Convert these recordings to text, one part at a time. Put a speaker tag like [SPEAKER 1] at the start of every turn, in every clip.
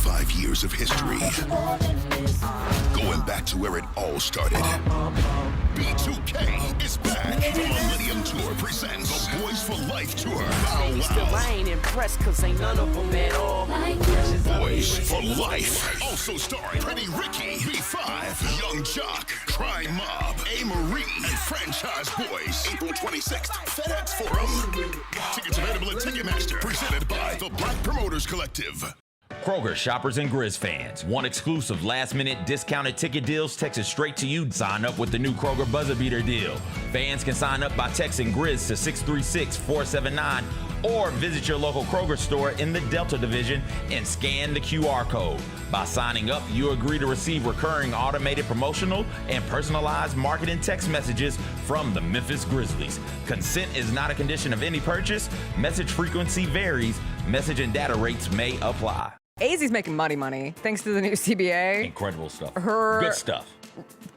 [SPEAKER 1] 25 years of history. Going back to where it all started. B2K is back. The Millennium Tour presents the Boys for Life Tour. Wow,
[SPEAKER 2] Still, I ain't impressed because ain't none of them at all.
[SPEAKER 1] Boys for Life. Also starring Pretty Ricky, B5, Young Jock, Crime Mob, A. Marie, and Franchise Boys. April 26th, FedEx Forum. Tickets available at Ticketmaster. Presented by the Black Promoters Collective.
[SPEAKER 3] Kroger shoppers and Grizz fans. Want exclusive last-minute discounted ticket deals texted straight to you? Sign up with the new Kroger Buzzer Beater deal. Fans can sign up by texting Grizz to 636-479 or visit your local Kroger store in the Delta Division and scan the QR code. By signing up, you agree to receive recurring automated promotional and personalized marketing text messages from the Memphis Grizzlies. Consent is not a condition of any purchase. Message frequency varies. Message and data rates may apply.
[SPEAKER 4] Azzy's making money thanks to the new CBA.
[SPEAKER 3] Incredible stuff.
[SPEAKER 4] Her
[SPEAKER 3] good stuff.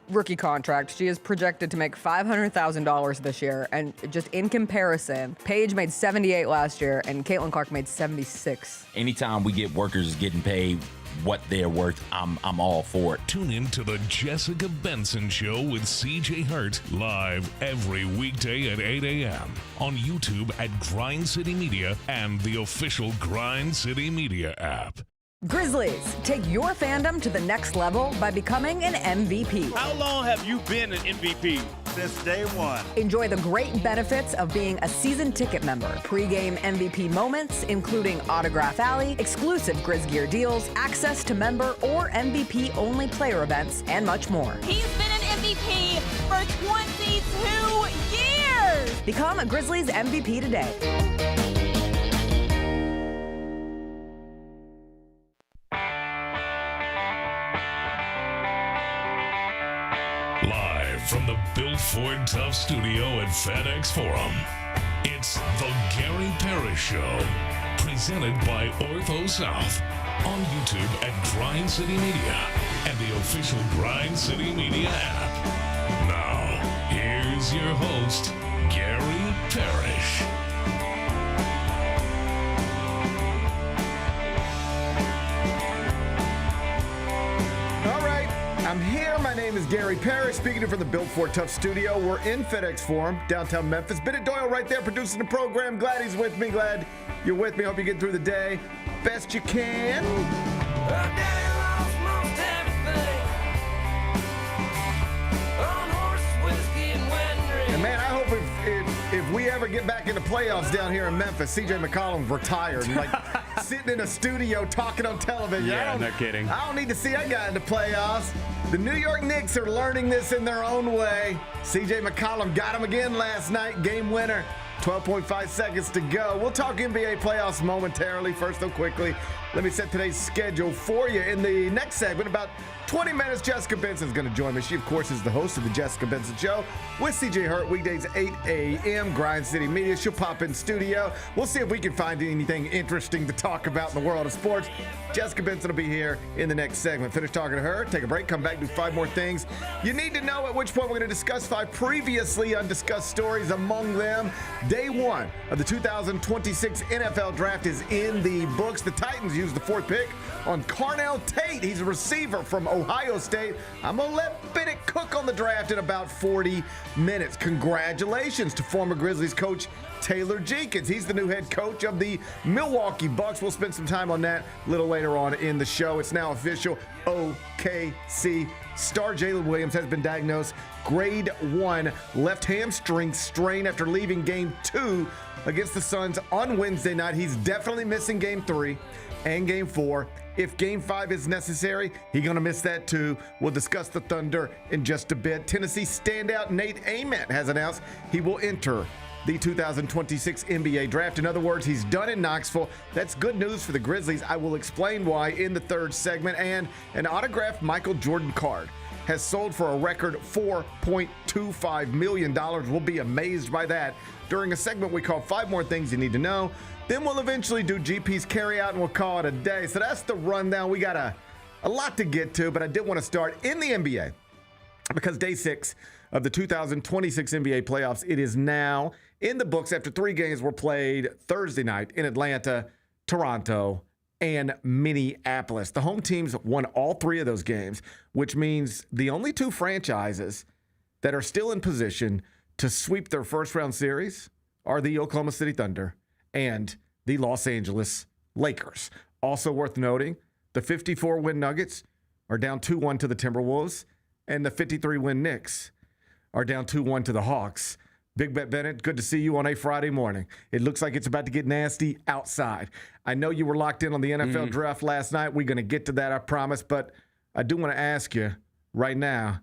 [SPEAKER 4] Rookie contract. She is projected to make $500,000 this year, and just in comparison, Paige made $78,000 last year, and Caitlin Clark made $76,000.
[SPEAKER 3] Anytime we get workers getting paid what they're worth, I'm all for it.
[SPEAKER 5] Tune in to the Jessica Benson Show with CJ Hurt live every weekday at 8 a.m. on YouTube at Grind City Media and the official Grind City Media app.
[SPEAKER 4] Grizzlies, take your fandom to the next level by becoming an MVP.
[SPEAKER 6] How long have you been an MVP?
[SPEAKER 7] Since day one.
[SPEAKER 4] Enjoy the great benefits of being a season ticket member. Pre-game MVP moments, including Autograph Alley, exclusive Grizz gear deals, access to member or MVP-only player events, and much more.
[SPEAKER 8] He's been an MVP for 22 years!
[SPEAKER 4] Become a Grizzlies MVP today.
[SPEAKER 5] Live from the Built Ford Tough studio at FedEx Forum, it's the Gary Parrish Show, presented by Ortho South, on YouTube at Grind City Media and the official Grind City Media app. Now, here's your host, Gary Parrish.
[SPEAKER 9] I'm here. My name is Gary Parrish, speaking from the Built Ford Tough studio. We're in FedEx Forum, downtown Memphis. Bennett Doyle right there producing the program. Glad he's with me. Glad you're with me. Hope you get through the day best you can. And man, I hope if we ever get back into playoffs down here in Memphis, CJ McCollum's retired. Like sitting in a studio talking on television.
[SPEAKER 6] Yeah, no kidding.
[SPEAKER 9] I don't need to see that guy in the playoffs. The New York Knicks are learning this in their own way. CJ McCollum got him again last night. Game winner. 12.5 seconds to go. We'll talk NBA playoffs momentarily. First, though, quickly, let me set today's schedule for you. In the next segment, about 20 minutes, Jessica Benson is going to join me. She, of course, is the host of the Jessica Benson Show with CJ Hurt, weekdays 8 a.m., Grind City Media. She'll pop in studio. We'll see if we can find anything interesting to talk about in the world of sports. Jessica Benson will be here in the next segment. Finish talking to her, take a break, come back, do 5 more things you need to know, at which point we're going to discuss 5 previously undiscussed stories. Among them, day 1 of the 2026 NFL Draft is in the books. The Titans used the 4th pick on Carnell Tate. He's a receiver from Ohio State. I'm going to let Bennett cook on the draft in about 40 minutes. Congratulations to former Grizzlies coach Taylor Jenkins. He's the new head coach of the Milwaukee Bucks. We'll spend some time on that a little later on in the show. It's now official. OKC star Jalen Williams has been diagnosed grade 1 left hamstring strain after leaving game 2 against the Suns on Wednesday night. He's definitely missing game 3 and game 4. If game 5 is necessary, he's going to miss that too. We'll discuss the Thunder in just a bit. Tennessee standout Nate Ament has announced he will enter the 2026 NBA Draft. In other words, he's done in Knoxville. That's good news for the Grizzlies. I will explain why in the third segment. And an autographed Michael Jordan card has sold for a record $4.25 million. We'll be amazed by that during a segment we call 5 More Things You Need to Know. Then we'll eventually do GP's carryout and we'll call it a day. So that's the rundown. We got a lot to get to, but I did want to start in the NBA because day 6 of the 2026 NBA playoffs, it is now in the books after 3 games were played Thursday night in Atlanta, Toronto, and Minneapolis. The home teams won all 3 of those games, which means the only 2 franchises that are still in position to sweep their first-round series are the Oklahoma City Thunder and the Los Angeles Lakers. Also worth noting, the 54-win Nuggets are down 2-1 to the Timberwolves, and the 53-win Knicks are down 2-1 to the Hawks. Big Bet Bennett, good to see you on a Friday morning. It looks like it's about to get nasty outside. I know you were locked in on the NFL draft last night. We're going to get to that, I promise. But I do want to ask you right now,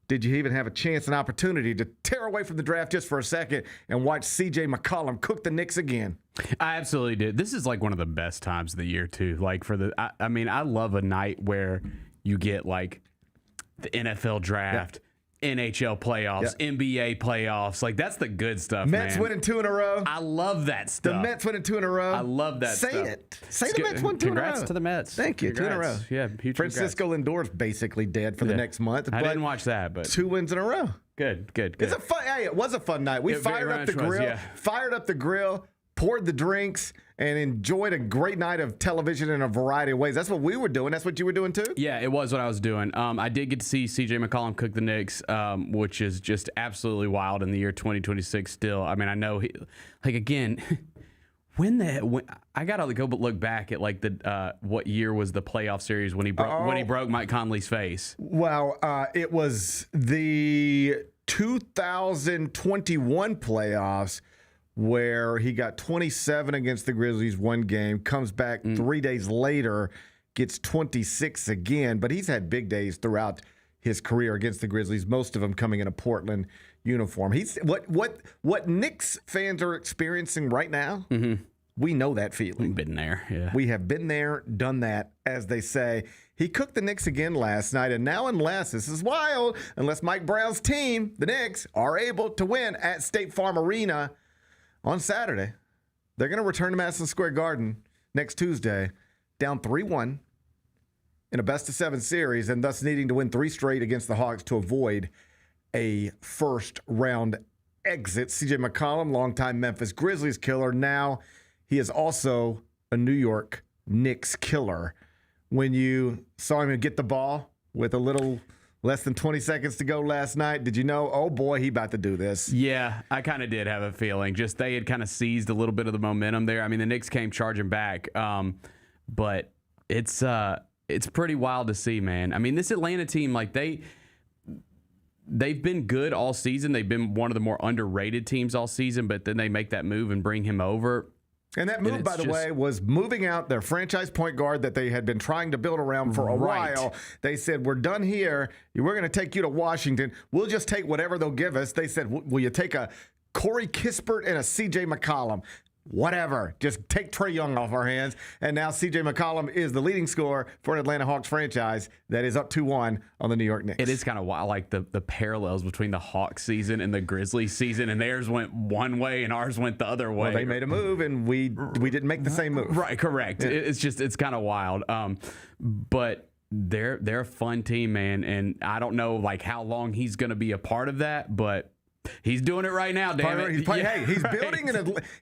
[SPEAKER 9] did you even have a chance and opportunity to tear away from the draft just for a second and watch CJ McCollum cook the Knicks again?
[SPEAKER 7] I absolutely did. This is like one of the best times of the year, too. Like I mean, I love a night where you get like the NFL draft. NHL playoffs, NBA playoffs. Like, that's the good stuff,
[SPEAKER 9] Mets
[SPEAKER 7] man.
[SPEAKER 9] winning 2 in a row.
[SPEAKER 7] I love that stuff.
[SPEAKER 9] The Mets winning 2 in a row.
[SPEAKER 7] I love that stuff.
[SPEAKER 9] Say it. Say the Mets won 2 in a row.
[SPEAKER 7] Congrats to the Mets.
[SPEAKER 9] Thank you.
[SPEAKER 7] Congrats.
[SPEAKER 9] 2 in a row.
[SPEAKER 7] Yeah, huge
[SPEAKER 9] Francisco Lindor's basically dead for the next month.
[SPEAKER 7] I didn't watch that, but
[SPEAKER 9] 2 wins in a row.
[SPEAKER 7] Good.
[SPEAKER 9] It's a fun. Hey, it was a fun night. We fired up the grill, poured the drinks, and enjoyed a great night of television in a variety of ways. That's what we were doing. That's what you were doing too?
[SPEAKER 7] Yeah, it was what I was doing. I did get to see CJ McCollum cook the Knicks, which is just absolutely wild in the year 2026 still. I mean, I know, again, when I got to go look back at like the what year was the playoff series when he broke Mike Conley's face?
[SPEAKER 9] Well, it was the 2021 playoffs, where he got 27 against the Grizzlies one game, comes back 3 days later, gets 26 again. But he's had big days throughout his career against the Grizzlies, most of them coming in a Portland uniform. He's what Knicks fans are experiencing right now, we know that feeling.
[SPEAKER 7] We've been there, yeah.
[SPEAKER 9] We have been there, done that, as they say. He cooked the Knicks again last night, and now unless, this is wild, unless Mike Brown's team, the Knicks, are able to win at State Farm Arena on Saturday, they're going to return to Madison Square Garden next Tuesday, down 3-1 in a best-of-7 series, and thus needing to win 3 straight against the Hawks to avoid a first-round exit. C.J. McCollum, longtime Memphis Grizzlies killer. Now he is also a New York Knicks killer. When you saw him get the ball with a little less than 20 seconds to go last night, did you know, oh boy, he about to do this?
[SPEAKER 7] Yeah, I kind of did have a feeling. Just they had kind of seized a little bit of the momentum there. I mean, the Knicks came charging back, but it's pretty wild to see, man. I mean, this Atlanta team, like they've been good all season. They've been one of the more underrated teams all season, but then they make that move and bring him over.
[SPEAKER 9] And that move, by the way, was moving out their franchise point guard that they had been trying to build around for a while. They said, we're done here. We're going to take you to Washington. We'll just take whatever they'll give us. They said, will you take a Corey Kispert and a C.J. McCollum? Whatever. Just take Trae Young off our hands. And now C.J. McCollum is the leading scorer for an Atlanta Hawks franchise that is up 2-1 on the New York Knicks.
[SPEAKER 7] It is kind of wild, like the parallels between the Hawks season and the Grizzlies season, and theirs went one way and ours went the other way.
[SPEAKER 9] Well, they made a move, and we didn't make the same move.
[SPEAKER 7] Right, correct. Yeah. It's kind of wild. But they're a fun team, man, and I don't know like how long he's going to be a part of that, but he's doing it right now, damn it.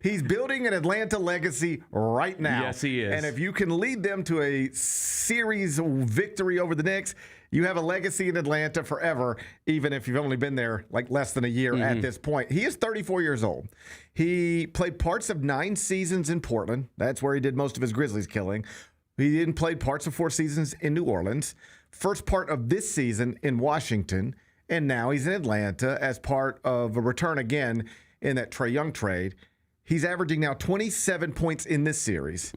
[SPEAKER 9] He's building an Atlanta legacy right now.
[SPEAKER 7] Yes, he is.
[SPEAKER 9] And if you can lead them to a series victory over the Knicks, you have a legacy in Atlanta forever, even if you've only been there like less than a year at this point. He is 34 years old. He played parts of 9 seasons in Portland. That's where he did most of his Grizzlies killing. He didn't play parts of 4 seasons in New Orleans. First part of this season in Washington. And now he's in Atlanta as part of a return again in that Trae Young trade. He's averaging now 27 points in this series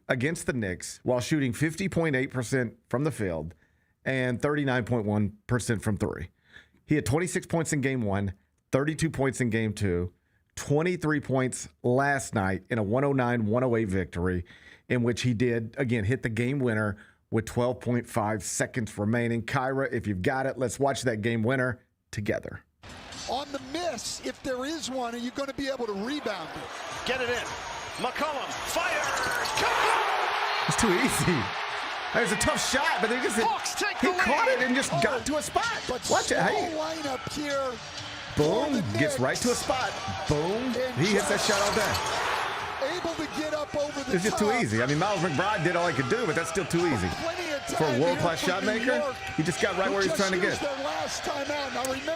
[SPEAKER 9] against the Knicks while shooting 50.8% from the field and 39.1% from 3. He had 26 points in Game 1, 32 points in Game 2, 23 points last night in a 109-108 victory in which he did, again, hit the game winner with 12.5 seconds remaining. Kyra, if you've got it, let's watch that game winner together.
[SPEAKER 10] On the miss, if there is one, are you going to be able to rebound it?
[SPEAKER 6] Get it in. McCollum fires.
[SPEAKER 9] It's too easy. It was a tough shot, but he caught it and just got to a spot.
[SPEAKER 10] But
[SPEAKER 9] watch it. Hey.
[SPEAKER 10] Lineup here.
[SPEAKER 9] Boom. Gets right to a spot. Boom. He hits that shot all day.
[SPEAKER 10] able to get up over the
[SPEAKER 9] It's just too easy. I mean, Miles McBride did all he could do, but that's still too easy. For a world-class shot maker, he just got right where he's trying to get.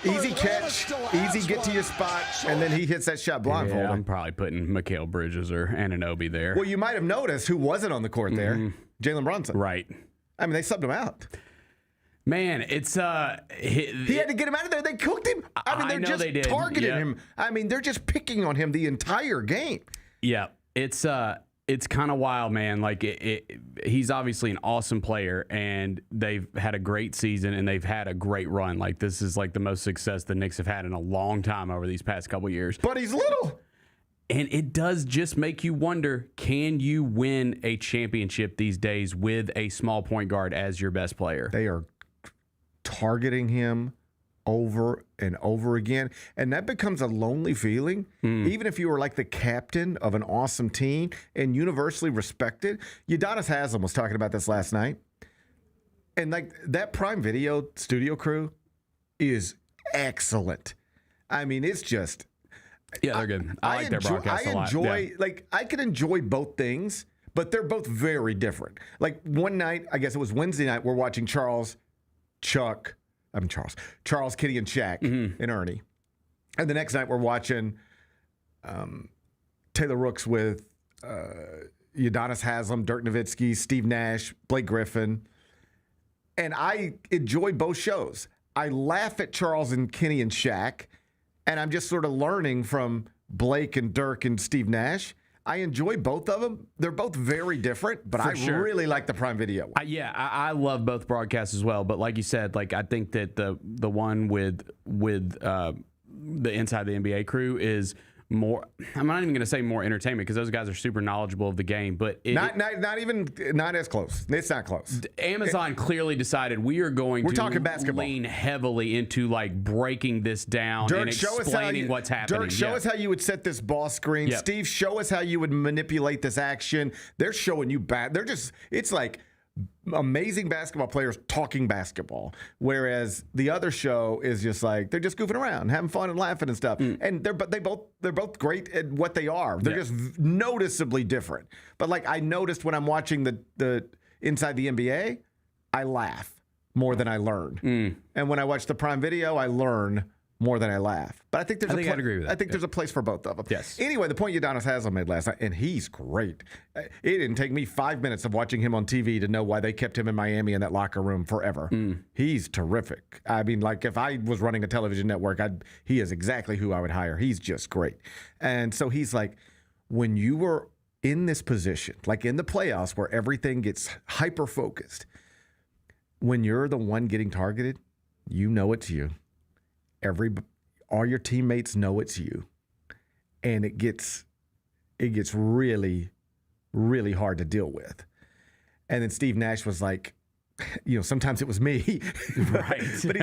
[SPEAKER 9] Easy catch, easy get to your spot, and then he hits that shot blindfolded.
[SPEAKER 7] Yeah, I'm probably putting Mikal Bridges or Anunoby there.
[SPEAKER 9] Well, you might have noticed who wasn't on the court there. Jalen Brunson.
[SPEAKER 7] Right.
[SPEAKER 9] I mean, they subbed him out.
[SPEAKER 7] Man, it's
[SPEAKER 9] he had to get him out of there. They cooked him. I mean, they're just targeting him. I mean, they're just picking on him the entire game.
[SPEAKER 7] Yeah, it's kind of wild, man. Like he's obviously an awesome player, and they've had a great season, and they've had a great run. Like this is like the most success the Knicks have had in a long time over these past couple years.
[SPEAKER 9] But he's little.
[SPEAKER 7] And it does just make you wonder, can you win a championship these days with a small point guard as your best player?
[SPEAKER 9] They are targeting him over and over again, and that becomes a lonely feeling. Even if you were like the captain of an awesome team and universally respected. Udonis Haslem was talking about this last night, and like that Prime Video studio crew is excellent. I mean, it's just
[SPEAKER 7] they're good. I like their broadcast a lot.
[SPEAKER 9] Like I can enjoy both things, but they're both very different. Like one night, I guess it was Wednesday night, we're watching Charles, Kenny, and Shaq, and Ernie. And the next night we're watching Taylor Rooks with Udonis Haslem, Dirk Nowitzki, Steve Nash, Blake Griffin. And I enjoy both shows. I laugh at Charles and Kenny and Shaq, and I'm just sort of learning from Blake and Dirk and Steve Nash. I enjoy both of them. They're both very different, but I really like the Prime Video one.
[SPEAKER 7] I love both broadcasts as well. But like you said, like I think that the one with the Inside the NBA crew is more. I'm not even going to say more entertainment because those guys are super knowledgeable of the game. But
[SPEAKER 9] not as close. It's not close.
[SPEAKER 7] Amazon clearly decided we're
[SPEAKER 9] talking basketball.
[SPEAKER 7] Lean heavily into like breaking this down and explaining what's happening.
[SPEAKER 9] Dirk, show us how you would set this ball screen.
[SPEAKER 7] Yep.
[SPEAKER 9] Steve, show us how you would manipulate this action. They're showing you it's like amazing basketball players talking basketball, whereas the other show is just like they're just goofing around, having fun and laughing and stuff. And they're both great at what they are. They're just noticeably different. But like I noticed when I'm watching the Inside the NBA, I laugh more than I learn. And when I watch the Prime Video, I learn more than I laugh. But I think I'd agree with that. I think there's a place for both of them.
[SPEAKER 7] Yes.
[SPEAKER 9] Anyway, the point Udonis Haslem made last night, and he's great. It didn't take me 5 minutes of watching him on TV to know why they kept him in Miami in that locker room forever. He's terrific. I mean, like if I was running a television network, he is exactly who I would hire. He's just great. And so he's like, when you were in this position, like in the playoffs where everything gets hyper-focused, when you're the one getting targeted, you know it's you. All your teammates know it's you, and it gets really, really hard to deal with. And then Steve Nash was like, sometimes it was me,
[SPEAKER 7] right?
[SPEAKER 9] but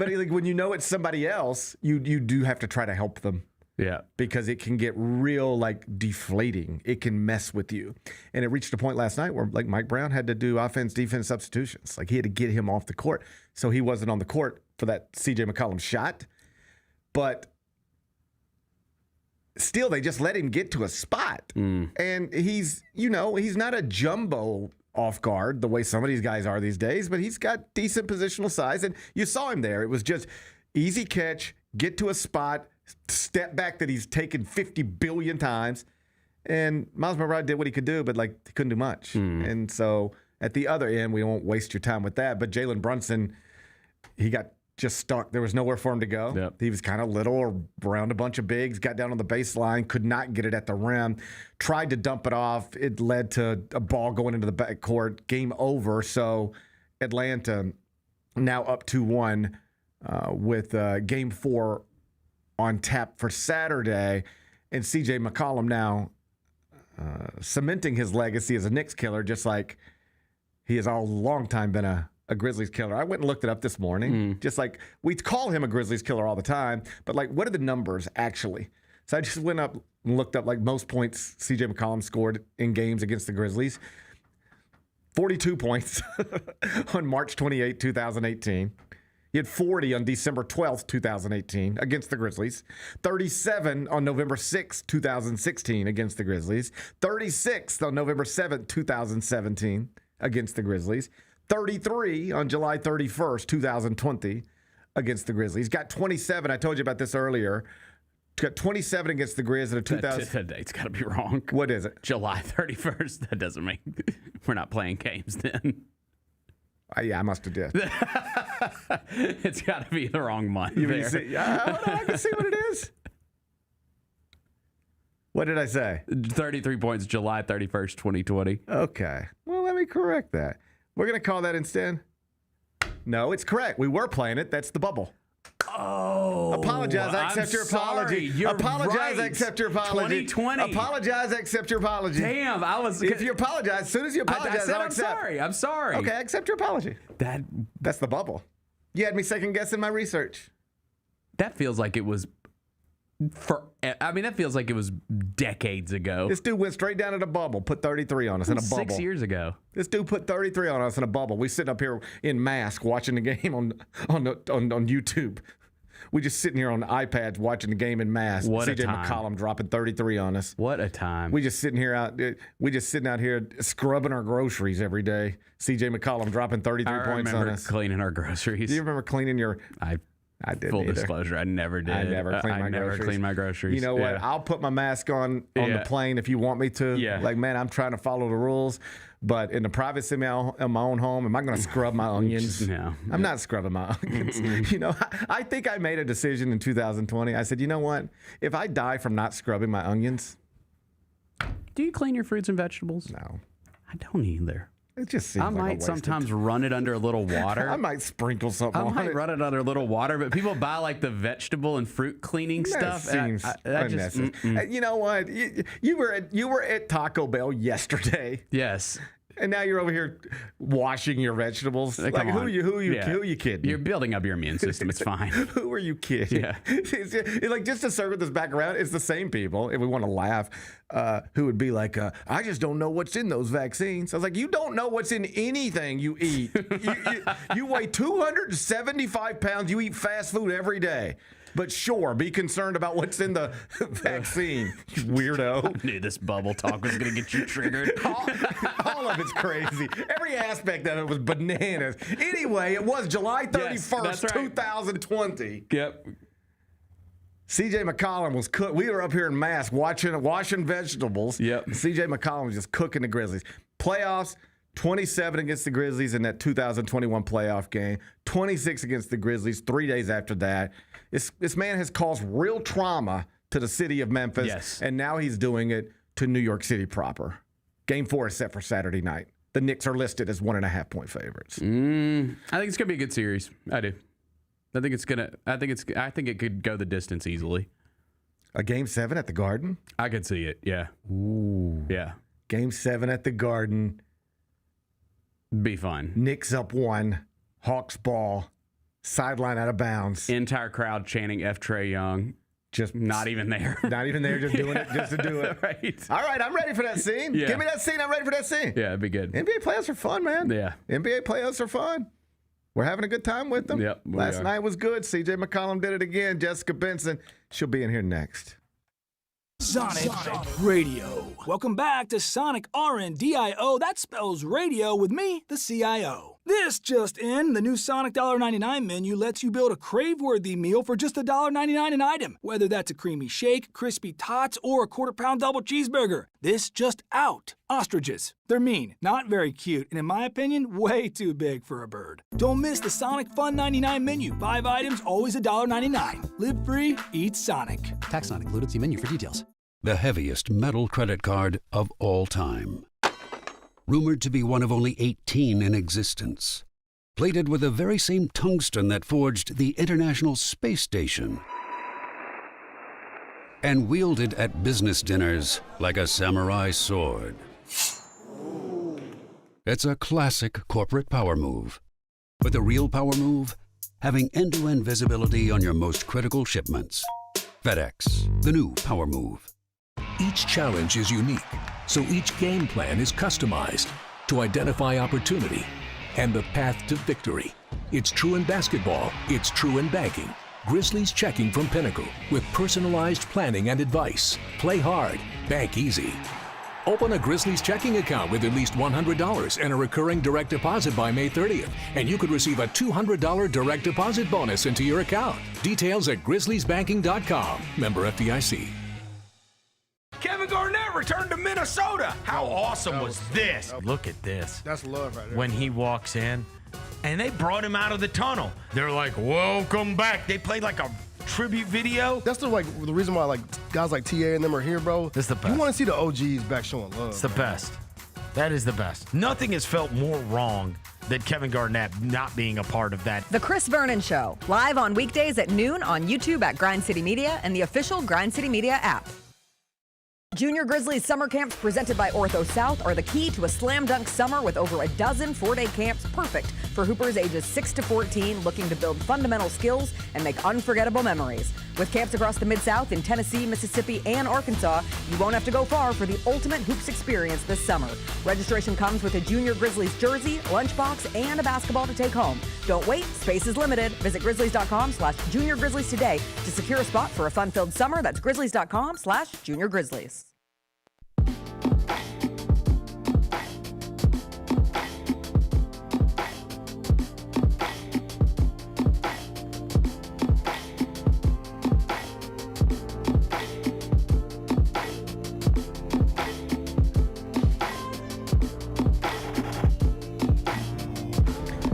[SPEAKER 9] he's like, when you know it's somebody else, you do have to try to help them.
[SPEAKER 7] Yeah,
[SPEAKER 9] because it can get real like deflating. It can mess with you. And it reached a point last night where like Mike Brown had to do offense-defense substitutions. Like he had to get him off the court. So he wasn't on the court for that CJ McCollum shot. But still, they just let him get to a spot. And he's not a jumbo off guard the way some of these guys are these days, but he's got decent positional size. And you saw him there. It was just easy catch, get to a spot, step back that he's taken 50 billion times. And Miles McBride did what he could do, but like he couldn't do much. And so at the other end, we won't waste your time with that. But Jalen Brunson, he got just stuck. There was nowhere for him to go.
[SPEAKER 7] Yep.
[SPEAKER 9] He was kind of little or around a bunch of bigs, got down on the baseline, could not get it at the rim, tried to dump it off. It led to a ball going into the backcourt, game over. So Atlanta now up 2-1 with game 4 on tap for Saturday. And CJ McCollum now cementing his legacy as a Knicks killer, just like he has all long time been a Grizzlies killer. I went and looked it up this morning. Just like we call him a Grizzlies killer all the time, but like what are the numbers actually? So I just went up and looked up like most points CJ McCollum scored in games against the Grizzlies. 42 points on March 28, 2018. He had 40 on December 12th, 2018 against the Grizzlies. 37 on November 6th, 2016 against the Grizzlies. 36 on November 7th, 2017 against the Grizzlies. 33 on July 31st, 2020 against the Grizzlies. Got 27. I told you about this earlier. Got 27 against the Grizz in a 2000.
[SPEAKER 7] That date's got to be wrong.
[SPEAKER 9] What is it?
[SPEAKER 7] July 31st. That doesn't make. We're not playing games then.
[SPEAKER 9] Yeah, I must have did.
[SPEAKER 7] It's got to be the wrong month.
[SPEAKER 9] You
[SPEAKER 7] there.
[SPEAKER 9] see, I can see what it is. What did I say?
[SPEAKER 7] 33 points, July 31st, 2020.
[SPEAKER 9] Okay. Well, let me correct that. We're going to call that instead. No, it's correct. We were playing it. That's the bubble.
[SPEAKER 7] Oh.
[SPEAKER 9] Apologize. I accept your apology.
[SPEAKER 7] You're
[SPEAKER 9] apologize.
[SPEAKER 7] right.
[SPEAKER 9] I accept your apology.
[SPEAKER 7] 2020.
[SPEAKER 9] Apologize. I accept your apology.
[SPEAKER 7] Damn, I was.
[SPEAKER 9] If you apologize, as soon as you apologize,
[SPEAKER 7] I said
[SPEAKER 9] I'll
[SPEAKER 7] I'm
[SPEAKER 9] accept.
[SPEAKER 7] sorry. I'm sorry.
[SPEAKER 9] Okay, I accept your apology. That's the bubble. You had me second guessing my research.
[SPEAKER 7] That feels like it was. That feels like it was decades ago.
[SPEAKER 9] This dude went straight down to the bubble, put 33 on us in a bubble.
[SPEAKER 7] 6 years ago.
[SPEAKER 9] This dude put 33 on us in a bubble. We sitting up here in mask watching the game on YouTube. We just sitting here on the iPads watching the game in mask.
[SPEAKER 7] What a
[SPEAKER 9] CJ
[SPEAKER 7] time.
[SPEAKER 9] McCollum dropping 33 on us.
[SPEAKER 7] What a time.
[SPEAKER 9] We just sitting out here scrubbing our groceries every day. CJ McCollum dropping 33 points on us.
[SPEAKER 7] Cleaning our groceries.
[SPEAKER 9] Do you remember cleaning your? I didn't.
[SPEAKER 7] Full
[SPEAKER 9] either.
[SPEAKER 7] disclosure, I never did.
[SPEAKER 9] I never cleaned my groceries. You know what? I'll put my mask on the plane if you want me to.
[SPEAKER 7] Yeah.
[SPEAKER 9] Like, man, I'm trying to follow the rules. But in the privacy of my own home, am I going to scrub my onions?
[SPEAKER 7] No.
[SPEAKER 9] I'm not scrubbing my onions. You know, I think I made a decision in 2020. I said, you know what? If I die from not scrubbing my onions.
[SPEAKER 7] Do you clean your fruits and vegetables?
[SPEAKER 9] No.
[SPEAKER 7] I don't either.
[SPEAKER 9] It just seems
[SPEAKER 7] I
[SPEAKER 9] like
[SPEAKER 7] might sometimes run it under a little water.
[SPEAKER 9] I might sprinkle something on it.
[SPEAKER 7] I might run it under a little water, but people buy like the vegetable and fruit cleaning stuff.
[SPEAKER 9] Seems unnecessary. You know what? You were at Taco Bell yesterday.
[SPEAKER 7] Yes.
[SPEAKER 9] And now you're over here washing your vegetables. Like who are you kidding?
[SPEAKER 7] You're building up your immune system. It's fine.
[SPEAKER 9] Who are you kidding?
[SPEAKER 7] Yeah.
[SPEAKER 9] It's like, just to circle this back around, it's the same people, if we want to laugh, who would be like, I just don't know what's in those vaccines. I was like, you don't know what's in anything you eat. You weigh 275 pounds. You eat fast food every day. But sure, be concerned about what's in the vaccine, you weirdo.
[SPEAKER 7] I knew this bubble talk was going to get you triggered.
[SPEAKER 9] All of it's crazy. Every aspect of it was bananas. Anyway, it was July 31st, 2020.
[SPEAKER 7] Yep.
[SPEAKER 9] CJ McCollum was cooked. We were up here in mask washing vegetables.
[SPEAKER 7] Yep.
[SPEAKER 9] CJ McCollum was just cooking the Grizzlies. Playoffs, 27 against the Grizzlies in that 2021 playoff game. 26 against the Grizzlies 3 days after that. This man has caused real trauma to the city of Memphis.
[SPEAKER 7] Yes.
[SPEAKER 9] And now he's doing it to New York City proper. Game 4 is set for Saturday night. The Knicks are listed as 1.5-point favorites.
[SPEAKER 7] I think it's gonna be a good series. I do. I think it could go the distance easily.
[SPEAKER 9] A Game 7 at the Garden?
[SPEAKER 7] I could see it. Yeah.
[SPEAKER 9] Ooh.
[SPEAKER 7] Yeah.
[SPEAKER 9] Game 7 at the Garden.
[SPEAKER 7] Be fun.
[SPEAKER 9] Knicks up 1. Hawks ball. Sideline out of bounds.
[SPEAKER 7] Entire crowd chanting F. Trae Young.
[SPEAKER 9] Just
[SPEAKER 7] not even there.
[SPEAKER 9] Not even there, just doing it just to do it.
[SPEAKER 7] Right.
[SPEAKER 9] All right, I'm ready for that scene.
[SPEAKER 7] Yeah.
[SPEAKER 9] Give me that scene. I'm ready for that scene.
[SPEAKER 7] Yeah, it'd be good.
[SPEAKER 9] NBA playoffs are fun, man.
[SPEAKER 7] Yeah.
[SPEAKER 9] NBA playoffs are fun. We're having a good time with them.
[SPEAKER 7] Yep,
[SPEAKER 9] Last night was good. CJ McCollum did it again. Jessica Benson, she'll be in here next.
[SPEAKER 11] Sonic Radio. Welcome back to Sonic RNDIO. That spells radio with me, the CIO. This just in, the new Sonic $1.99 menu lets you build a crave-worthy meal for just $1.99 an item. Whether that's a creamy shake, crispy tots, or a quarter-pound double cheeseburger. This just out. Ostriches. They're mean, not very cute, and in my opinion, way too big for a bird. Don't miss the Sonic Fun 99 menu. 5 items, always $1.99. Live free, eat Sonic.
[SPEAKER 12] Tax not included. See menu for details.
[SPEAKER 13] The heaviest metal credit card of all time. Rumored to be one of only 18 in existence. Plated with the very same tungsten that forged the International Space Station. And wielded at business dinners like a samurai sword. It's a classic corporate power move. But the real power move? Having end-to-end visibility on your most critical shipments. FedEx, the new power move.
[SPEAKER 14] Each challenge is unique, so each game plan is customized to identify opportunity and the path to victory. It's true in basketball. It's true in banking. Grizzlies Checking from Pinnacle with personalized planning and advice. Play hard. Bank easy. Open a Grizzlies checking account with at least $100 and a recurring direct deposit by May 30th, and you could receive a $200 direct deposit bonus into your account. Details at grizzliesbanking.com. Member FDIC.
[SPEAKER 3] Kevin Garnett returned to Minnesota. How awesome was this? Look at this.
[SPEAKER 15] That's love right there.
[SPEAKER 3] When he walks in, and they brought him out of the tunnel. They're like, welcome back. They played like a tribute video.
[SPEAKER 15] That's the reason why guys like TA and them are here, bro.
[SPEAKER 3] It's the best.
[SPEAKER 15] You want to see the OGs back showing love.
[SPEAKER 3] It's the best. That is the best. Nothing has felt more wrong than Kevin Garnett not being a part of that.
[SPEAKER 4] The Chris Vernon Show, live on weekdays at noon on YouTube at Grind City Media and the official Grind City Media app. Junior Grizzlies summer camps presented by Ortho South are the key to a slam dunk summer with over a dozen 4-day camps perfect for hoopers ages 6 to 14 looking to build fundamental skills and make unforgettable memories. With camps across the Mid-South in Tennessee, Mississippi, and Arkansas, you won't have to go far for the ultimate hoops experience this summer. Registration comes with a Junior Grizzlies jersey, lunchbox, and a basketball to take home. Don't wait, space is limited. Visit grizzlies.com/Junior Grizzlies today to secure a spot for a fun-filled summer. That's grizzlies.com/Junior Grizzlies.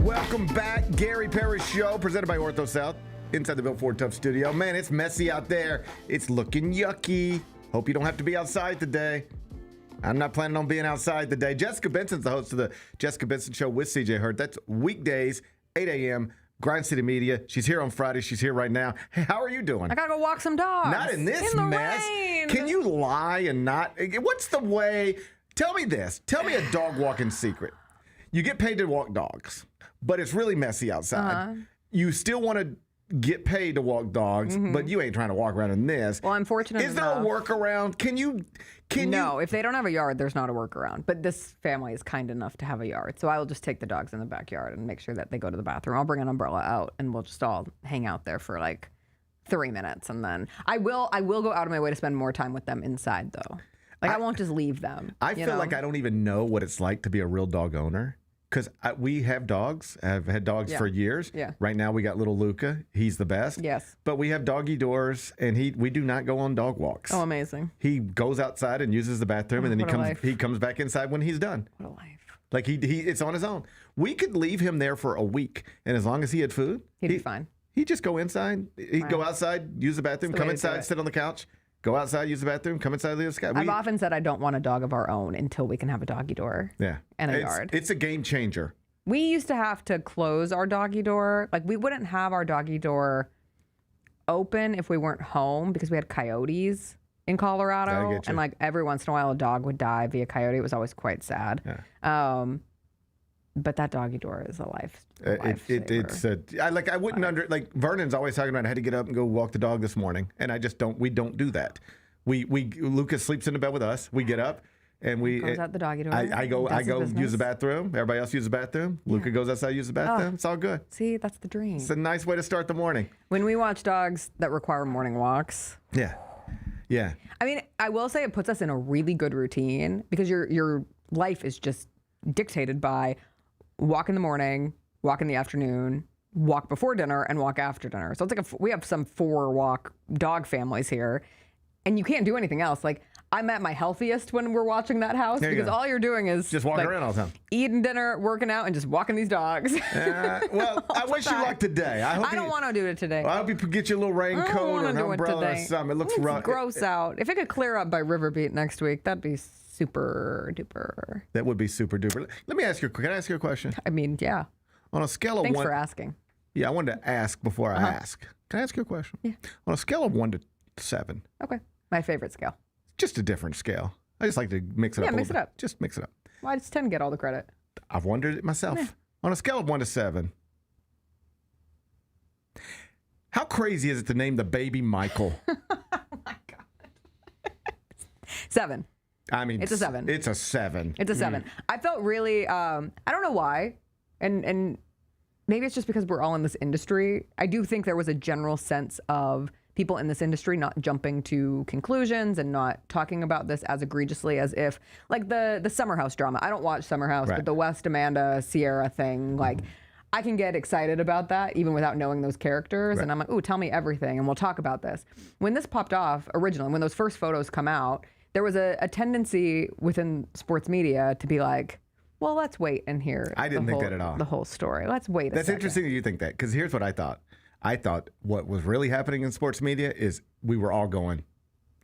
[SPEAKER 9] Welcome back. Gary Parrish Show, presented by Ortho South, inside the Built Ford Tough studio. Man, it's messy out there. It's looking yucky. Hope you don't have to be outside today. I'm not planning on being outside today. Jessica Benson's the host of the Jessica Benson Show with CJ Hurt. That's weekdays, 8 a.m., Grind City Media. She's here on Friday. She's here right now. Hey, how are you doing?
[SPEAKER 4] I gotta go walk some dogs.
[SPEAKER 9] Not in this mess.
[SPEAKER 4] Rain.
[SPEAKER 9] Can you lie and not? What's the way? Tell me this. Tell me a dog walking secret. You get paid to walk dogs, but it's really messy outside. You still want to get paid to walk dogs, but you ain't trying to walk around in this.
[SPEAKER 4] Well, I'm fortunate
[SPEAKER 9] Is there a workaround?
[SPEAKER 4] No, if they don't have a yard, there's not a workaround. But this family is kind enough to have a yard. So I will just take the dogs in the backyard and make sure that they go to the bathroom. I'll bring an umbrella out and we'll just all hang out there for like 3 minutes. And then I will go out of my way to spend more time with them inside though. I won't just leave them.
[SPEAKER 9] I feel like I don't even know what it's like to be a real dog owner. Because we have dogs. I've had dogs for years.
[SPEAKER 4] Yeah.
[SPEAKER 9] Right now we got little Luca. He's the best.
[SPEAKER 4] Yes.
[SPEAKER 9] But we have doggy doors, and we do not go on dog walks.
[SPEAKER 4] Oh, amazing.
[SPEAKER 9] He goes outside and uses the bathroom, and then he comes back inside when he's done.
[SPEAKER 4] What a life.
[SPEAKER 9] Like it's on his own. We could leave him there for a week, and as long as he had food,
[SPEAKER 4] he'd be fine.
[SPEAKER 9] He'd just go inside. He'd go outside, use the bathroom, come inside, sit on the couch. Go outside, use the bathroom, come inside, leave the sky.
[SPEAKER 4] I've often said I don't want a dog of our own until we can have a doggy door.
[SPEAKER 9] Yeah.
[SPEAKER 4] And a yard.
[SPEAKER 9] It's a game changer.
[SPEAKER 4] We used to have to close our doggy door. Like, we wouldn't have our doggy door open if we weren't home because we had coyotes in Colorado. And, like, every once in a while, a dog would die via coyote. It was always quite sad.
[SPEAKER 9] Yeah.
[SPEAKER 4] But that doggy door is a life.
[SPEAKER 9] I wouldn't Vernon's always talking about I had to get up and go walk the dog this morning. And we don't do that. Lucas sleeps in the bed with us. We get up. And
[SPEAKER 4] goes out the doggy door.
[SPEAKER 9] I go use the bathroom. Everybody else uses the bathroom. Yeah. Luca goes outside, uses the bathroom. It's all good.
[SPEAKER 4] See, that's the dream.
[SPEAKER 9] It's a nice way to start the morning.
[SPEAKER 4] When we watch dogs that require morning walks.
[SPEAKER 9] Yeah. Yeah.
[SPEAKER 4] I mean, I will say it puts us in a really good routine because your life is just dictated by walk in the morning, walk in the afternoon, walk before dinner, and walk after dinner. So it's like we have some 4-walk dog families here, and you can't do anything else. Like, I'm at my healthiest when we're watching that house because all you're doing is
[SPEAKER 9] just walking around all the time,
[SPEAKER 4] eating dinner, working out, and just walking these dogs.
[SPEAKER 9] Well, I wish you luck today. I don't
[SPEAKER 4] want to do it today.
[SPEAKER 9] I hope you get you a little raincoat or an umbrella or something. It looks rough.
[SPEAKER 4] It's gross out. If it could clear up by River Beat next week, that'd be super duper.
[SPEAKER 9] That would be super duper. Let me ask you. Can I ask you a question?
[SPEAKER 4] I mean, yeah.
[SPEAKER 9] On a scale of
[SPEAKER 4] Thanks
[SPEAKER 9] 1.
[SPEAKER 4] for asking.
[SPEAKER 9] Yeah, I wanted to ask before I ask. Can I ask you a question?
[SPEAKER 4] Yeah.
[SPEAKER 9] On a scale of 1 to 7.
[SPEAKER 4] Okay. My favorite scale.
[SPEAKER 9] Just a different scale. I just like to mix it up.
[SPEAKER 4] Yeah, mix it up.
[SPEAKER 9] Just mix it up.
[SPEAKER 4] Well, I just tend to get all the credit.
[SPEAKER 9] I've wondered it myself. Yeah. On a scale of 1 to 7, how crazy is it to name the baby Michael?
[SPEAKER 4] Oh my God. 7.
[SPEAKER 9] I mean,
[SPEAKER 4] it's a 7.
[SPEAKER 9] It's a 7.
[SPEAKER 4] It's a 7. I felt really, I don't know why. And maybe it's just because we're all in this industry. I do think there was a general sense of people in this industry not jumping to conclusions and not talking about this as egregiously as if, like the Summer House drama. I don't watch Summer House, but the West Amanda Sierra thing, like I can get excited about that even without knowing those characters. And I'm like, ooh, tell me everything and we'll talk about this. When this popped off originally, when those first photos come out, there was a tendency within sports media to be like, well, let's wait and hear.
[SPEAKER 9] I didn't think that at all.
[SPEAKER 4] The whole story. Let's wait a
[SPEAKER 9] That's
[SPEAKER 4] second.
[SPEAKER 9] interesting that you think that, because here's what I thought. I thought what was really happening in sports media is we were all going,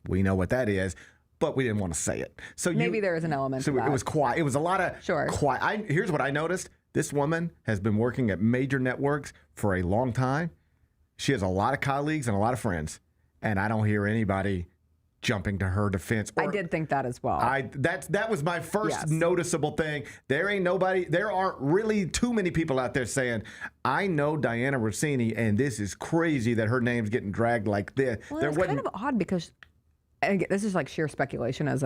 [SPEAKER 9] we know what that is, but we didn't want to say it. So
[SPEAKER 4] maybe there is an element
[SPEAKER 9] so
[SPEAKER 4] of that.
[SPEAKER 9] It was quiet. It was a lot of quiet. Here's what I noticed. This woman has been working at major networks for a long time. She has a lot of colleagues and a lot of friends, and I don't hear anybody jumping to her defense.
[SPEAKER 4] I did think that as well.
[SPEAKER 9] That was my first noticeable thing. There aren't really too many people out there saying, I know Diana Russini, and this is crazy that her name's getting dragged like this.
[SPEAKER 4] Well, it's kind of odd because, and again, this is like sheer speculation as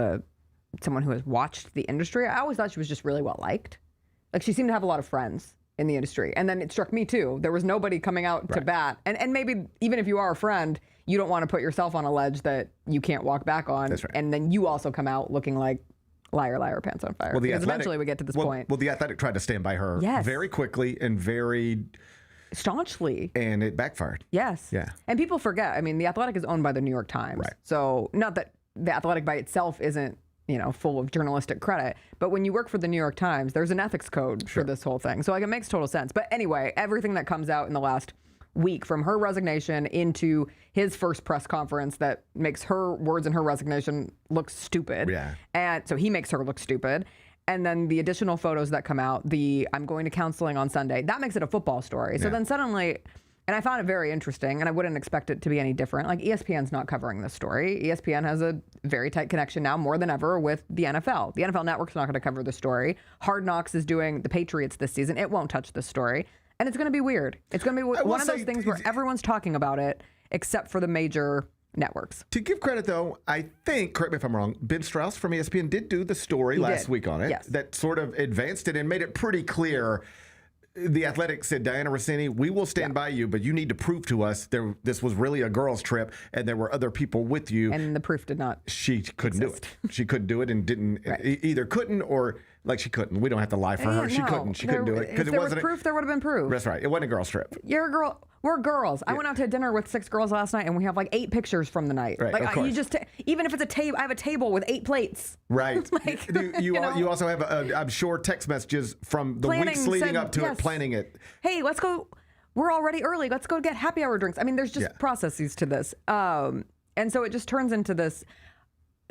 [SPEAKER 4] someone who has watched the industry. I always thought she was just really well liked. Like she seemed to have a lot of friends in the industry. And then it struck me too. There was nobody coming out to bat. And maybe even if you are a friend, you don't want to put yourself on a ledge that you can't walk back on.
[SPEAKER 9] That's right.
[SPEAKER 4] And then you also come out looking like liar, liar, pants on fire. Because eventually we get to this point.
[SPEAKER 9] Well, The Athletic tried to stand by her very quickly and very
[SPEAKER 4] staunchly.
[SPEAKER 9] And it backfired.
[SPEAKER 4] Yes.
[SPEAKER 9] Yeah.
[SPEAKER 4] And people forget, I mean, The Athletic is owned by the New York Times.
[SPEAKER 9] Right.
[SPEAKER 4] So not that The Athletic by itself isn't, full of journalistic credit. But when you work for the New York Times, there's an ethics code for this whole thing. So like it makes total sense. But anyway, everything that comes out in the last week from her resignation into his first press conference that makes her words in her resignation look stupid.
[SPEAKER 9] Yeah.
[SPEAKER 4] And so he makes her look stupid. And then the additional photos that come out, I'm going to counseling on Sunday, that makes it a football story. So then suddenly, and I found it very interesting, and I wouldn't expect it to be any different. Like ESPN's not covering this story. ESPN has a very tight connection now, more than ever, with the NFL. The NFL Network's not going to cover the story. Hard Knocks is doing the Patriots this season. It won't touch the story. And it's going to be weird. It's going to be one of those things where everyone's talking about it, except for the major networks.
[SPEAKER 9] To give credit, though, I think, correct me if I'm wrong, Ben Strauss from ESPN did do the story last week on it.
[SPEAKER 4] Yes.
[SPEAKER 9] That sort of advanced it and made it pretty clear. The Athletic said, Diana Russini, we will stand by you, but you need to prove to us this was really a girls' trip and there were other people with you.
[SPEAKER 4] And the proof did not.
[SPEAKER 9] She couldn't do it. She couldn't do it and didn't either couldn't or like she couldn't. We don't have to lie for her. She couldn't. She couldn't do it
[SPEAKER 4] because there was proof. There would have been proof.
[SPEAKER 9] That's right. It wasn't a girls' trip.
[SPEAKER 4] You're a girl. We're girls. I went out to dinner with 6 girls last night, and we have like 8 pictures from the night.
[SPEAKER 9] Right,
[SPEAKER 4] like
[SPEAKER 9] of course.
[SPEAKER 4] you just even if it's a table, I have a table with 8 plates.
[SPEAKER 9] Right.
[SPEAKER 4] Like,
[SPEAKER 9] you also have, I'm sure, text messages from the weeks leading up to it, planning it.
[SPEAKER 4] Hey, let's go. We're already early. Let's go get happy hour drinks. I mean, there's just processes to this, and so it just turns into this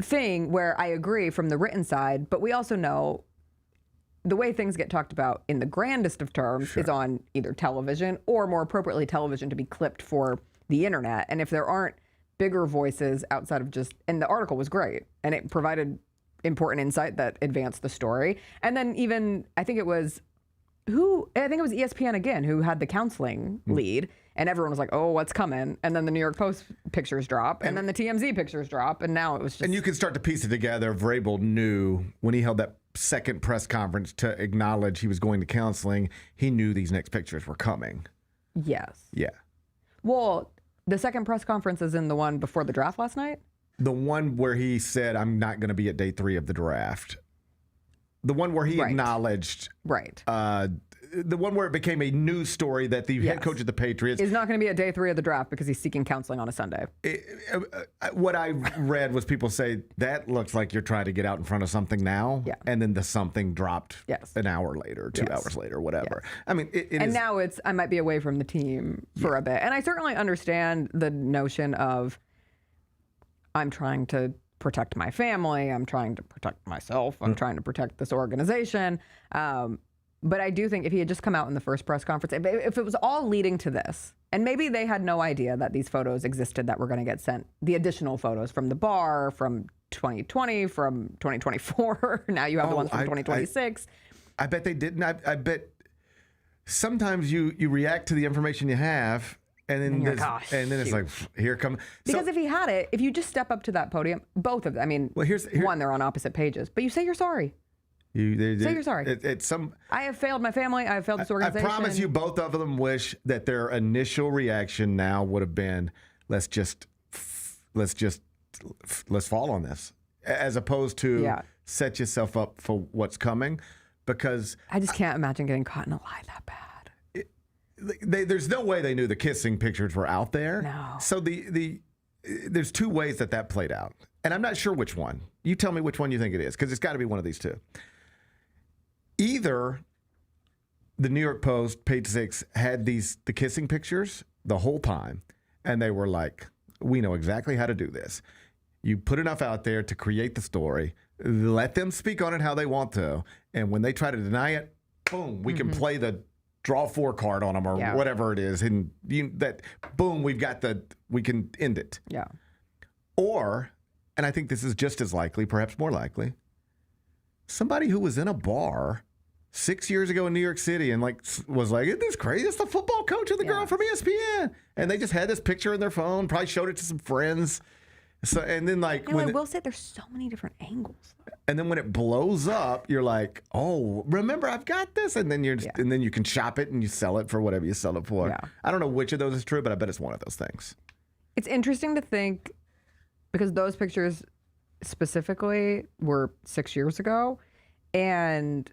[SPEAKER 4] thing where I agree from the written side, but we also know the way things get talked about in the grandest of terms is on either television or, more appropriately, television to be clipped for the internet. And if there aren't bigger voices outside of just, and the article was great and it provided important insight that advanced the story. And then even, I think it was ESPN again who had the counseling lead, and everyone was like, oh, what's coming? And then the New York Post pictures drop, and then the TMZ pictures drop, and now it was just.
[SPEAKER 9] And you can start to piece it together. Vrabel knew when he held that second press conference to acknowledge he was going to counseling, he knew these next pictures were coming.
[SPEAKER 4] Yes.
[SPEAKER 9] Yeah.
[SPEAKER 4] Well, the second press conference is in the one before the draft last night?
[SPEAKER 9] The one where he said, I'm not going to be at day 3 of the draft. The one where he acknowledged.
[SPEAKER 4] Right.
[SPEAKER 9] The one where it became a news story that the head coach of the Patriots
[SPEAKER 4] is not going to be at day 3 of the draft because he's seeking counseling on a Sunday.
[SPEAKER 9] What I read was people say, that looks like you're trying to get out in front of something now.
[SPEAKER 4] Yeah.
[SPEAKER 9] And then the something dropped an hour later, 2 hours later, whatever.
[SPEAKER 4] Yes.
[SPEAKER 9] I mean,
[SPEAKER 4] and now I might be away from the team for a bit. And I certainly understand the notion of I'm trying to protect my family. I'm trying to protect myself. I'm trying to protect this organization. But I do think if he had just come out in the first press conference, if it was all leading to this, and maybe they had no idea that these photos existed that were going to get sent, the additional photos from the bar, from 2020, from 2024, now you have the ones from 2026.
[SPEAKER 9] I bet they didn't. I bet sometimes you react to the information you have, and then it's like, here come.
[SPEAKER 4] Because if he had it, if you just step up to that podium, both of them, I mean, one, they're on opposite pages, but you say you're sorry. Say you're sorry.
[SPEAKER 9] Some.
[SPEAKER 4] I have failed my family. I have failed this organization.
[SPEAKER 9] I promise you, both of them wish that their initial reaction now would have been, let's fall on this, as opposed to set yourself up for what's coming, because
[SPEAKER 4] I just can't imagine getting caught in a lie that bad.
[SPEAKER 9] There's no way they knew the kissing pictures were out there.
[SPEAKER 4] No.
[SPEAKER 9] So there's two ways that played out, and I'm not sure which one. You tell me which one you think it is, because it's got to be one of these two. Either the New York Post, page 6, had the kissing pictures the whole time, and they were like, we know exactly how to do this. You put enough out there to create the story, let them speak on it how they want to, and when they try to deny it, boom, we can play the draw 4 card on them or whatever it is, and boom, we can end it.
[SPEAKER 4] Yeah.
[SPEAKER 9] Or, and I think this is just as likely, perhaps more likely, somebody who was in a bar 6 years ago in New York City and was like, isn't this crazy? It's the football coach of the girl from ESPN. And they just had this picture in their phone, probably showed it to some friends. So, and then
[SPEAKER 4] I will say there's so many different angles.
[SPEAKER 9] And then when it blows up, you're like, oh, remember, I've got this. And then and then you can shop it and you sell it for whatever you sell it for.
[SPEAKER 4] Yeah.
[SPEAKER 9] I don't know which of those is true, but I bet it's one of those things.
[SPEAKER 4] It's interesting to think, because those pictures specifically were 6 years ago. And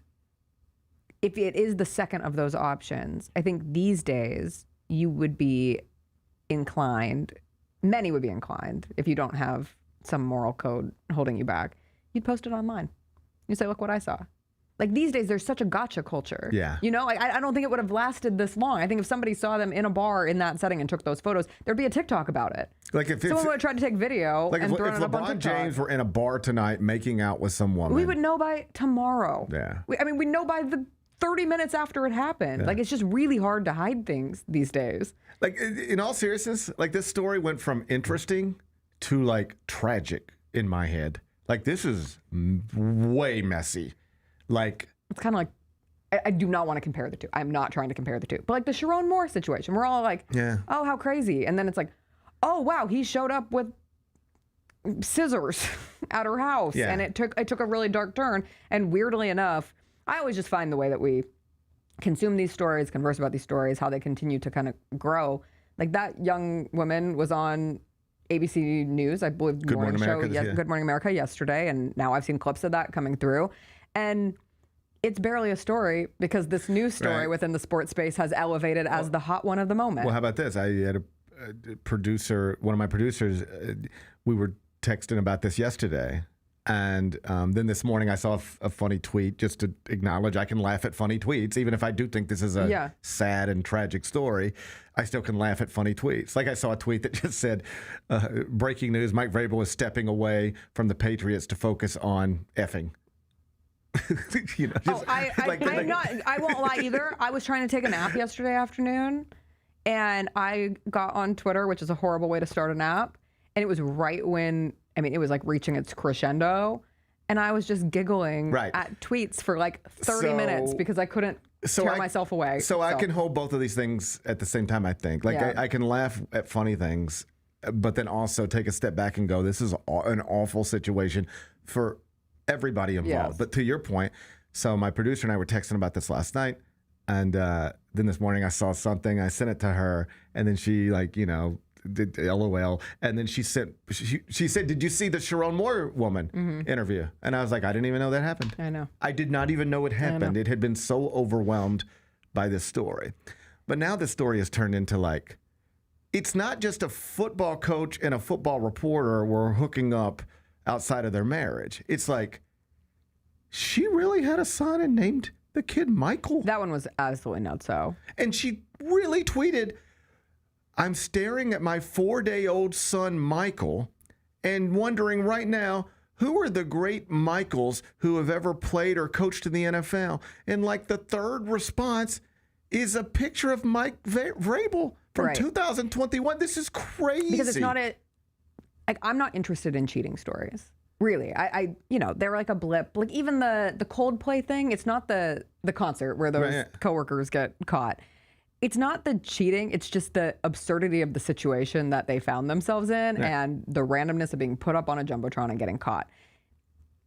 [SPEAKER 4] if it is the second of those options, I think these days you would be inclined, many would be inclined, if you don't have some moral code holding you back, you'd post it online. You say, look what I saw. Like these days, there's such a gotcha culture.
[SPEAKER 9] Yeah.
[SPEAKER 4] You know, like I don't think it would have lasted this long. I think if somebody saw them in a bar in that setting and took those photos, thereuld be a TikTok about it.
[SPEAKER 9] Like if
[SPEAKER 4] someone would have tried to take video and thrown it up on TikTok.
[SPEAKER 9] If LeBron James were in a bar tonight making out with some woman,
[SPEAKER 4] we would know by tomorrow.
[SPEAKER 9] Yeah.
[SPEAKER 4] We know by the 30 minutes after it happened.
[SPEAKER 9] Yeah.
[SPEAKER 4] Like it's just really hard to hide things these days.
[SPEAKER 9] Like in all seriousness, like this story went from interesting to like tragic in my head. Like this is way messy. Like
[SPEAKER 4] it's kind of like, I do not want to compare the two. I'm not trying to compare the two. But like the Sharon Moore situation, we're all like, oh, how crazy. And then it's like, oh, wow, he showed up with scissors at her house.
[SPEAKER 9] Yeah.
[SPEAKER 4] And it took a really dark turn. And weirdly enough, I always just find the way that we consume these stories, converse about these stories, how they continue to kind of grow. Like that young woman was on ABC News, I believe,
[SPEAKER 9] Good Morning America,
[SPEAKER 4] Good Morning America yesterday. And now I've seen clips of that coming through. And it's barely a story because this news story within the sports space has elevated as the hot one of the moment.
[SPEAKER 9] Well, how about this? I had a producer, one of my producers, we were texting about this yesterday. And then this morning I saw a funny tweet, just to acknowledge I can laugh at funny tweets. Even if I do think this is a sad and tragic story, I still can laugh at funny tweets. Like I saw a tweet that just said, breaking news, Mike Vrabel is stepping away from the Patriots to focus on effing. You know, just,
[SPEAKER 4] I won't lie either. I was trying to take a nap yesterday afternoon, and I got on Twitter, which is a horrible way to start a nap, and it was right when, it was like reaching its crescendo, and I was just giggling at tweets for like 30 minutes because I couldn't tear myself away.
[SPEAKER 9] So I can hold both of these things at the same time, I think. Like I can laugh at funny things, but then also take a step back and go, this is an awful situation for everybody involved.
[SPEAKER 4] Yes.
[SPEAKER 9] But to your point, so my producer and I were texting about this last night, and then this morning I saw something, I sent it to her, and then she did LOL, and then she said, did you see the Sharon Moore woman interview? And I was like, I didn't even know that happened.
[SPEAKER 4] I know.
[SPEAKER 9] I did not even know it happened. It had been so overwhelmed by this story. But now this story has turned into like, it's not just a football coach and a football reporter were hooking up outside of their marriage. It's like, she really had a son and named the kid Michael.
[SPEAKER 4] That one was absolutely nutso.
[SPEAKER 9] And she really tweeted, I'm staring at my 4-day-old son Michael and wondering right now, who are the great Michaels who have ever played or coached in the NFL? And like the third response is a picture of Mike Vrabel from 2021. This is crazy.
[SPEAKER 4] Because it's not I'm not interested in cheating stories. Really. I they're like a blip. Like even the Coldplay thing, it's not the concert where those coworkers get caught. It's not the cheating, it's just the absurdity of the situation that they found themselves in and the randomness of being put up on a Jumbotron and getting caught.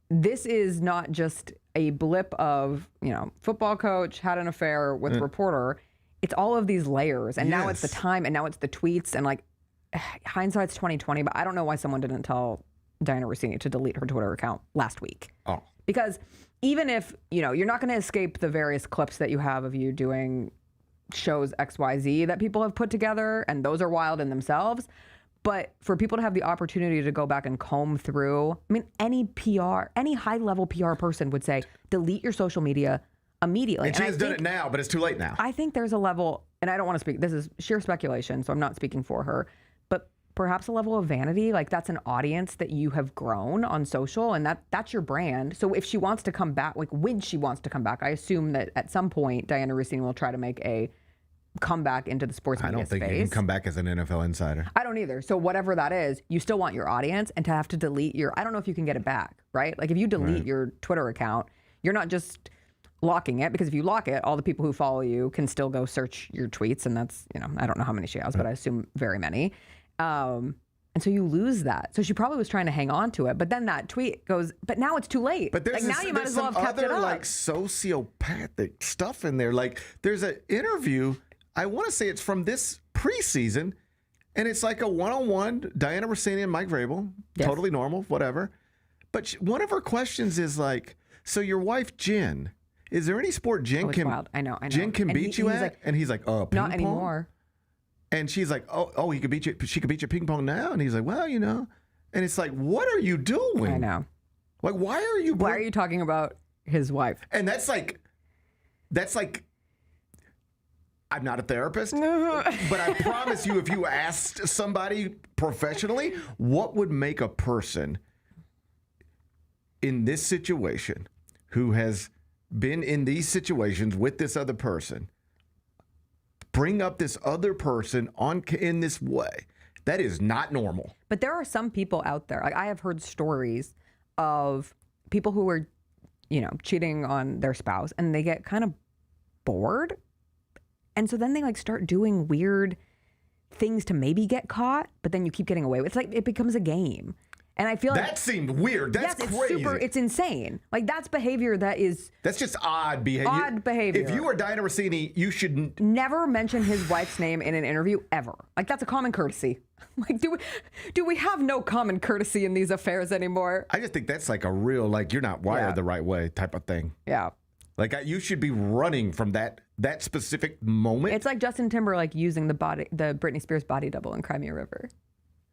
[SPEAKER 4] This is not just a blip of, football coach had an affair with reporter. It's all of these layers, and now it's the time, and now it's the tweets, and like hindsight's 2020. But I don't know why someone didn't tell Diana Russini to delete her Twitter account last week.
[SPEAKER 9] Oh,
[SPEAKER 4] because even if you're not going to escape the various clips that you have of you doing shows XYZ that people have put together, and those are wild in themselves. But for people to have the opportunity to go back and comb through, I mean, any high-level PR person would say, delete your social media immediately.
[SPEAKER 9] And she has done it now, but it's too late now.
[SPEAKER 4] I think there's a level, and I don't want to speak, this is sheer speculation, so I'm not speaking for her, but perhaps a level of vanity, like that's an audience that you have grown on social, and that's your brand. So if she wants to come back, like when she wants to come back, I assume that at some point, Diana Russini will try to make a comeback into the sports media space.
[SPEAKER 9] I don't think you can come back as an NFL insider.
[SPEAKER 4] I don't either. So whatever that is, you still want your audience, and to have to delete I don't know if you can get it back, right? Like if you delete your Twitter account, you're not just locking it, because if you lock it, all the people who follow you can still go search your tweets, and that's, I don't know how many she has, but I assume very many. And so you lose that. So she probably was trying to hang on to it, but then that tweet goes, but now it's too late.
[SPEAKER 9] But there's
[SPEAKER 4] now you might as well have kept it up.
[SPEAKER 9] Like sociopathic stuff in there. Like there's an interview, I want to say it's from this preseason, and it's like a one-on-one, Diana Russini and Mike Vrabel, totally normal, whatever. But one of her questions is like, so your wife Jen, is there any sport Jen can?
[SPEAKER 4] Wild. I know.
[SPEAKER 9] Jen can beat you at? Like, and he's like, ping
[SPEAKER 4] not
[SPEAKER 9] pong?
[SPEAKER 4] anymore.
[SPEAKER 9] And she's like, oh, he could beat you. She could beat you ping pong now. And he's like, well, And it's like, what are you doing?
[SPEAKER 4] I know.
[SPEAKER 9] Like, why are you
[SPEAKER 4] talking about his wife?
[SPEAKER 9] And that's like, I'm not a therapist, but I promise you, if you asked somebody professionally, what would make a person in this situation who has been in these situations with this other person, bring up this other person in this way? That is not normal.
[SPEAKER 4] But there are some people out there. Like I have heard stories of people who are, cheating on their spouse, and they get kind of bored. And so then they like start doing weird things to maybe get caught, but then you keep getting away with it. It's like it becomes a game. And I feel
[SPEAKER 9] that seemed weird. That's crazy.
[SPEAKER 4] It's insane. Like that's behavior that's
[SPEAKER 9] just odd behavior.
[SPEAKER 4] Odd behavior.
[SPEAKER 9] If you are Diana Russini, you should
[SPEAKER 4] never mention his wife's name in an interview ever. Like that's a common courtesy. Like do we have no common courtesy in these affairs anymore?
[SPEAKER 9] I just think that's like a real you're not wired the right way type of thing.
[SPEAKER 4] Yeah.
[SPEAKER 9] Like you should be running from that specific moment.
[SPEAKER 4] It's like Justin Timberlake using the Britney Spears body double in Cry Me a River.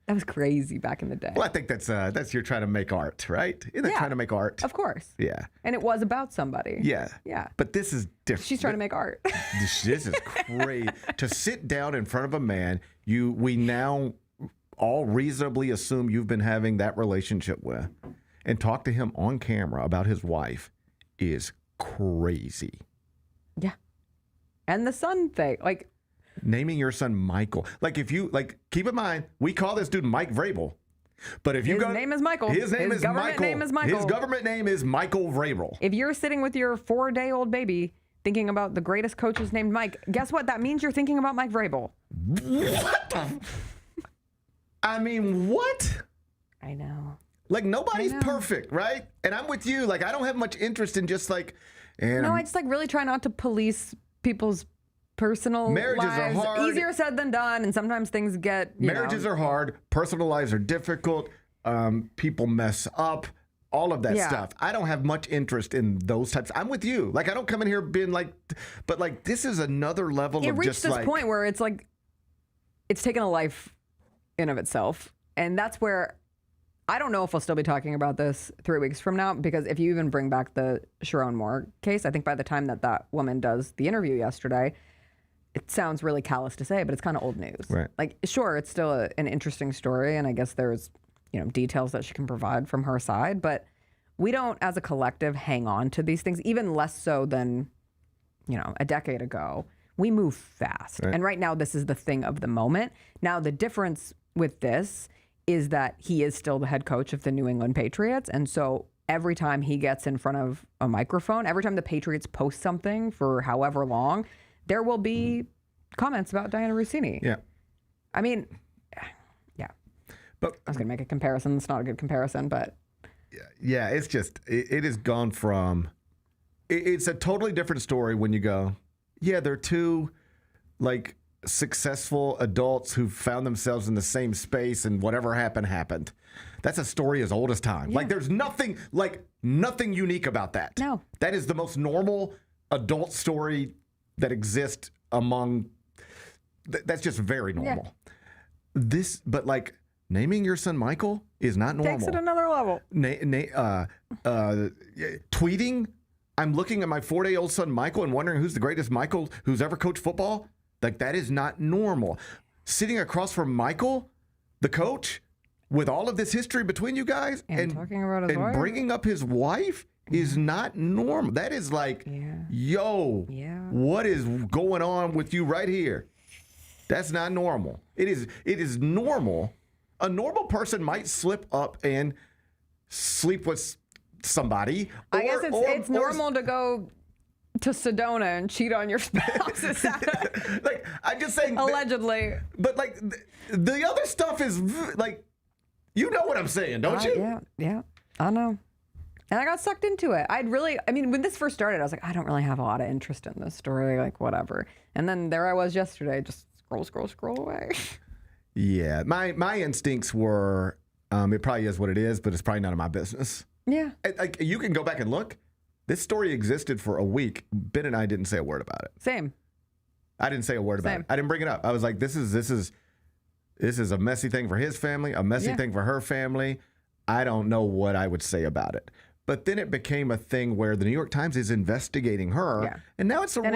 [SPEAKER 4] That was crazy back in the day.
[SPEAKER 9] Well, I think that's you're trying to make art, right? Isn't that trying to make art?
[SPEAKER 4] Of course.
[SPEAKER 9] Yeah.
[SPEAKER 4] And it was about somebody.
[SPEAKER 9] Yeah.
[SPEAKER 4] Yeah.
[SPEAKER 9] But this is different.
[SPEAKER 4] She's trying to make art.
[SPEAKER 9] This is crazy. To sit down in front of a man we now all reasonably assume you've been having that relationship with, and talk to him on camera about his wife is crazy.
[SPEAKER 4] Yeah. And the son thing,
[SPEAKER 9] naming your son Michael. If you keep in mind, we call this dude Mike Vrabel. But if
[SPEAKER 4] his name is Michael.
[SPEAKER 9] His
[SPEAKER 4] government name is Michael.
[SPEAKER 9] His government name is Michael Vrabel.
[SPEAKER 4] If you're sitting with your 4-day-old baby thinking about the greatest coaches named Mike, guess what? That means you're thinking about Mike Vrabel.
[SPEAKER 9] What the? I mean, what?
[SPEAKER 4] I know.
[SPEAKER 9] Nobody's perfect, right? And I'm with you. I don't have much interest in just I
[SPEAKER 4] just really try not to police people's personal
[SPEAKER 9] marriages
[SPEAKER 4] lives.
[SPEAKER 9] are hard.
[SPEAKER 4] Easier said than done, and sometimes things get
[SPEAKER 9] marriages are hard. Personal lives are difficult. People mess up. All of that stuff. I don't have much interest in those types. I'm with you. I don't come in here being but this is another level of just
[SPEAKER 4] reached this point where it's it's taken a life in of itself, and that's where I don't know if we'll still be talking about this 3 weeks from now, because if you even bring back the Sharon Moore case, I think by the time that woman does the interview yesterday, it sounds really callous to say, but it's kind of old news.
[SPEAKER 9] Right.
[SPEAKER 4] Sure, it's still an interesting story, and I guess there's, details that she can provide from her side, but we don't, as a collective, hang on to these things, even less so than, a decade ago. We move fast.
[SPEAKER 9] Right.
[SPEAKER 4] And right now, this is the thing of the moment. Now, the difference with this is that he is still the head coach of the New England Patriots. And so every time he gets in front of a microphone, every time the Patriots post something for however long, there will be comments about Diana Russini.
[SPEAKER 9] Yeah.
[SPEAKER 4] I mean, yeah.
[SPEAKER 9] But
[SPEAKER 4] I was going to make a comparison. It's not a good comparison, but.
[SPEAKER 9] Yeah, it's just, it has gone from it's a totally different story when you go, yeah, they're two like successful adults who found themselves in the same space and whatever happened. That's a story as old as time. Like there's nothing unique about that.
[SPEAKER 4] No.
[SPEAKER 9] That is the most normal adult story that exists among that's just very normal. Yeah. But like naming your son Michael is not normal.
[SPEAKER 4] Takes it another level.
[SPEAKER 9] Tweeting, I'm looking at my 4-day-old son Michael and wondering who's the greatest Michael who's ever coached football. Like that is not normal. Sitting across from Michael, the coach, with all of this history between you guys and
[SPEAKER 4] talking about his wife.
[SPEAKER 9] Bringing up his wife is not normal. That is like, what is going on with you right here? That's not normal. It is normal. A normal person might slip up and sleep with somebody.
[SPEAKER 4] I guess it's normal to go to Sedona and cheat on your spouse.
[SPEAKER 9] Like, I'm just saying.
[SPEAKER 4] Allegedly.
[SPEAKER 9] But like the other stuff is like, you know what I'm saying, don't you?
[SPEAKER 4] Yeah, I know. And I got sucked into it. When this first started, I was like, I don't really have a lot of interest in this story, like whatever. And then there I was yesterday, just scroll away.
[SPEAKER 9] Yeah, my instincts were, it probably is what it is, but it's probably none of my business.
[SPEAKER 4] Yeah.
[SPEAKER 9] Like you can go back and look. This story existed for a week. Ben and I didn't say a word about it.
[SPEAKER 4] Same.
[SPEAKER 9] I didn't say a word about it. I didn't bring it up. I was like, this is a messy thing for his family, a messy thing for her family. I don't know what I would say about it. But then it became a thing where the New York Times is investigating her, and now it's a real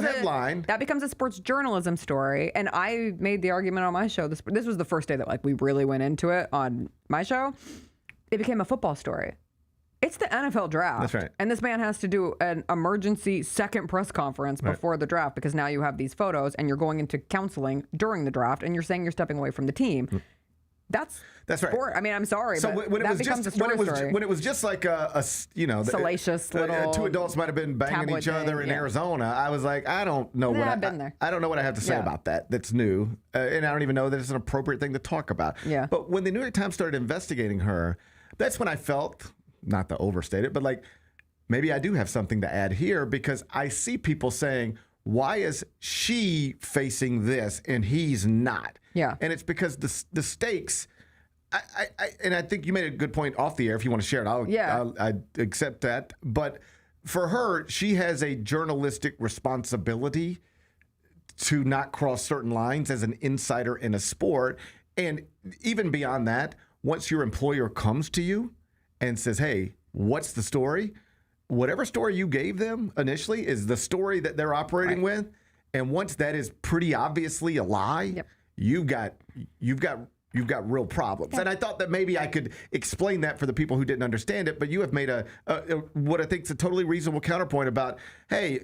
[SPEAKER 9] headline.
[SPEAKER 4] That becomes a sports journalism story. And I made the argument on my show. This was the first day that like we really went into it on my show. It became a football story. It's the NFL draft.
[SPEAKER 9] That's right.
[SPEAKER 4] And this man has to do an emergency second press conference before the draft because now you have these photos and you're going into counseling during the draft and you're saying you're stepping away from the team. That's
[SPEAKER 9] right.
[SPEAKER 4] Sport. I mean, I'm sorry,
[SPEAKER 9] so
[SPEAKER 4] but
[SPEAKER 9] when
[SPEAKER 4] that becomes a story.
[SPEAKER 9] When it was just like
[SPEAKER 4] salacious little
[SPEAKER 9] two adults might have been banging each other in Arizona, I was like, I don't know
[SPEAKER 4] I've been there.
[SPEAKER 9] I don't know what I have to say about that. That's new, and I don't even know that it's an appropriate thing to talk about.
[SPEAKER 4] Yeah.
[SPEAKER 9] But when the New York Times started investigating her, that's when I felt, not to overstate it, but like maybe I do have something to add here because I see people saying, why is she facing this and he's not?
[SPEAKER 4] Yeah.
[SPEAKER 9] And it's because the stakes. I think you made a good point off the air. If you want to share it, I accept that. But for her, she has a journalistic responsibility to not cross certain lines as an insider in a sport. And even beyond that, once your employer comes to you and says, hey, what's the story? Whatever story you gave them initially is the story that they're operating with. And once that is pretty obviously a lie, you've got real problems. And I thought that maybe I could explain that for the people who didn't understand it, but you have made what I think is a totally reasonable counterpoint about, hey,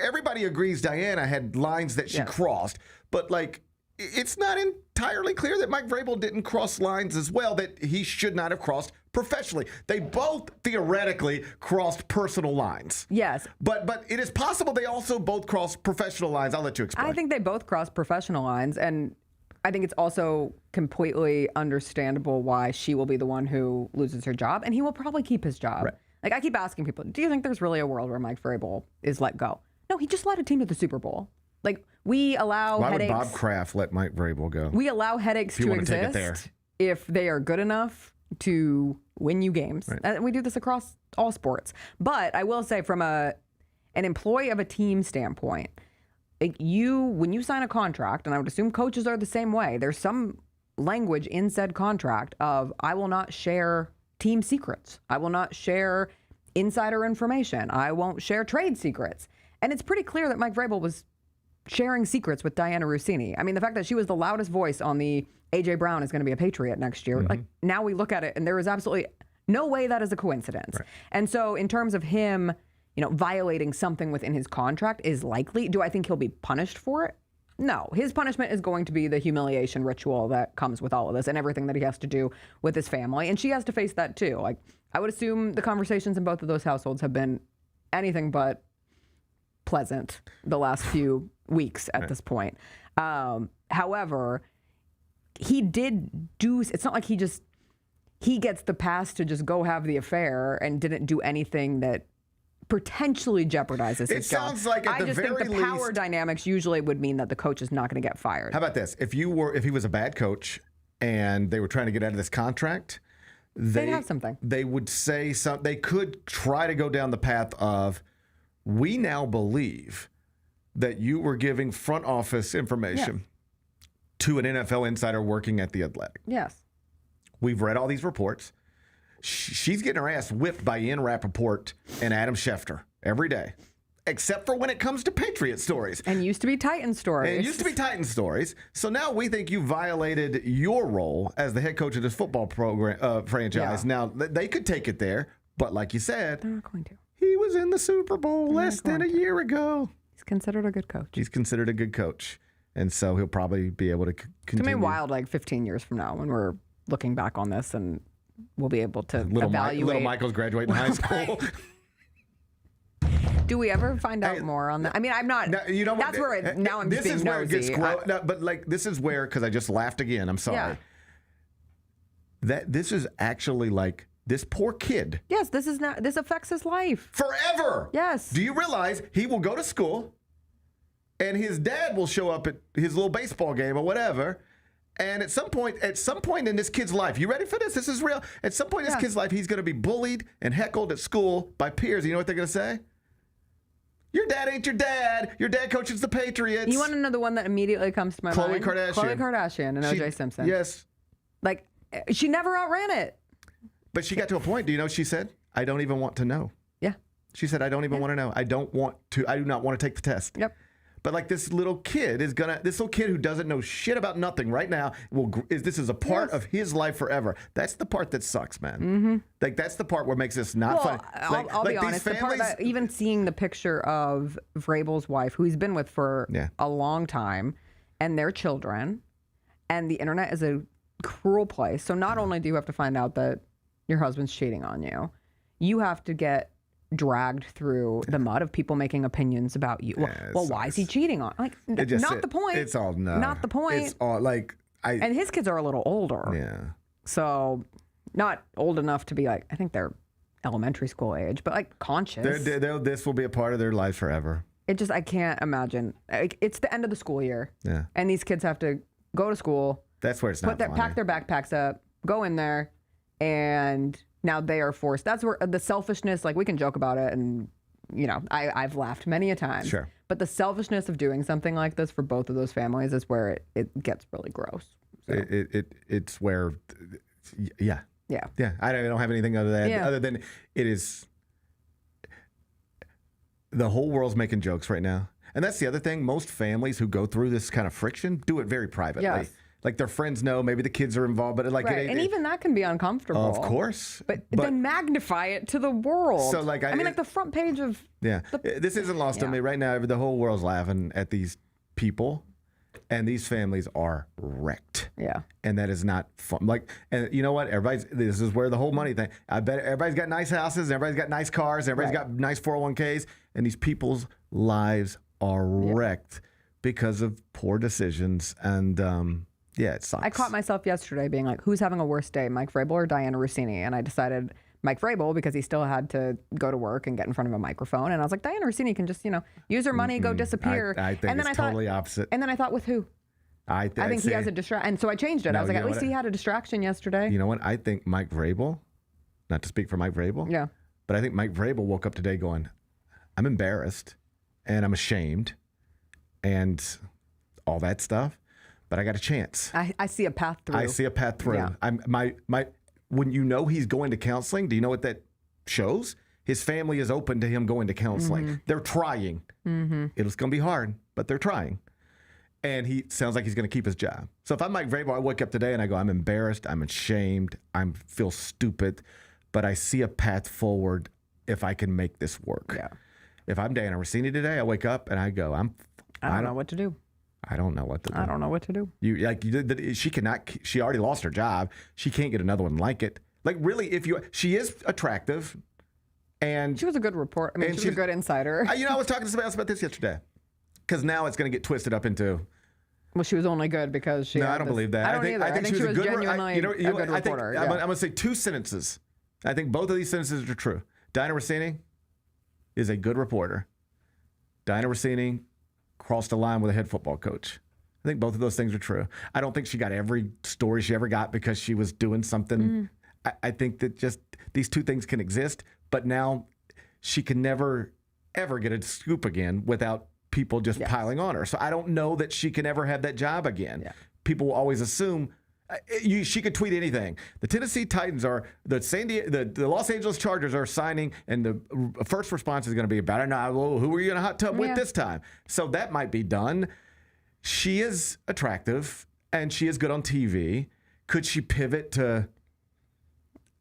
[SPEAKER 9] everybody agrees Diana had lines that she crossed, but like it's not entirely clear that Mike Vrabel didn't cross lines as well that he should not have crossed professionally. They both theoretically crossed personal lines.
[SPEAKER 4] Yes.
[SPEAKER 9] But it is possible they also both crossed professional lines. I'll let you explain.
[SPEAKER 4] I think they both crossed professional lines, and I think it's also completely understandable why she will be the one who loses her job, and he will probably keep his job.
[SPEAKER 9] Right.
[SPEAKER 4] Like I keep asking people, do you think there's really a world where Mike Vrabel is let go? No, he just led a team to the Super Bowl. Like we allow headaches.
[SPEAKER 9] Why would Bob Kraft let Mike Vrabel go?
[SPEAKER 4] We allow headaches to exist if they are good enough to win you games. Right. And we do this across all sports. But I will say from an employee of a team standpoint, when you sign a contract, and I would assume coaches are the same way, there's some language in said contract of I will not share team secrets. I will not share insider information. I won't share trade secrets. And it's pretty clear that Mike Vrabel was sharing secrets with Diana Russini. I mean, the fact that she was the loudest voice on the A.J. Brown is going to be a Patriot next year. Like now we look at it and there is absolutely no way that is a coincidence. Right. And so in terms of him, violating something within his contract is likely. Do I think he'll be punished for it? No. His punishment is going to be the humiliation ritual that comes with all of this and everything that he has to do with his family. And she has to face that too. Like I would assume the conversations in both of those households have been anything but pleasant the last few weeks at this point. However, he did do, it's not like he gets the pass to just go have the affair and didn't do anything that potentially jeopardizes his job.
[SPEAKER 9] It sounds like at the very
[SPEAKER 4] I just think the power
[SPEAKER 9] least,
[SPEAKER 4] dynamics usually would mean that the coach is not going to get fired.
[SPEAKER 9] How about this? If he was a bad coach and they were trying to get out of this contract,
[SPEAKER 4] they'd have something.
[SPEAKER 9] They would say something. They could try to go down the path of, we now believe that you were giving front office information to an NFL insider working at The Athletic.
[SPEAKER 4] Yes.
[SPEAKER 9] We've read all these reports. She's getting her ass whipped by Ian Rappaport and Adam Schefter every day, except for when it comes to Patriot stories.
[SPEAKER 4] And used to be Titan stories.
[SPEAKER 9] So now we think you violated your role as the head coach of this football program franchise. Now, they could take it there, but like you said,
[SPEAKER 4] they're not going to.
[SPEAKER 9] He was in the Super Bowl less than a year ago.
[SPEAKER 4] He's considered a good coach.
[SPEAKER 9] And so he'll probably be able to continue.
[SPEAKER 4] It's going to be wild like 15 years from now when we're looking back on this and we'll be able to evaluate.
[SPEAKER 9] Little Michael's graduating high school.
[SPEAKER 4] Do we ever find out more on that? I mean, I'm not.
[SPEAKER 9] No, you know
[SPEAKER 4] that's where I'm
[SPEAKER 9] this
[SPEAKER 4] being
[SPEAKER 9] is where
[SPEAKER 4] nosy.
[SPEAKER 9] It gets but like this is where, because I just laughed again. I'm sorry.
[SPEAKER 4] Yeah.
[SPEAKER 9] That this is actually like this poor kid.
[SPEAKER 4] Yes, this affects his life
[SPEAKER 9] forever.
[SPEAKER 4] Yes.
[SPEAKER 9] Do you realize he will go to school, and his dad will show up at his little baseball game or whatever. And at some point in this kid's life, you ready for this? This is real. At some point in this kid's life, he's going to be bullied and heckled at school by peers. You know what they're going to say? Your dad ain't your dad. Your dad coaches the Patriots.
[SPEAKER 4] You want to know the one that immediately comes to my mind?
[SPEAKER 9] Khloe
[SPEAKER 4] Kardashian and O.J. Simpson.
[SPEAKER 9] Yes.
[SPEAKER 4] Like, she never outran it.
[SPEAKER 9] But she got to a point. Do you know what she said? I don't even want to know.
[SPEAKER 4] Yeah.
[SPEAKER 9] She said, I don't even want to know. I do not want to take the test.
[SPEAKER 4] Yep.
[SPEAKER 9] But like this little kid who doesn't know shit about nothing right now, this is a part of his life forever. That's the part that sucks, man.
[SPEAKER 4] Mm-hmm.
[SPEAKER 9] Like that's the part where it makes this not fun.
[SPEAKER 4] I'll be honest. The part that, even seeing the picture of Vrabel's wife, who he's been with for a long time, and their children, and the internet is a cruel place. So not only do you have to find out that your husband's cheating on you, you have to get dragged through the mud of people making opinions about you. Well, why is he cheating on? Like, not the point.
[SPEAKER 9] It's all
[SPEAKER 4] not the point.
[SPEAKER 9] It's all like
[SPEAKER 4] and his kids are a little older.
[SPEAKER 9] Yeah.
[SPEAKER 4] So not old enough to be like, I think they're elementary school age, but like conscious.
[SPEAKER 9] This will be a part of their life forever.
[SPEAKER 4] I can't imagine. It's the end of the school year.
[SPEAKER 9] Yeah.
[SPEAKER 4] And these kids have to go to school.
[SPEAKER 9] That's where it's not funny.
[SPEAKER 4] Pack their backpacks up, go in there, and now they are forced. That's where the selfishness, like we can joke about it, and I've laughed many a time.
[SPEAKER 9] Sure.
[SPEAKER 4] But the selfishness of doing something like this for both of those families is where it gets really gross. So.
[SPEAKER 9] It's where, yeah. I don't have anything other than it is. The whole world's making jokes right now, and that's the other thing. Most families who go through this kind of friction do it very privately.
[SPEAKER 4] Yes.
[SPEAKER 9] Like their friends know, maybe the kids are involved, but like,
[SPEAKER 4] and even that can be uncomfortable.
[SPEAKER 9] Of course,
[SPEAKER 4] but then magnify it to the world.
[SPEAKER 9] So like,
[SPEAKER 4] I mean, like the front page of
[SPEAKER 9] this isn't lost on me right now. The whole world's laughing at these people, and these families are wrecked.
[SPEAKER 4] Yeah,
[SPEAKER 9] and that is not fun. Like, and you know what? This is where the whole money thing. I bet everybody's got nice houses, and everybody's got nice cars, and everybody's got nice 401ks, and these people's lives are wrecked because of poor decisions and. Yeah, it sucks.
[SPEAKER 4] I caught myself yesterday being like, who's having a worse day, Mike Vrabel or Diana Russini? And I decided Mike Vrabel because he still had to go to work and get in front of a microphone. And I was like, Diana Russini can just, use her money, go disappear.
[SPEAKER 9] I think it's totally opposite.
[SPEAKER 4] And then I thought, with who? I think he has a distraction. And so I changed it. I was like, at least he had a distraction yesterday.
[SPEAKER 9] You know what? I think Mike Vrabel, not to speak for Mike Vrabel, but I think Mike Vrabel woke up today going, I'm embarrassed and I'm ashamed and all that stuff. But I got a chance.
[SPEAKER 4] I see a path through.
[SPEAKER 9] I see a path through.
[SPEAKER 4] Yeah.
[SPEAKER 9] When you know he's going to counseling, do you know what that shows? His family is open to him going to counseling. Mm-hmm. They're trying. Mm-hmm. It's going to be hard, but they're trying. And he sounds like he's going to keep his job. So if I'm Mike Vrabel, I wake up today and I go, I'm embarrassed, I'm ashamed, I feel stupid, but I see a path forward if I can make this work.
[SPEAKER 4] Yeah.
[SPEAKER 9] If I'm Diana Russini today, I wake up and I go,
[SPEAKER 4] I don't know what to do.
[SPEAKER 9] I don't know what to do.
[SPEAKER 4] I don't know what to do.
[SPEAKER 9] She cannot. She already lost her job. She can't get another one like it. Like really, she is attractive, and
[SPEAKER 4] she was a good report. I mean, she was a good insider.
[SPEAKER 9] I was talking to somebody else about this yesterday, because now it's going to get twisted up into.
[SPEAKER 4] Well, she was only good because she.
[SPEAKER 9] No, I don't believe that.
[SPEAKER 4] I don't either. I think she was genuinely a good reporter.
[SPEAKER 9] I'm going to say two sentences. I think both of these sentences are true. Diana Russini, is a good reporter. Diana Russini crossed a line with a head football coach. I think both of those things are true. I don't think she got every story she ever got because she was doing something. I think that just these two things can exist, but now she can never, ever get a scoop again without people just piling on her. So I don't know that she can ever have that job again. Yeah. People will always assume she could tweet anything. The Tennessee Titans are the Los Angeles Chargers are signing, and the first response is going to be about it. Now, who are you in a hot tub with this time? So that might be done. She is attractive and she is good on TV. Could she pivot to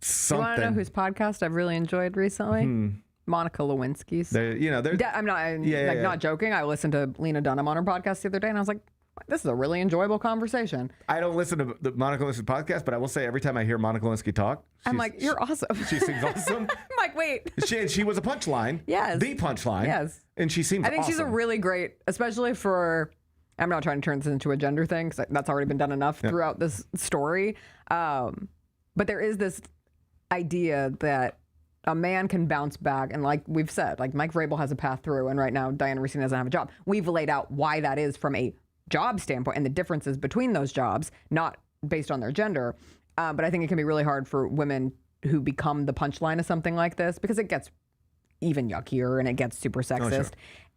[SPEAKER 9] something?
[SPEAKER 4] You want to know whose podcast I've really enjoyed recently? Monica Lewinsky's. I'm not not joking. I listened to Lena Dunham on her podcast the other day, and I was like, this is a really enjoyable conversation.
[SPEAKER 9] I don't listen to the Monica Lewinsky podcast, but I will say every time I hear Monica Lewinsky talk,
[SPEAKER 4] I'm like, you're awesome.
[SPEAKER 9] She seems awesome.
[SPEAKER 4] I'm like, wait.
[SPEAKER 9] She was a punchline.
[SPEAKER 4] Yes.
[SPEAKER 9] The punchline.
[SPEAKER 4] Yes.
[SPEAKER 9] And she seems awesome.
[SPEAKER 4] I think she's a really great, especially for, I'm not trying to turn this into a gender thing because that's already been done enough throughout this story. But there is this idea that a man can bounce back. And like we've said, like Mike Vrabel has a path through, and right now Diana Russini doesn't have a job. We've laid out why that is from a job standpoint and the differences between those jobs, not based on their gender. But I think it can be really hard for women who become the punchline of something like this because it gets even yuckier and it gets super sexist.
[SPEAKER 9] Oh, sure.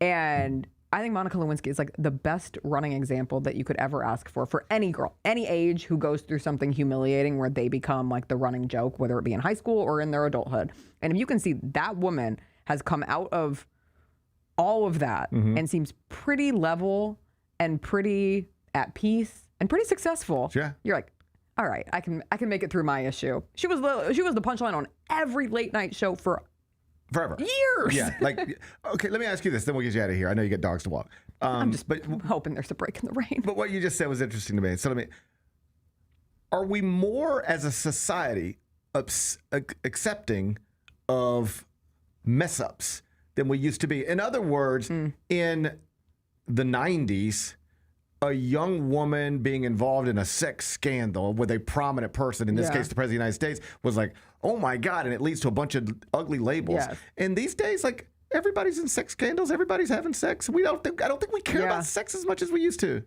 [SPEAKER 4] And I think Monica Lewinsky is like the best running example that you could ever ask for any girl, any age who goes through something humiliating where they become like the running joke, whether it be in high school or in their adulthood. And if you can see that woman has come out of all of that and seems pretty level and pretty at peace and pretty successful.
[SPEAKER 9] Yeah.
[SPEAKER 4] You're like, all right, I can make it through my issue. She was the punchline on every late night show for
[SPEAKER 9] forever.
[SPEAKER 4] Years.
[SPEAKER 9] Yeah. Like, okay, let me ask you this, then we'll get you out of here. I know you get dogs to walk.
[SPEAKER 4] I'm just hoping there's a break in the rain.
[SPEAKER 9] But what you just said was interesting to me. So are we more as a society accepting of mess ups than we used to be? In other words, in the 90s, a young woman being involved in a sex scandal with a prominent person, in this case, the President of the United States, was like, oh my God, and it leads to a bunch of ugly labels.
[SPEAKER 4] Yes.
[SPEAKER 9] And these days, like, everybody's in sex scandals, everybody's having sex. I don't think we care about sex as much as we used to.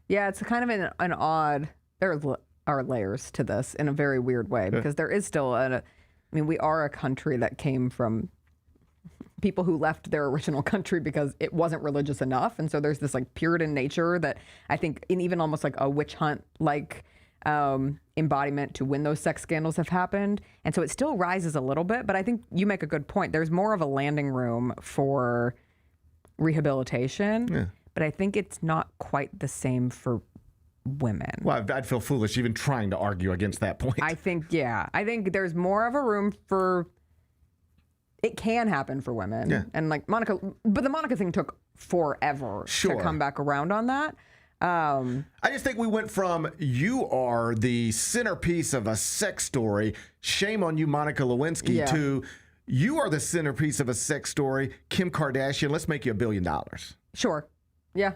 [SPEAKER 4] Yeah, it's kind of an odd, there are layers to this in a very weird way, because there is still we are a country that came from people who left their original country because it wasn't religious enough. And so there's this like Puritan nature that I think in even almost like a witch hunt like embodiment to when those sex scandals have happened. And so it still rises a little bit, but I think you make a good point. There's more of a landing room for rehabilitation, but I think it's not quite the same for women.
[SPEAKER 9] Well, I'd feel foolish even trying to argue against that point.
[SPEAKER 4] I think there's more of a room for, it can happen for women.
[SPEAKER 9] Yeah.
[SPEAKER 4] And like Monica, but the Monica thing took forever to come back around on that.
[SPEAKER 9] I just think we went from you are the centerpiece of a sex story, shame on you, Monica Lewinsky, to you are the centerpiece of a sex story, Kim Kardashian, let's make you $1 billion.
[SPEAKER 4] Sure. Yeah.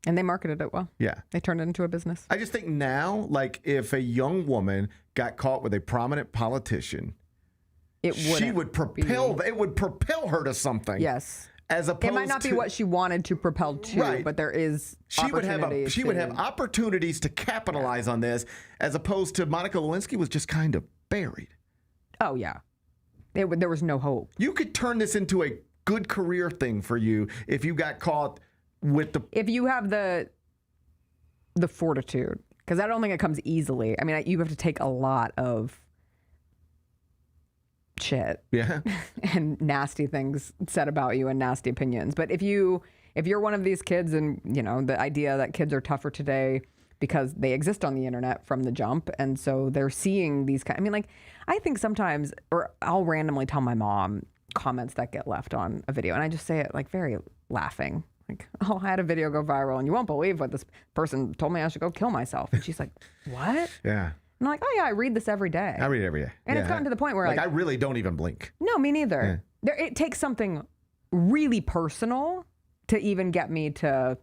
[SPEAKER 4] And they marketed it well.
[SPEAKER 9] Yeah.
[SPEAKER 4] They turned it into a business.
[SPEAKER 9] I just think now, like if a young woman got caught with a prominent politician, it would propel her to something.
[SPEAKER 4] Yes.
[SPEAKER 9] As opposed
[SPEAKER 4] it might not be what she wanted to propel to, but there is
[SPEAKER 9] she would have opportunities to capitalize on this, as opposed to Monica Lewinsky was just kind of buried.
[SPEAKER 4] Oh yeah, there was no hope.
[SPEAKER 9] You could turn this into a good career thing for you if you got caught with
[SPEAKER 4] if you have the fortitude, because I don't think it comes easily. I mean, you have to take a lot of shit and nasty things said about you and nasty opinions. But if you're one of these kids, and you know the idea that kids are tougher today because they exist on the internet from the jump, and so they're seeing these I think sometimes, or I'll randomly tell my mom comments that get left on a video, and I just say it like very laughing, like, oh, I had a video go viral and you won't believe what this person told me I should go kill myself. And she's like, what?
[SPEAKER 9] Yeah.
[SPEAKER 4] I'm like, oh yeah, I read this every day.
[SPEAKER 9] I read it every day.
[SPEAKER 4] And it's gotten to the point where
[SPEAKER 9] I really don't even blink.
[SPEAKER 4] No, me neither. It takes something really personal to even get me to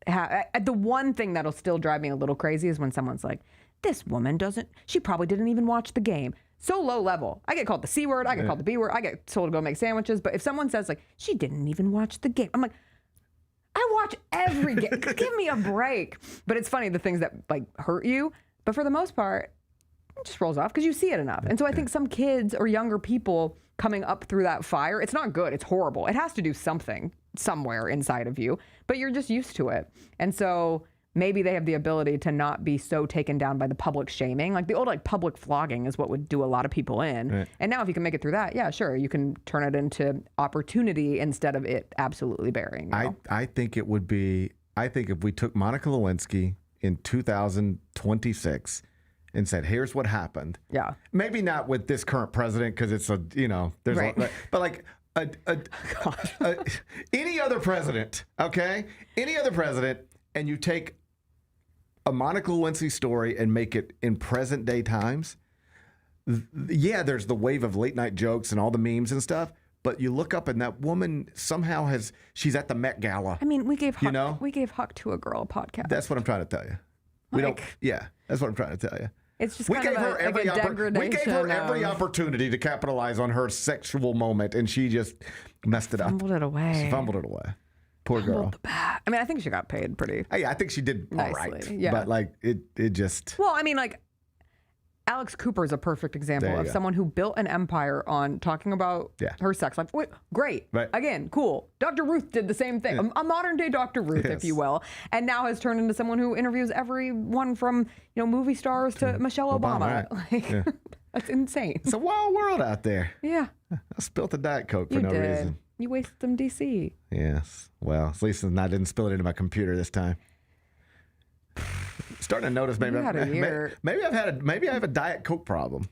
[SPEAKER 4] the one thing that'll still drive me a little crazy is when someone's like, this woman she probably didn't even watch the game. So low level. I get called the C word, I get called the B word, I get told to go make sandwiches. But if someone says like, she didn't even watch the game, I'm like, I watch every game. Give me a break. But it's funny, the things that like hurt you. But for the most part, it just rolls off because you see it enough. And so I think some kids or younger people coming up through that fire, it's not good. It's horrible. It has to do something somewhere inside of you, but you're just used to it. And so maybe they have the ability to not be so taken down by the public shaming. Like the old like public flogging is what would do a lot of people in. Right. And now if you can make it through that, yeah, sure, you can turn it into opportunity instead of it absolutely burying you.
[SPEAKER 9] I think it would be, I think if we took Monica Lewinsky in 2026 and said, here's what happened.
[SPEAKER 4] Yeah.
[SPEAKER 9] Maybe not with this current president because it's a, there's
[SPEAKER 4] right.
[SPEAKER 9] but like any other president, okay? Any other president, and you take a Monica Lewinsky story and make it in present day times, yeah, there's the wave of late night jokes and all the memes and stuff, but you look up and that woman somehow she's at the Met Gala.
[SPEAKER 4] I mean, we gave Huck to a Girl podcast.
[SPEAKER 9] That's what I'm trying to tell you. That's what I'm trying to tell you.
[SPEAKER 4] It's just kind of a degradation.
[SPEAKER 9] We gave her every opportunity to capitalize on her sexual moment, and she just messed it up.
[SPEAKER 4] Fumbled it away.
[SPEAKER 9] She fumbled it away. Poor girl.
[SPEAKER 4] I mean, I think she got paid pretty.
[SPEAKER 9] I think she did all right. Yeah. But like it just.
[SPEAKER 4] Well, I mean, like Alex Cooper is a perfect example of someone who built an empire on talking about her sex life. Great. Right. Again, cool. Dr. Ruth did the same thing. Yeah. A modern day Dr. Ruth, if you will, and now has turned into someone who interviews everyone from movie stars to Michelle Obama.
[SPEAKER 9] Right.
[SPEAKER 4] That's insane.
[SPEAKER 9] It's a wild world out there.
[SPEAKER 4] Yeah.
[SPEAKER 9] I spilled the Diet Coke for no reason.
[SPEAKER 4] You wasted some DC.
[SPEAKER 9] Yes. Well, at least I didn't spill it into my computer this time. Starting to notice maybe I have a Diet Coke problem.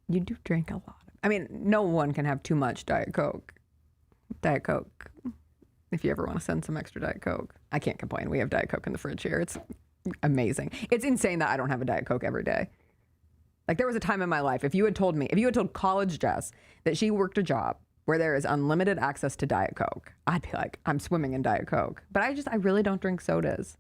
[SPEAKER 4] You do drink a lot. I mean, no one can have too much Diet Coke. Diet Coke. If you ever want to send some extra Diet Coke, I can't complain. We have Diet Coke in the fridge here. It's amazing. It's insane that I don't have a Diet Coke every day. Like there was a time in my life, if you had told college Jess that she worked a job where there is unlimited access to Diet Coke, I'd be like, I'm swimming in Diet Coke. But I really don't drink sodas.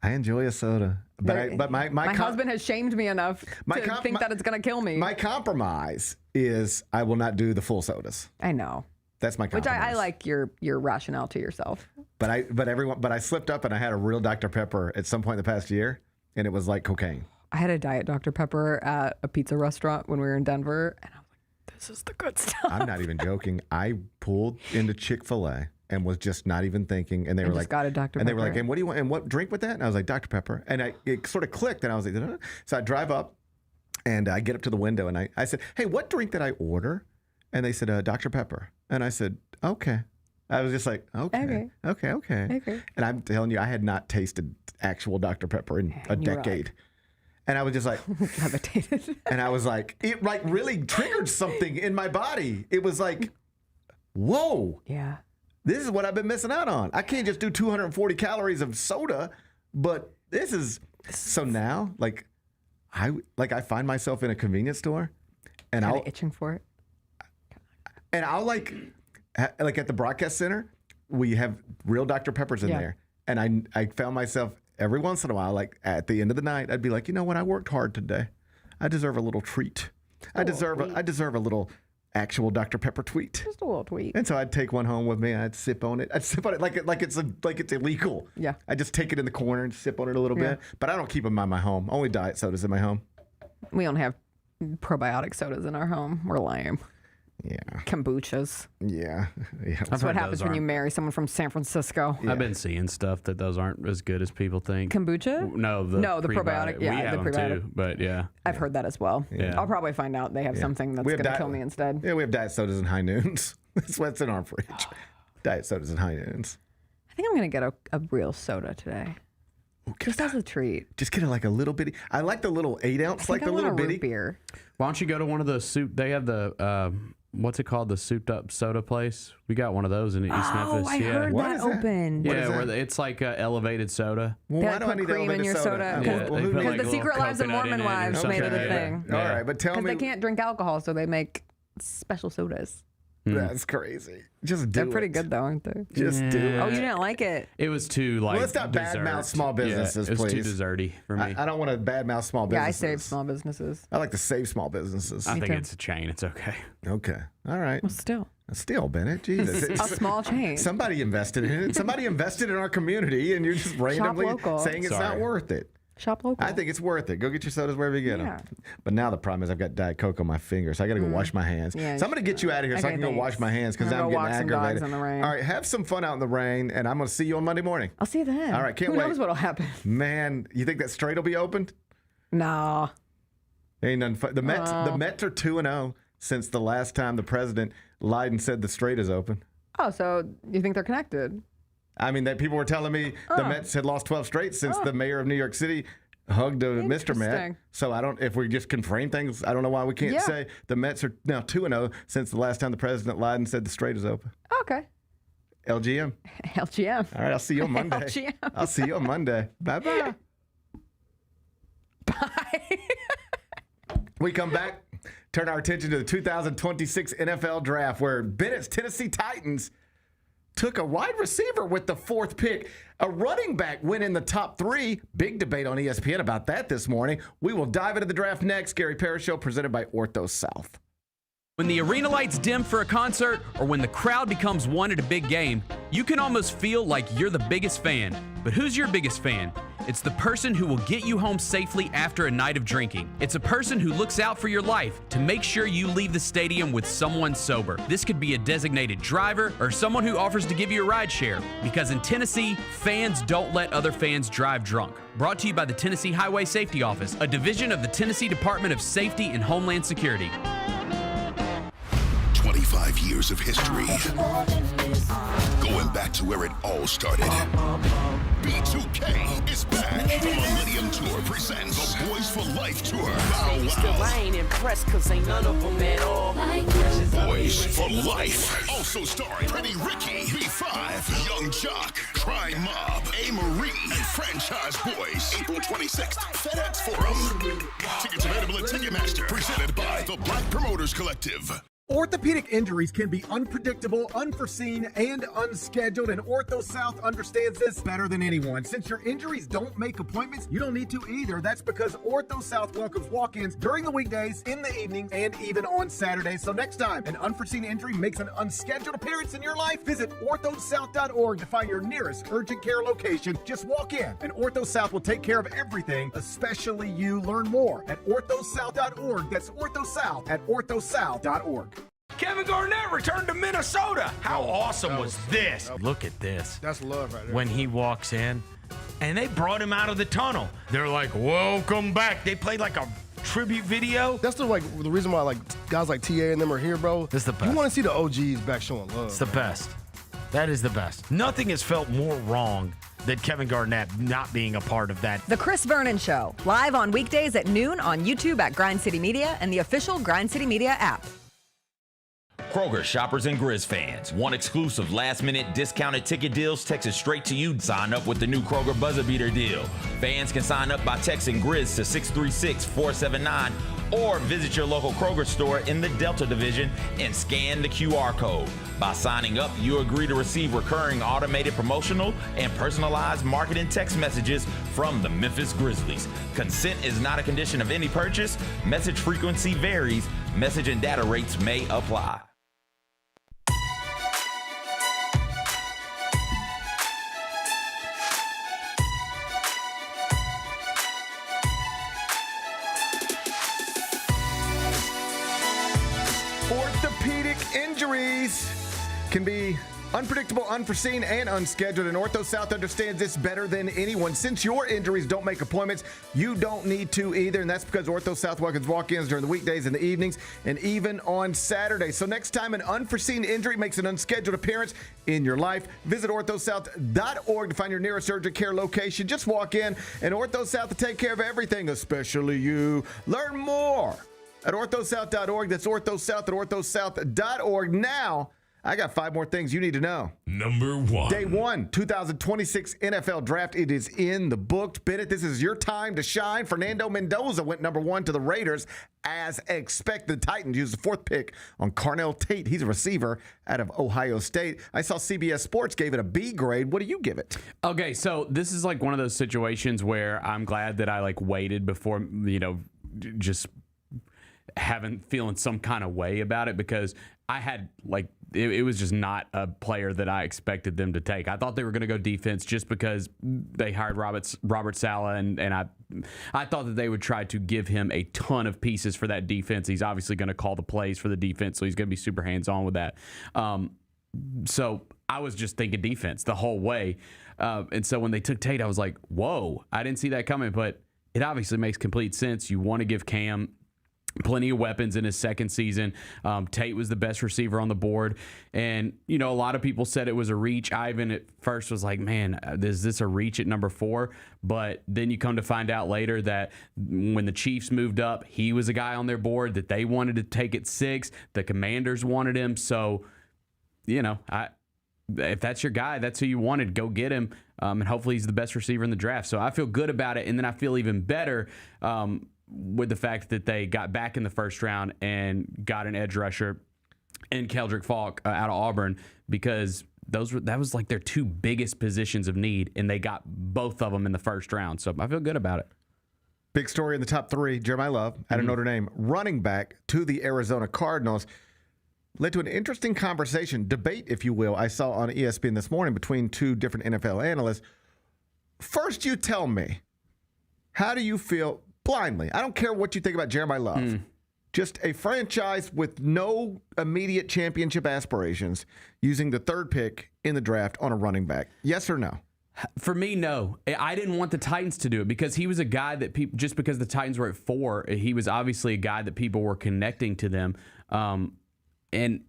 [SPEAKER 9] I enjoy a soda, but my
[SPEAKER 4] husband has shamed me enough to think that it's going to kill me.
[SPEAKER 9] My compromise is I will not do the full sodas.
[SPEAKER 4] I know.
[SPEAKER 9] That's my compromise.
[SPEAKER 4] Which I like your rationale to yourself.
[SPEAKER 9] But I slipped up and I had a real Dr. Pepper at some point in the past year, and it was like cocaine.
[SPEAKER 4] I had a Diet Dr. Pepper at a pizza restaurant when we were in Denver, and I was like, this is the good stuff.
[SPEAKER 9] I'm not even joking. I pulled into Chick-fil-A and was just not even thinking, and they were like,
[SPEAKER 4] got a Dr. Pepper.
[SPEAKER 9] And they were like, and what do you want? And what drink with that? And I was like, Dr. Pepper. And it sort of clicked, and I was like, so I drive up, and I get up to the window, and I said, hey, what drink did I order? And they said, Dr. Pepper. And I said, okay. I was just like, okay. And I'm telling you, I had not tasted actual Dr. Pepper in a decade. And I was just like, and I was like, it like really triggered something in my body. It was like, whoa.
[SPEAKER 4] Yeah.
[SPEAKER 9] This is what I've been missing out on. I can't just do 240 calories of soda, but this is, so now, I find myself in a convenience store and
[SPEAKER 4] I'm itching for it.
[SPEAKER 9] And I'll like at the broadcast center, we have real Dr. Peppers in there. And I found myself every once in a while, like at the end of the night, I'd be like, you know what? I worked hard today. I deserve a little treat. I deserve a little actual Dr. Pepper tweet.
[SPEAKER 4] Just a little tweet.
[SPEAKER 9] And so I'd take one home with me and I'd sip on it. I'd sip on it like it's illegal.
[SPEAKER 4] Yeah.
[SPEAKER 9] I just take it in the corner and sip on it a little bit. But I don't keep them in my home. Only diet sodas in my home.
[SPEAKER 4] We don't have probiotic sodas in our home. We're lame.
[SPEAKER 9] Yeah.
[SPEAKER 4] Kombuchas.
[SPEAKER 9] Yeah.
[SPEAKER 4] That's what happens when you marry someone from San Francisco.
[SPEAKER 7] Yeah. I've been seeing stuff that those aren't as good as people think.
[SPEAKER 4] Kombucha?
[SPEAKER 7] No, the
[SPEAKER 4] probiotic. Yeah,
[SPEAKER 7] we have
[SPEAKER 4] the
[SPEAKER 7] them too, but yeah.
[SPEAKER 4] I've heard that as well. Yeah. I'll probably find out they have something that's going to kill me instead.
[SPEAKER 9] Yeah, we have diet sodas and high noons. That's what's in our fridge. Diet sodas and high noons.
[SPEAKER 4] I think I'm going to get a real soda today. Just as a treat.
[SPEAKER 9] Just get a little bitty. I like the little 8 ounce, like the little bitty
[SPEAKER 4] beer.
[SPEAKER 7] Why don't you go to one of the soup? They have the what's it called? The souped up soda place. We got one of those in East Memphis.
[SPEAKER 4] I heard that opened.
[SPEAKER 7] Yeah, where it's like elevated soda.
[SPEAKER 9] Well, why do I need
[SPEAKER 4] cream in your soda? Because the Secret Lives of Mormon Wives made it a thing.
[SPEAKER 9] All right, but tell me.
[SPEAKER 4] Because they can't drink alcohol, so they make special sodas.
[SPEAKER 9] That's crazy. Just do
[SPEAKER 4] They're pretty
[SPEAKER 9] it.
[SPEAKER 4] good, though, aren't they?
[SPEAKER 9] Just do it.
[SPEAKER 4] Oh, you didn't like it?
[SPEAKER 7] It was too, like,
[SPEAKER 9] Well, let's not badmouth small businesses,
[SPEAKER 7] it was
[SPEAKER 9] please.
[SPEAKER 7] too desserty for me.
[SPEAKER 9] I don't want to badmouth small
[SPEAKER 4] Yeah, I
[SPEAKER 9] businesses.
[SPEAKER 4] save small businesses.
[SPEAKER 9] I like to save small businesses.
[SPEAKER 7] I think it's a chain. It's okay.
[SPEAKER 9] Okay. All right.
[SPEAKER 4] Well, still,
[SPEAKER 9] Bennett. Jesus.
[SPEAKER 4] a small chain.
[SPEAKER 9] Somebody invested in it. Somebody invested in our community, and you're just randomly
[SPEAKER 4] local.
[SPEAKER 9] saying it's not worth it.
[SPEAKER 4] Shop local.
[SPEAKER 9] I think it's worth it. Go get your sodas wherever you get
[SPEAKER 4] Yeah.
[SPEAKER 9] them. But now the problem is I've got Diet Coke on my finger, so I got to go wash my hands.
[SPEAKER 4] Yeah,
[SPEAKER 9] so I'm going to get you out of here so I can go wash my hands because
[SPEAKER 4] I'm
[SPEAKER 9] I'm
[SPEAKER 4] gonna
[SPEAKER 9] getting
[SPEAKER 4] go walk some
[SPEAKER 9] aggravated.
[SPEAKER 4] dogs in the rain.
[SPEAKER 9] All right, have some fun out in the rain, and I'm going to see you on Monday morning.
[SPEAKER 4] I'll see you then.
[SPEAKER 9] All right, can't wait.
[SPEAKER 4] Who knows what'll happen?
[SPEAKER 9] Man, you think that straight will be opened?
[SPEAKER 4] No.
[SPEAKER 9] Ain't nothing fun. The Mets are 2-0 since the last time the president lied and said the straight is open.
[SPEAKER 4] Oh, so you think they're connected?
[SPEAKER 9] I mean, that people were telling me the Mets had lost 12 straight since the mayor of New York City hugged Mr. Met.
[SPEAKER 4] Interesting.
[SPEAKER 9] So I don't. If we just can frame things, I don't know why we can't say the Mets are now 2-0 since the last time the president lied and said the straight is open.
[SPEAKER 4] Okay.
[SPEAKER 9] LGM.
[SPEAKER 4] LGM.
[SPEAKER 9] All right, I'll see you on Monday.
[SPEAKER 4] LGM.
[SPEAKER 9] I'll see you on Monday. Bye-bye.
[SPEAKER 4] Bye.
[SPEAKER 9] We come back, turn our attention to the 2026 NFL Draft, where Bennett's Tennessee Titans took a wide receiver with the 4th pick. A running back went in the top 3. Big debate on ESPN about that this morning. We will dive into the draft next. Gary Parrish Show presented by Ortho South.
[SPEAKER 16] When the arena lights dim for a concert or when the crowd becomes one at a big game, you can almost feel like you're the biggest fan. But who's your biggest fan? It's the person who will get you home safely after a night of drinking. It's a person who looks out for your life to make sure you leave the stadium with someone sober. This could be a designated driver or someone who offers to give you a ride share. Because in Tennessee, fans don't let other fans drive drunk. Brought to you by the Tennessee Highway Safety Office, a division of the Tennessee Department of Safety and Homeland Security.
[SPEAKER 1] 25 years of history. Going back to where it all started. B2K is back. The Millennium Tour presents the Boys for Life Tour. Bow
[SPEAKER 2] Still, I
[SPEAKER 1] Wow.
[SPEAKER 2] ain't impressed cause ain't none of them at all.
[SPEAKER 1] Boys for Life. Also starring Pretty Ricky, B5, Young Jock, Crime Mob, A. Marie, and Franchise Boys. April 26th, FedEx Forum. Tickets available at Ticketmaster. Presented by the Black Promoters Collective.
[SPEAKER 17] Orthopedic injuries can be unpredictable, unforeseen, and unscheduled, and Ortho South understands this better than anyone. Since your injuries don't make appointments, you don't need to either. That's because Ortho South welcomes walk-ins during the weekdays, in the evenings, and even on Saturdays. So next time an unforeseen injury makes an unscheduled appearance in your life, visit orthosouth.org to find your nearest urgent care location. Just walk in, and Ortho South will take care of everything, especially you. Learn more at orthosouth.org. That's orthosouth at orthosouth.org.
[SPEAKER 18] Kevin Garnett returned to Minnesota. How awesome was this? Look at this.
[SPEAKER 15] That's love right there.
[SPEAKER 18] When he walks in, and they brought him out of the tunnel. They're like, welcome back. They played like a tribute video.
[SPEAKER 15] That's the reason why guys like TA and them are here, bro.
[SPEAKER 18] It's the best.
[SPEAKER 15] You want to see the OGs back showing love.
[SPEAKER 18] It's the best. That is the best. Nothing has felt more wrong than Kevin Garnett not being a part of that.
[SPEAKER 4] The Chris Vernon Show, live on weekdays at noon on YouTube at Grind City Media and the official Grind City Media app.
[SPEAKER 3] Kroger shoppers and Grizz fans want exclusive last-minute discounted ticket deals texted straight to you. Sign up with the new Kroger Buzzer Beater deal. Fans can sign up by texting Grizz to 636-479 or visit your local Kroger store in the Delta Division and scan the QR code. By signing up, you agree to receive recurring automated promotional and personalized marketing text messages from the Memphis Grizzlies. Consent is not a condition of any purchase. Message frequency varies. Message and data rates may apply.
[SPEAKER 9] Orthopedic injuries can be unpredictable, unforeseen, and unscheduled, and Ortho South understands this better than anyone. Since your injuries don't make appointments, you don't need to either, and that's because Ortho South welcomes walk-ins during the weekdays and the evenings, and even on Saturdays. So next time an unforeseen injury makes an unscheduled appearance in your life, visit orthosouth.org to find your nearest urgent care location. Just walk in, and Ortho South will take care of everything, especially you. Learn more at orthosouth.org. That's orthosouth at orthosouth.org. Now, I got 5 more things you need to know.
[SPEAKER 5] Number 1.
[SPEAKER 9] Day 1, 2026 NFL Draft. It is in the books. Bennett, this is your time to shine. Fernando Mendoza went number 1 to the Raiders. As expected, the Titans used the 4th pick on Carnell Tate. He's a receiver out of Ohio State. I saw CBS Sports gave it a B grade. What do you give it?
[SPEAKER 7] Okay, so this is like one of those situations where I'm glad that I waited before, just feeling some kind of way about it, because I had it was just not a player that I expected them to take. I thought they were going to go defense just because they hired Robert Saleh, and I thought that they would try to give him a ton of pieces for that defense. He's obviously going to call the plays for the defense, so he's going to be super hands-on with that. So I was just thinking defense the whole way. And so when they took Tate, I was like, whoa, I didn't see that coming, but it obviously makes complete sense. You want to give Cam plenty of weapons in his second season. Tate was the best receiver on the board. And, a lot of people said it was a reach. Ivan at first was like, man, is this a reach at number 4? But then you come to find out later that when the Chiefs moved up, he was a guy on their board that they wanted to take at 6. The Commanders wanted him. So, if that's your guy, that's who you wanted, go get him. And hopefully he's the best receiver in the draft. So I feel good about it. And then I feel even better with the fact that they got back in the first round and got an edge rusher and Keldrick Falk out of Auburn, because that was like their 2 biggest positions of need, and they got both of them in the first round. So I feel good about it.
[SPEAKER 9] Big story in the top 3, Jeremiah Love out of Notre Dame, running back to the Arizona Cardinals. Led to an interesting conversation, debate, if you will, I saw on ESPN this morning between 2 different NFL analysts. First, you tell me, how do you feel blindly? I don't care what you think about Jeremiah Love. Just a franchise with no immediate championship aspirations using the 3rd pick in the draft on a running back. Yes or no?
[SPEAKER 7] For me, no. I didn't want the Titans to do it because he was a guy that people, just because the Titans were at 4, he was obviously a guy that people were connecting to them. And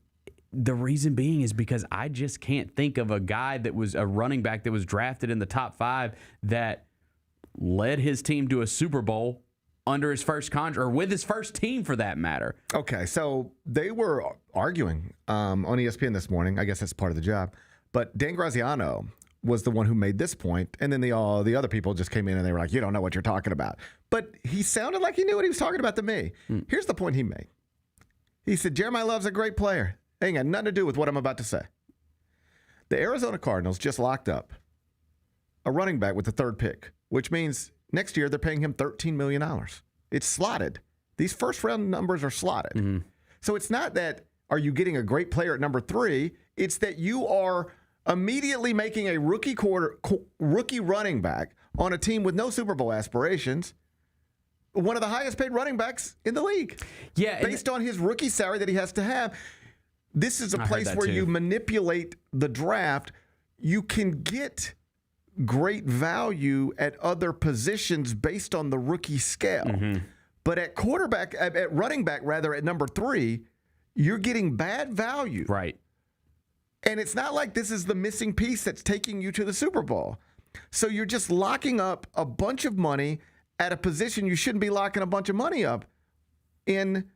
[SPEAKER 7] the reason being is because I just can't think of a guy that was a running back that was drafted in the top 5 that led his team to a Super Bowl under his first contract, or with his first team for that matter.
[SPEAKER 9] Okay, so they were arguing on ESPN this morning. I guess that's part of the job. But Dan Graziano was the one who made this point, and then the other people just came in and they were like, you don't know what you're talking about. But he sounded like he knew what he was talking about to me. Here's the point he made. He said, Jeremiah Love's a great player. It ain't got nothing to do with what I'm about to say. The Arizona Cardinals just locked up a running back with the 3rd pick, which means next year they're paying him $13 million. It's slotted. These first-round numbers are slotted. So it's not that are you getting a great player at number 3. It's that you are immediately making a rookie running back on a team with no Super Bowl aspirations one of the highest-paid running backs in the league.
[SPEAKER 7] Yeah,
[SPEAKER 9] based on his rookie salary that he has to have. This is a place where you manipulate the draft. You can get great value at other positions based on the rookie scale. But at running back, at number 3, you're getting bad value.
[SPEAKER 7] Right.
[SPEAKER 9] And it's not like this is the missing piece that's taking you to the Super Bowl. So you're just locking up a bunch of money at a position you shouldn't be locking a bunch of money up in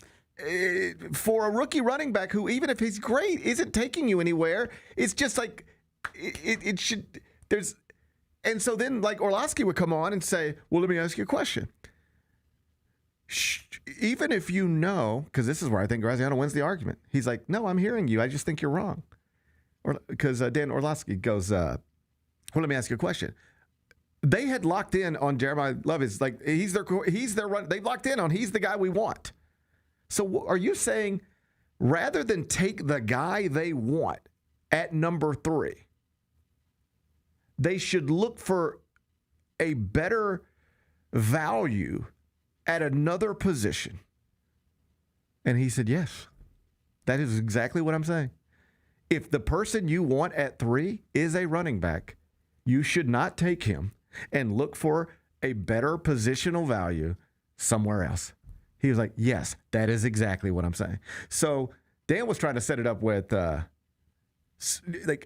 [SPEAKER 9] for a rookie running back who, even if he's great, isn't taking you anywhere. It's just like it should. And so then Orlovsky would come on and say, well, let me ask you a question. Even if you know, because this is where I think Graziano wins the argument. He's like, no, I'm hearing you. I just think you're wrong. Because Dan Orlovsky goes, well, let me ask you a question. They had locked in on Jeremiah Love. He's their run. They've locked in on he's the guy we want. So are you saying rather than take the guy they want at number 3, they should look for a better value at another position? And he said, yes, that is exactly what I'm saying. If the person you want at 3 is a running back, you should not take him and look for a better positional value somewhere else. He was like, yes, that is exactly what I'm saying. So Dan was trying to set it up with,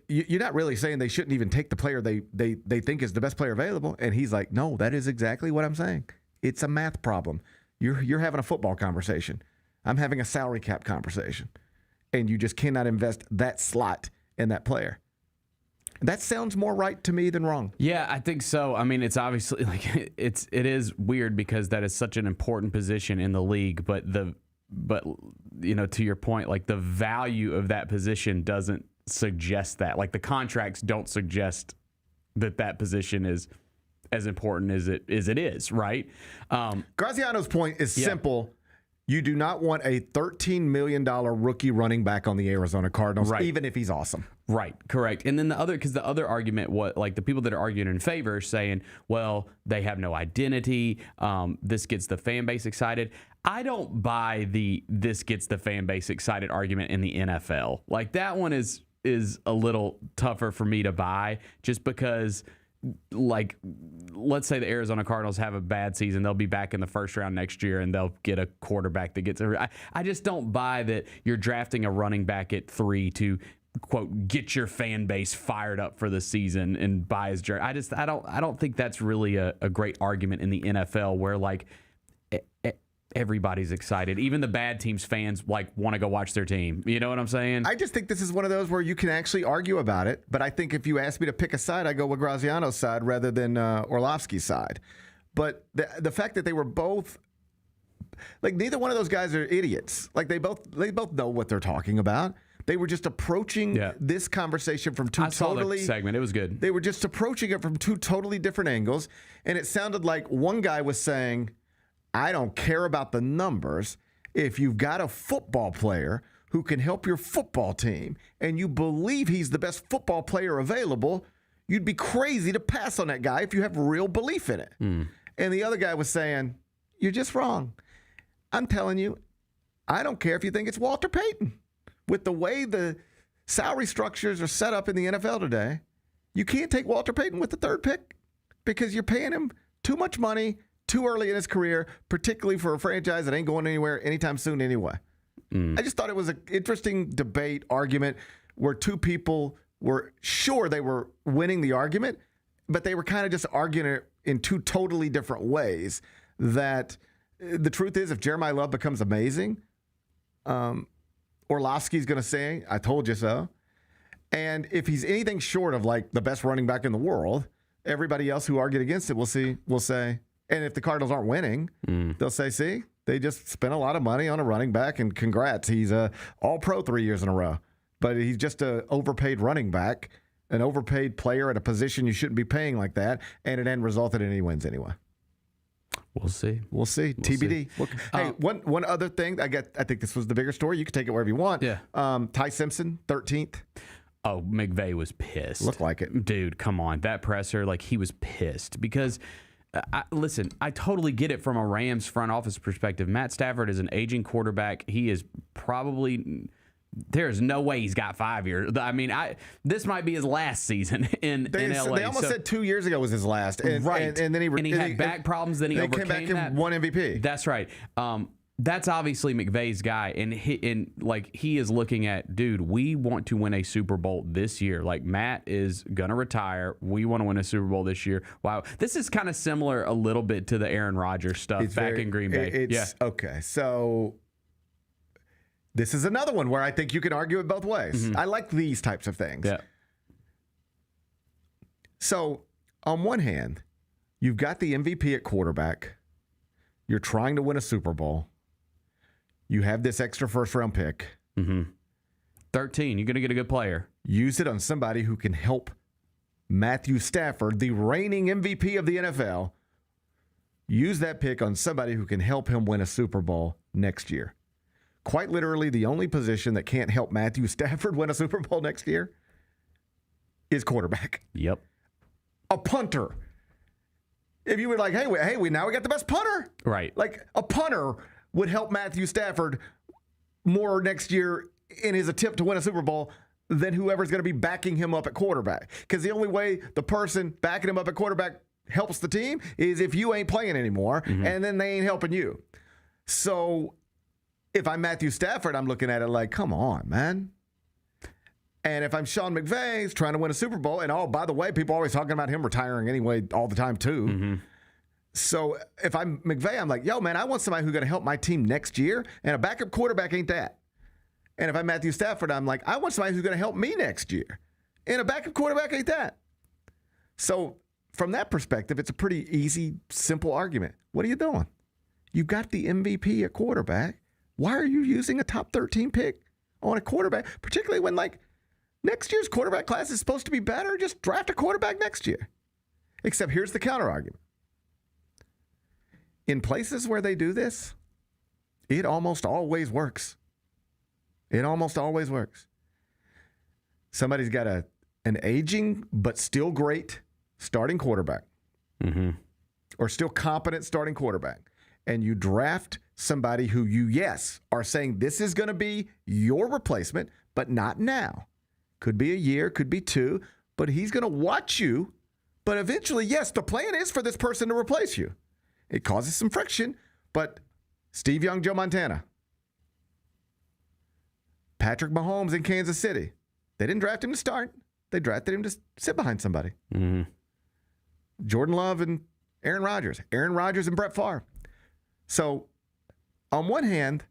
[SPEAKER 9] you're not really saying they shouldn't even take the player they think is the best player available. And he's like, no, that is exactly what I'm saying. It's a math problem. You're having a football conversation. I'm having a salary cap conversation. and you just cannot invest that slot in that player. That sounds more right to me than wrong.
[SPEAKER 7] Yeah, I think so. I mean, it's obviously like it is weird because that is such an important position in the league, but you know, to your point, like the value of that position doesn't suggest that. Like the contracts don't suggest that position is as important as it is, right?
[SPEAKER 9] Graziano's point is simple. You do not want a $13 million rookie running back on the Arizona Cardinals, even if he's awesome.
[SPEAKER 7] Right, correct. And then the other argument, like the people that are arguing in favor are saying, well, they have no identity. This gets the fan base excited. I don't buy this gets the fan base excited argument in the NFL. Like that one is a little tougher for me to buy just because, like, let's say the Arizona Cardinals have a bad season. They'll be back in the first round next year, and they'll get a quarterback that gets I just don't buy that you're drafting a running back at 3 to, quote, get your fan base fired up for the season and buy his jersey. I don't think that's really a great argument in the NFL where, like, everybody's excited. Even the bad teams' fans like want to go watch their team. You know what I'm saying?
[SPEAKER 9] I just think this is one of those where you can actually argue about it. But I think if you ask me to pick a side, I go with Graziano's side rather than Orlovsky's side. But the fact that they were both, like, neither one of those guys are idiots. Like they both know what they're talking about. They were just approaching this conversation from two totally
[SPEAKER 7] segment. It was good.
[SPEAKER 9] They were just approaching it from two totally different angles, and it sounded like one guy was saying, I don't care about the numbers. If you've got a football player who can help your football team and you believe he's the best football player available, you'd be crazy to pass on that guy if you have real belief in it. And the other guy was saying, you're just wrong. I'm telling you, I don't care if you think it's Walter Payton. With the way the salary structures are set up in the NFL today, you can't take Walter Payton with the 3rd pick because you're paying him too much money too early in his career, particularly for a franchise that ain't going anywhere anytime soon anyway. I just thought it was an interesting debate, argument, where two people were sure they were winning the argument, but they were kind of just arguing it in two totally different ways. That the truth is, if Jeremiah Love becomes amazing, Orlovsky's going to say, I told you so. And if he's anything short of like the best running back in the world, everybody else who argued against it will say, and if the Cardinals aren't winning, they'll say, see, they just spent a lot of money on a running back, and congrats. He's a all-pro 3 years in a row. But he's just an overpaid running back, an overpaid player at a position you shouldn't be paying like that, and it hadn't resulted in any wins anyway.
[SPEAKER 7] We'll see.
[SPEAKER 9] TBD. Hey, one other thing. I think this was the bigger story. You can take it wherever you want.
[SPEAKER 7] Yeah.
[SPEAKER 9] Ty Simpson, 13th.
[SPEAKER 7] Oh, McVay was pissed.
[SPEAKER 9] Looked like it.
[SPEAKER 7] Dude, come on. That presser, like, he was pissed because – listen, I totally get it from a Rams front office perspective. Matt Stafford is an aging quarterback. He is probably – there's no way he's got 5 years. I mean, this might be his last season in LA.
[SPEAKER 9] They almost said 2 years ago was his last. And,
[SPEAKER 7] right.
[SPEAKER 9] And then
[SPEAKER 7] he had back problems. Then he overcame
[SPEAKER 9] came back
[SPEAKER 7] that.
[SPEAKER 9] and won MVP.
[SPEAKER 7] That's right. That's obviously McVay's guy, and he is looking at, dude, we want to win a Super Bowl this year. Like, Matt is gonna retire. We want to win a Super Bowl this year. Wow, this is kind of similar a little bit to the Aaron Rodgers stuff in Green Bay.
[SPEAKER 9] Okay, so this is another one where I think you can argue it both ways. I like these types of things.
[SPEAKER 7] Yeah.
[SPEAKER 9] So on one hand, you've got the MVP at quarterback. You're trying to win a Super Bowl. You have this extra first-round pick.
[SPEAKER 7] 13. You're going to get a good player.
[SPEAKER 9] Use it on somebody who can help Matthew Stafford, the reigning MVP of the NFL. Use that pick on somebody who can help him win a Super Bowl next year. Quite literally, the only position that can't help Matthew Stafford win a Super Bowl next year is quarterback.
[SPEAKER 7] Yep.
[SPEAKER 9] A punter. If you were like, hey, we now got the best punter.
[SPEAKER 7] Right.
[SPEAKER 9] Like, a punter would help Matthew Stafford more next year in his attempt to win a Super Bowl than whoever's going to be backing him up at quarterback. Because the only way the person backing him up at quarterback helps the team is if you ain't playing anymore, and then they ain't helping you. So if I'm Matthew Stafford, I'm looking at it like, come on, man. And if I'm Sean McVay, he's trying to win a Super Bowl, and oh, by the way, people are always talking about him retiring anyway all the time too. So if I'm McVay, I'm like, yo, man, I want somebody who's going to help my team next year, and a backup quarterback ain't that. And if I'm Matthew Stafford, I'm like, I want somebody who's going to help me next year. And a backup quarterback ain't that. So from that perspective, it's a pretty easy, simple argument. What are you doing? You've got the MVP at quarterback. Why are you using a top 13 pick on a quarterback, particularly when, like, next year's quarterback class is supposed to be better? Just draft a quarterback next year. Except here's the counter argument. In places where they do this, it almost always works. It almost always works. Somebody's got an aging but still great starting quarterback, or still competent starting quarterback, and you draft somebody who you, yes, are saying this is going to be your replacement, but not now. Could be a year, could be 2, but he's going to watch you. But eventually, yes, the plan is for this person to replace you. It causes some friction, but Steve Young, Joe Montana, Patrick Mahomes in Kansas City, they didn't draft him to start. They drafted him to sit behind somebody. Jordan Love and Aaron Rodgers and Brett Favre. So on one hand,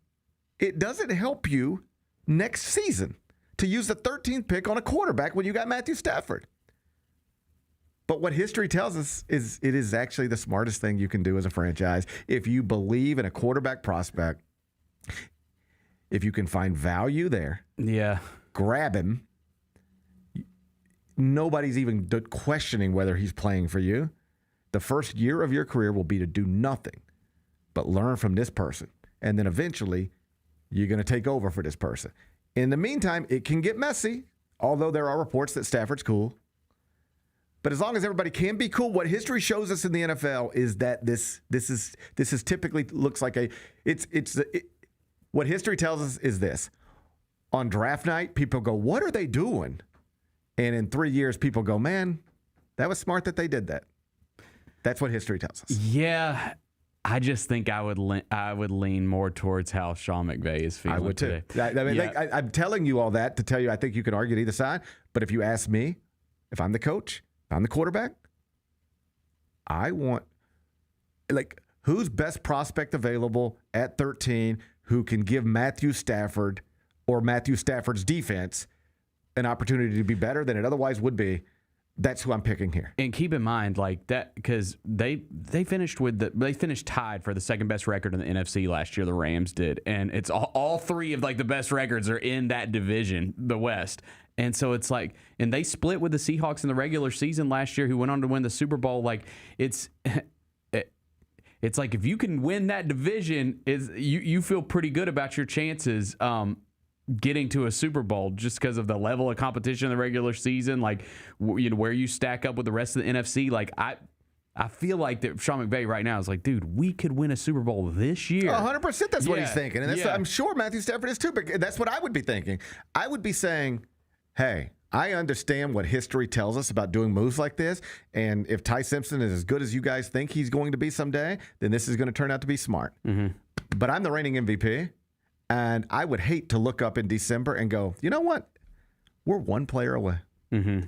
[SPEAKER 9] it doesn't help you next season to use the 13th pick on a quarterback when you got Matthew Stafford. But what history tells us is it is actually the smartest thing you can do as a franchise. If you believe in a quarterback prospect, if you can find value there, grab him. Nobody's even questioning whether he's playing for you. The first year of your career will be to do nothing but learn from this person. And then eventually, you're going to take over for this person. In the meantime, it can get messy, although there are reports that Stafford's cool. But as long as everybody can be cool, what history shows us in the NFL is that this is typically looks like what history tells us is this. On draft night, people go, what are they doing? And in 3 years, people go, man, that was smart that they did that. That's what history tells us.
[SPEAKER 7] Yeah, I just think I would lean more towards how Sean McVay is feeling.
[SPEAKER 9] I would too.
[SPEAKER 7] Today.
[SPEAKER 9] I'm telling you all that to tell you I think you can argue either side. But if you ask me, if I'm the coach, if I'm the quarterback, I want, like, who's best prospect available at 13 who can give Matthew Stafford or Matthew Stafford's defense an opportunity to be better than it otherwise would be. That's who I'm picking here.
[SPEAKER 7] And keep in mind, like that, because they finished tied for the second best record in the NFC last year. The Rams did, and it's all 3 of like the best records are in that division, the West. And so it's like, and they split with the Seahawks in the regular season last year, who went on to win the Super Bowl. Like it's like if you can win that division, you feel pretty good about your chances. Getting to a Super Bowl just because of the level of competition in the regular season, like where you stack up with the rest of the NFC. Like I feel like that Sean McVay right now is like, dude, we could win a Super Bowl this year.
[SPEAKER 9] 100%. That's what he's thinking, and I'm sure Matthew Stafford is too. But that's what I would be thinking. I would be saying, hey, I understand what history tells us about doing moves like this, and if Ty Simpson is as good as you guys think he's going to be someday, then this is going to turn out to be smart. But I'm the reigning MVP. And I would hate to look up in December and go, you know what? We're one player away.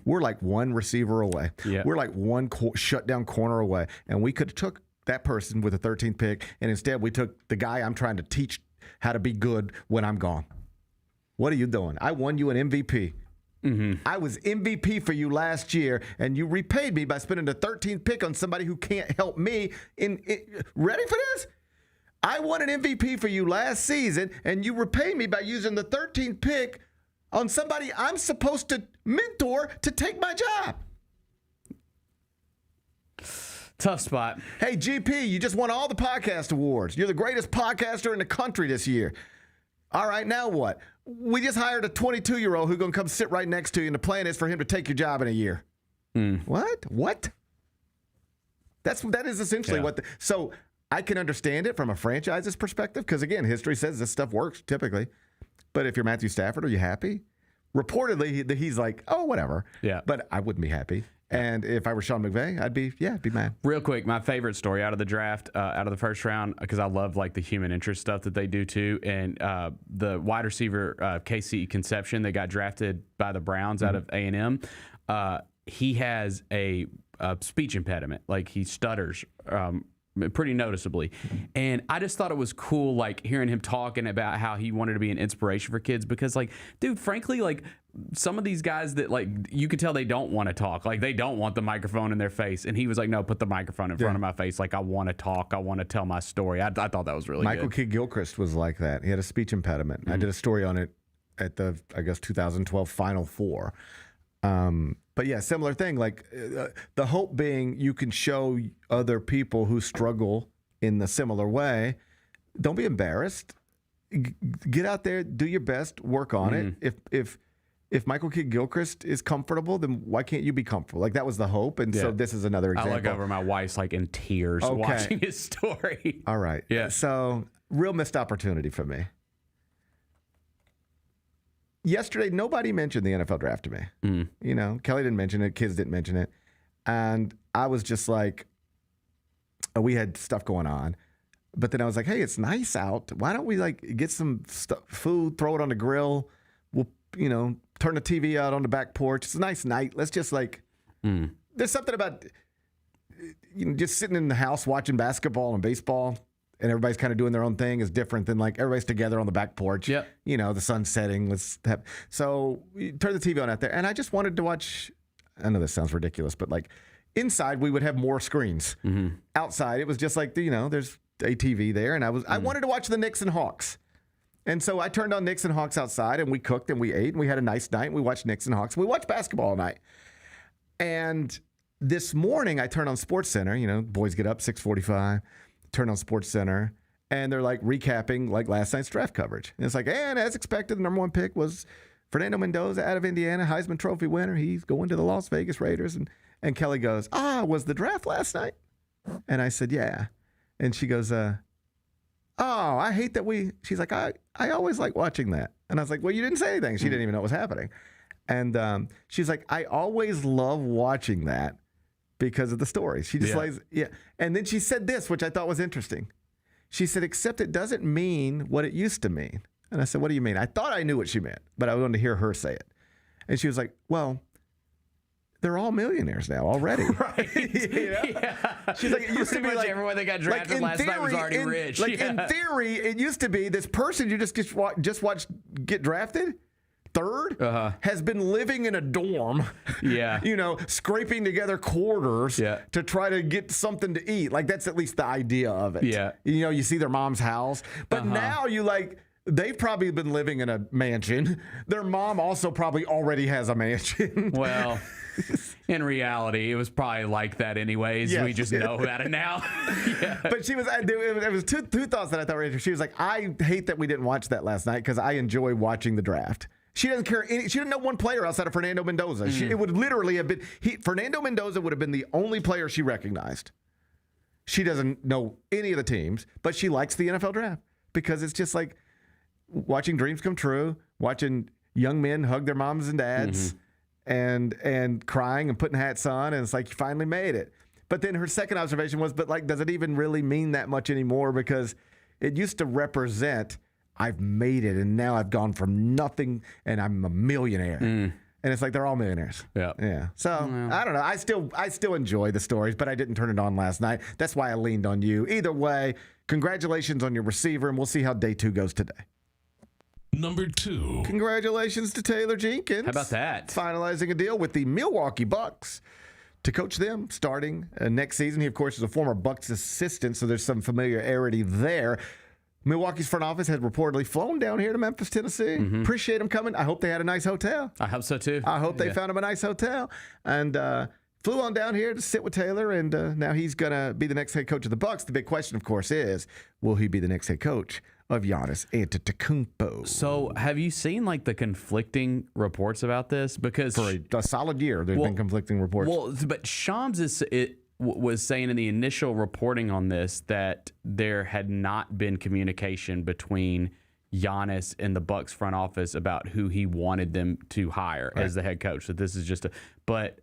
[SPEAKER 9] We're like one receiver away. We're like one shutdown corner away. And we could have took that person with the 13th pick, and instead we took the guy I'm trying to teach how to be good when I'm gone. What are you doing? I won you an MVP. I was MVP for you last year, and you repaid me by spending the 13th pick on somebody who can't help me. Ready for this? I won an MVP for you last season, and you repay me by using the 13th pick on somebody I'm supposed to mentor to take my job.
[SPEAKER 7] Tough spot.
[SPEAKER 9] Hey, GP, you just won all the podcast awards. You're the greatest podcaster in the country this year. All right, now what? We just hired a 22-year-old who's going to come sit right next to you, and the plan is for him to take your job in a year. What? That is essentially what so I can understand it from a franchise's perspective because, again, history says this stuff works typically. But if you're Matthew Stafford, are you happy? Reportedly, he's like, oh, whatever.
[SPEAKER 7] Yeah.
[SPEAKER 9] But I wouldn't be happy. And if I were Sean McVay, I'd be mad.
[SPEAKER 7] Real quick, my favorite story out of the draft, out of the first round, because I love like the human interest stuff that they do too. And the wide receiver, Casey Conception, that got drafted by the Browns out of A&M. He has a speech impediment. Like he stutters pretty noticeably. And I just thought it was cool, like hearing him talking about how he wanted to be an inspiration for kids because, like, dude, frankly, like some of these guys that like you could tell they don't want to talk, like they don't want the microphone in their face. And he was like, no, put the microphone in front of my face. Like I want to talk. I want to tell my story. I thought that was really
[SPEAKER 9] Michael
[SPEAKER 7] good.
[SPEAKER 9] Kidd-Gilchrist was like that. He had a speech impediment. I did a story on it at the, I guess, 2012 Final Four. But yeah, similar thing. Like the hope being you can show other people who struggle in the similar way. Don't be embarrassed. Get out there, do your best, work on it. If Michael Kidd-Gilchrist is comfortable, then why can't you be comfortable? Like that was the hope, and so this is another example.
[SPEAKER 7] I look over, my wife's like in tears watching his story.
[SPEAKER 9] All right.
[SPEAKER 7] Yeah.
[SPEAKER 9] So real missed opportunity for me. Yesterday, nobody mentioned the NFL draft to me. You know, Kelly didn't mention it. Kids didn't mention it. And I was just like, we had stuff going on. But then I was like, hey, it's nice out. Why don't we like get some food, throw it on the grill? We'll, you know, turn the TV out on the back porch. It's a nice night. Let's just like, there's something about, you know, just sitting in the house watching basketball and baseball. And everybody's kind of doing their own thing is different than like everybody's together on the back porch. Yep. You know, the sun's setting. So we turn the TV on out there. And I just wanted to watch. I know this sounds ridiculous, but like inside we would have more screens. Outside it was just like, you know, there's a TV there. And I wanted to watch the Knicks and Hawks. And so I turned on Knicks and Hawks outside and we cooked and we ate and we had a nice night. And we watched Knicks and Hawks. We watched basketball all night. And this morning I turned on SportsCenter. You know, boys get up 6:45. Turn on SportsCenter, and they're like recapping like last night's draft coverage. And it's like, and as expected, the number one pick was Fernando Mendoza out of Indiana, Heisman Trophy winner. He's going to the Las Vegas Raiders. And Kelly goes, was the draft last night? And I said, yeah. And she goes, I hate that she's like, I always like watching that. And I was like, well, you didn't say anything. She didn't even know what was happening. And she's like, I always love watching that. Because of the stories. She just lays, And then she said this, which I thought was interesting. She said, except it doesn't mean what it used to mean. And I said, what do you mean? I thought I knew what she meant, but I wanted to hear her say it. And she was like, well, they're all millionaires now already.
[SPEAKER 7] Right.
[SPEAKER 9] You know? Yeah. She's like, it used to be like
[SPEAKER 7] everyone that got drafted last night was already rich.
[SPEAKER 9] Like in theory, it used to be this person you just watched get drafted. Third has been living in a dorm, you know, scraping together quarters to try to get something to eat. Like that's at least the idea of it. Yeah, you know, you see their mom's house, but now they've probably been living in a mansion. Their mom also probably already has a mansion.
[SPEAKER 7] Well, in reality, it was probably like that anyways. We just know about it now.
[SPEAKER 9] But she was, there was two thoughts that I thought were interesting. She was like, I hate that we didn't watch that last night because I enjoy watching the draft. She doesn't care. She didn't know one player outside of Fernando Mendoza. It would literally have been Fernando Mendoza would have been the only player she recognized. She doesn't know any of the teams, but she likes the NFL draft because it's just like watching dreams come true, watching young men hug their moms and dads, and crying and putting hats on, and it's like you finally made it. But then her second observation was, but like, does it even really mean that much anymore? Because it used to represent, I've made it, and now I've gone from nothing, and I'm a millionaire. And it's like they're all millionaires. Yeah. So I don't know. I still enjoy the stories, but I didn't turn it on last night. That's why I leaned on you. Either way, congratulations on your receiver, and we'll see how day 2 goes today.
[SPEAKER 5] Number 2.
[SPEAKER 9] Congratulations to Taylor Jenkins.
[SPEAKER 7] How about that?
[SPEAKER 9] Finalizing a deal with the Milwaukee Bucks to coach them starting next season. He, of course, is a former Bucks assistant, so there's some familiarity there. Milwaukee's front office had reportedly flown down here to Memphis, Tennessee. Appreciate him coming. I hope they had a nice hotel.
[SPEAKER 7] I hope so, too.
[SPEAKER 9] I hope they found him a nice hotel. And flew on down here to sit with Taylor, and now he's going to be the next head coach of the Bucks. The big question, of course, is, will he be the next head coach of Giannis Antetokounmpo?
[SPEAKER 7] So have you seen, like, the conflicting reports about this? Because
[SPEAKER 9] for a solid year, there's been conflicting reports.
[SPEAKER 7] Well, but Shams was saying in the initial reporting on this that there had not been communication between Giannis and the Bucks front office about who he wanted them to hire as the head coach. So this is just but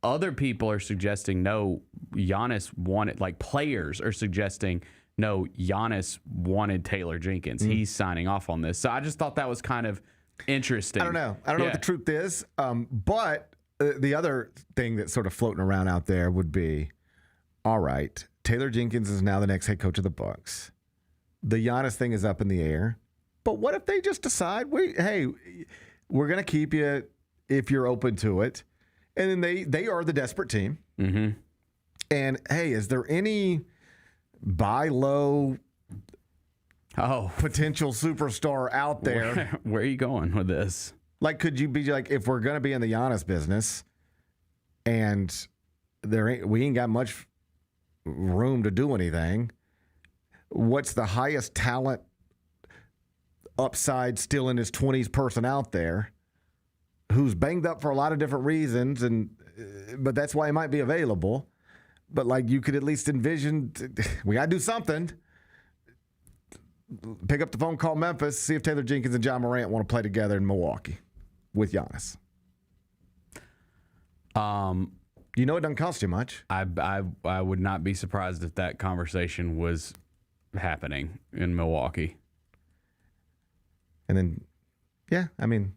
[SPEAKER 7] other people are suggesting no, Giannis wanted, like players are suggesting no, Giannis wanted Taylor Jenkins. He's signing off on this. So I just thought that was kind of interesting.
[SPEAKER 9] I don't know what the truth is, but the other thing that's sort of floating around out there would be, all right, Taylor Jenkins is now the next head coach of the Bucks. The Giannis thing is up in the air. But what if they just decide, hey, we're going to keep you if you're open to it? And then they are the desperate team.
[SPEAKER 7] Mm-hmm.
[SPEAKER 9] And, hey, is there any buy low potential superstar out there?
[SPEAKER 7] Where are you going with this?
[SPEAKER 9] Like, could you be like, if we're going to be in the Giannis business and we ain't got much room to do anything, what's the highest talent upside still in his 20s person out there who's banged up for a lot of different reasons, but that's why he might be available. But, like, you could at least envision, we got to do something. Pick up the phone, call Memphis, see if Taylor Jenkins and John Morant want to play together in Milwaukee with Giannis. You know it doesn't cost you much.
[SPEAKER 7] I would not be surprised if that conversation was happening in Milwaukee.
[SPEAKER 9] And then, yeah, I mean,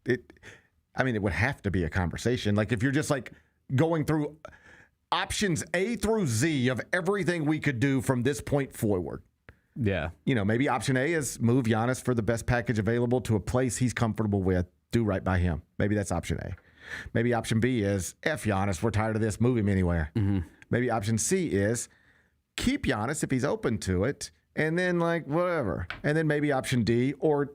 [SPEAKER 9] it would have to be a conversation. Like, if you're just, like, going through options A through Z of everything we could do from this point forward.
[SPEAKER 7] Yeah.
[SPEAKER 9] You know, maybe option A is move Giannis for the best package available to a place he's comfortable with. Do right by him. Maybe that's option A. Maybe option B is F Giannis. We're tired of this. Move him anywhere.
[SPEAKER 7] Mm-hmm.
[SPEAKER 9] Maybe option C is keep Giannis if he's open to it. And then, like, whatever. And then maybe option D or,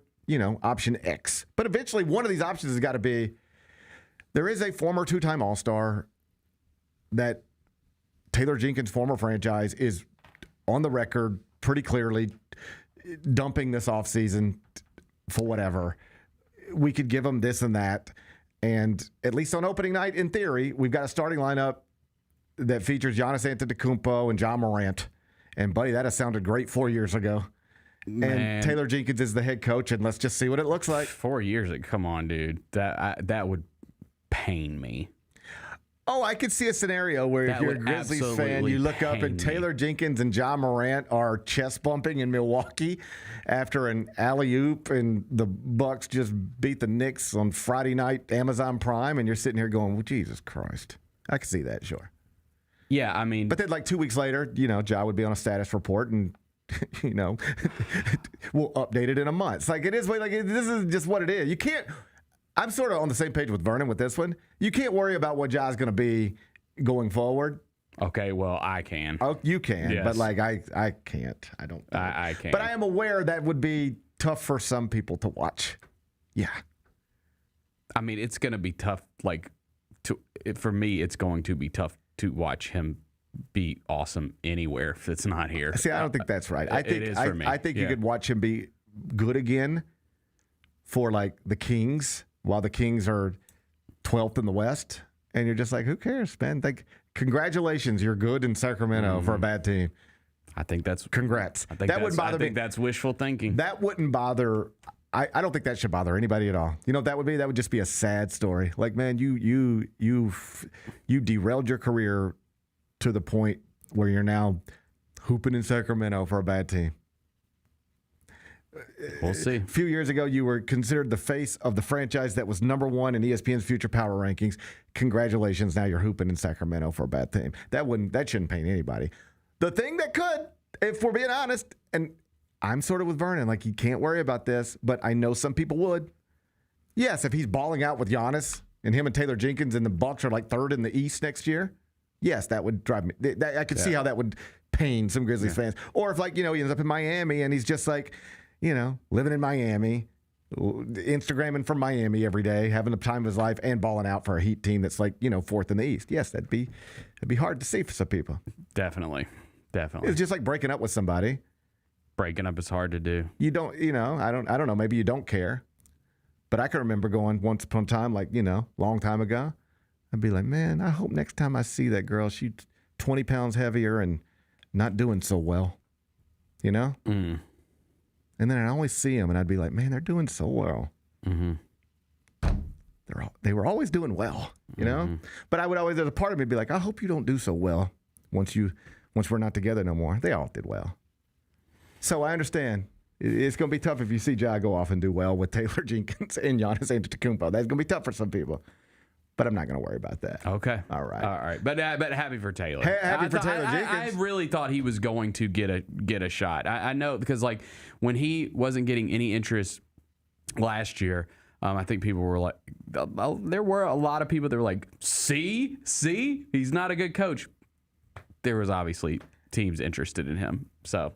[SPEAKER 9] option X. But eventually one of these options has got to be there is a former two-time All-Star that Taylor Jenkins' former franchise is on the record pretty clearly dumping this offseason for whatever. We could give him this and that. And at least on opening night, in theory, we've got a starting lineup that features Giannis Antetokounmpo and John Morant. And, buddy, that has sounded great 4 years ago. Man. And Taylor Jenkins is the head coach, and let's just see what it looks like.
[SPEAKER 7] 4 years ago. Come on, dude. That would pain me.
[SPEAKER 9] Oh, I could see a scenario where if you're a Grizzlies fan, you look up and Taylor Jenkins and John Morant are chest bumping in Milwaukee after an alley-oop and the Bucks just beat the Knicks on Friday night Amazon Prime, and you're sitting here going, well, Jesus Christ. I could see that, sure.
[SPEAKER 7] Yeah, I mean.
[SPEAKER 9] But then, like, 2 weeks later, Ja would be on a status report and, we'll update it in a month. It's like, it is, like, this is just what it is. You can't. I'm sort of on the same page with Vernon with this one. You can't worry about what Ja's going to be going forward.
[SPEAKER 7] Okay, well, I can.
[SPEAKER 9] Oh, you can,
[SPEAKER 7] yes.
[SPEAKER 9] But, like, I can't. I don't.
[SPEAKER 7] I can't.
[SPEAKER 9] But I am aware that would be tough for some people to watch. Yeah.
[SPEAKER 7] I mean, it's going to be tough. Like, for me, it's going to be tough to watch him be awesome anywhere if it's not here.
[SPEAKER 9] See, I don't think that's right. I think
[SPEAKER 7] it is for me.
[SPEAKER 9] I think you could watch him be good again for, like, the Kings. While the Kings are 12th in the West, and you're just like, who cares, man? Like, congratulations, you're good in Sacramento for a bad team.
[SPEAKER 7] I think that's
[SPEAKER 9] congrats.
[SPEAKER 7] That wouldn't bother me. I think that's wishful thinking.
[SPEAKER 9] That wouldn't bother. I don't think that should bother anybody at all. You know what that would be? That would just be a sad story. Like, man, you derailed your career to the point where you're now hooping in Sacramento for a bad team.
[SPEAKER 7] We'll see.
[SPEAKER 9] A few years ago, you were considered the face of the franchise that was number one in ESPN's future power rankings. Congratulations. Now you're hooping in Sacramento for a bad team. That shouldn't pain anybody. The thing that could, if we're being honest, and I'm sort of with Vernon, like, you can't worry about this, but I know some people would. Yes, if he's balling out with Giannis and him and Taylor Jenkins and the Bucks are like third in the East next year, yes, that would drive me. I could see how that would pain some Grizzlies fans. Or if, like, he ends up in Miami and he's just like, living in Miami, Instagramming from Miami every day, having the time of his life, and balling out for a Heat team that's, like, fourth in the East. Yes, that'd be hard to see for some people.
[SPEAKER 7] Definitely.
[SPEAKER 9] It's just like breaking up with somebody.
[SPEAKER 7] Breaking up is hard to do.
[SPEAKER 9] You don't, I don't know. Maybe you don't care, but I can remember going once upon a time, like, long time ago. I'd be like, man, I hope next time I see that girl, she's 20 pounds heavier and not doing so well.
[SPEAKER 7] Mm.
[SPEAKER 9] And then I'd always see them, and I'd be like, man, they're doing so well.
[SPEAKER 7] Mm-hmm.
[SPEAKER 9] They were always doing well,
[SPEAKER 7] Mm-hmm.
[SPEAKER 9] But I would always, there's a part of me be like, I hope you don't do so well once we're not together no more. They all did well. So I understand. It's going to be tough if you see Ja go off and do well with Taylor Jenkins and Giannis Antetokounmpo. That's going to be tough for some people. But I'm not going to worry about that.
[SPEAKER 7] Okay.
[SPEAKER 9] All right.
[SPEAKER 7] All right. But happy for Taylor.
[SPEAKER 9] Happy for Taylor Jenkins.
[SPEAKER 7] I really thought he was going to get a shot. I know because like when he wasn't getting any interest last year, I think people were like, there were a lot of people that were like, see, he's not a good coach. There was obviously teams interested in him. So.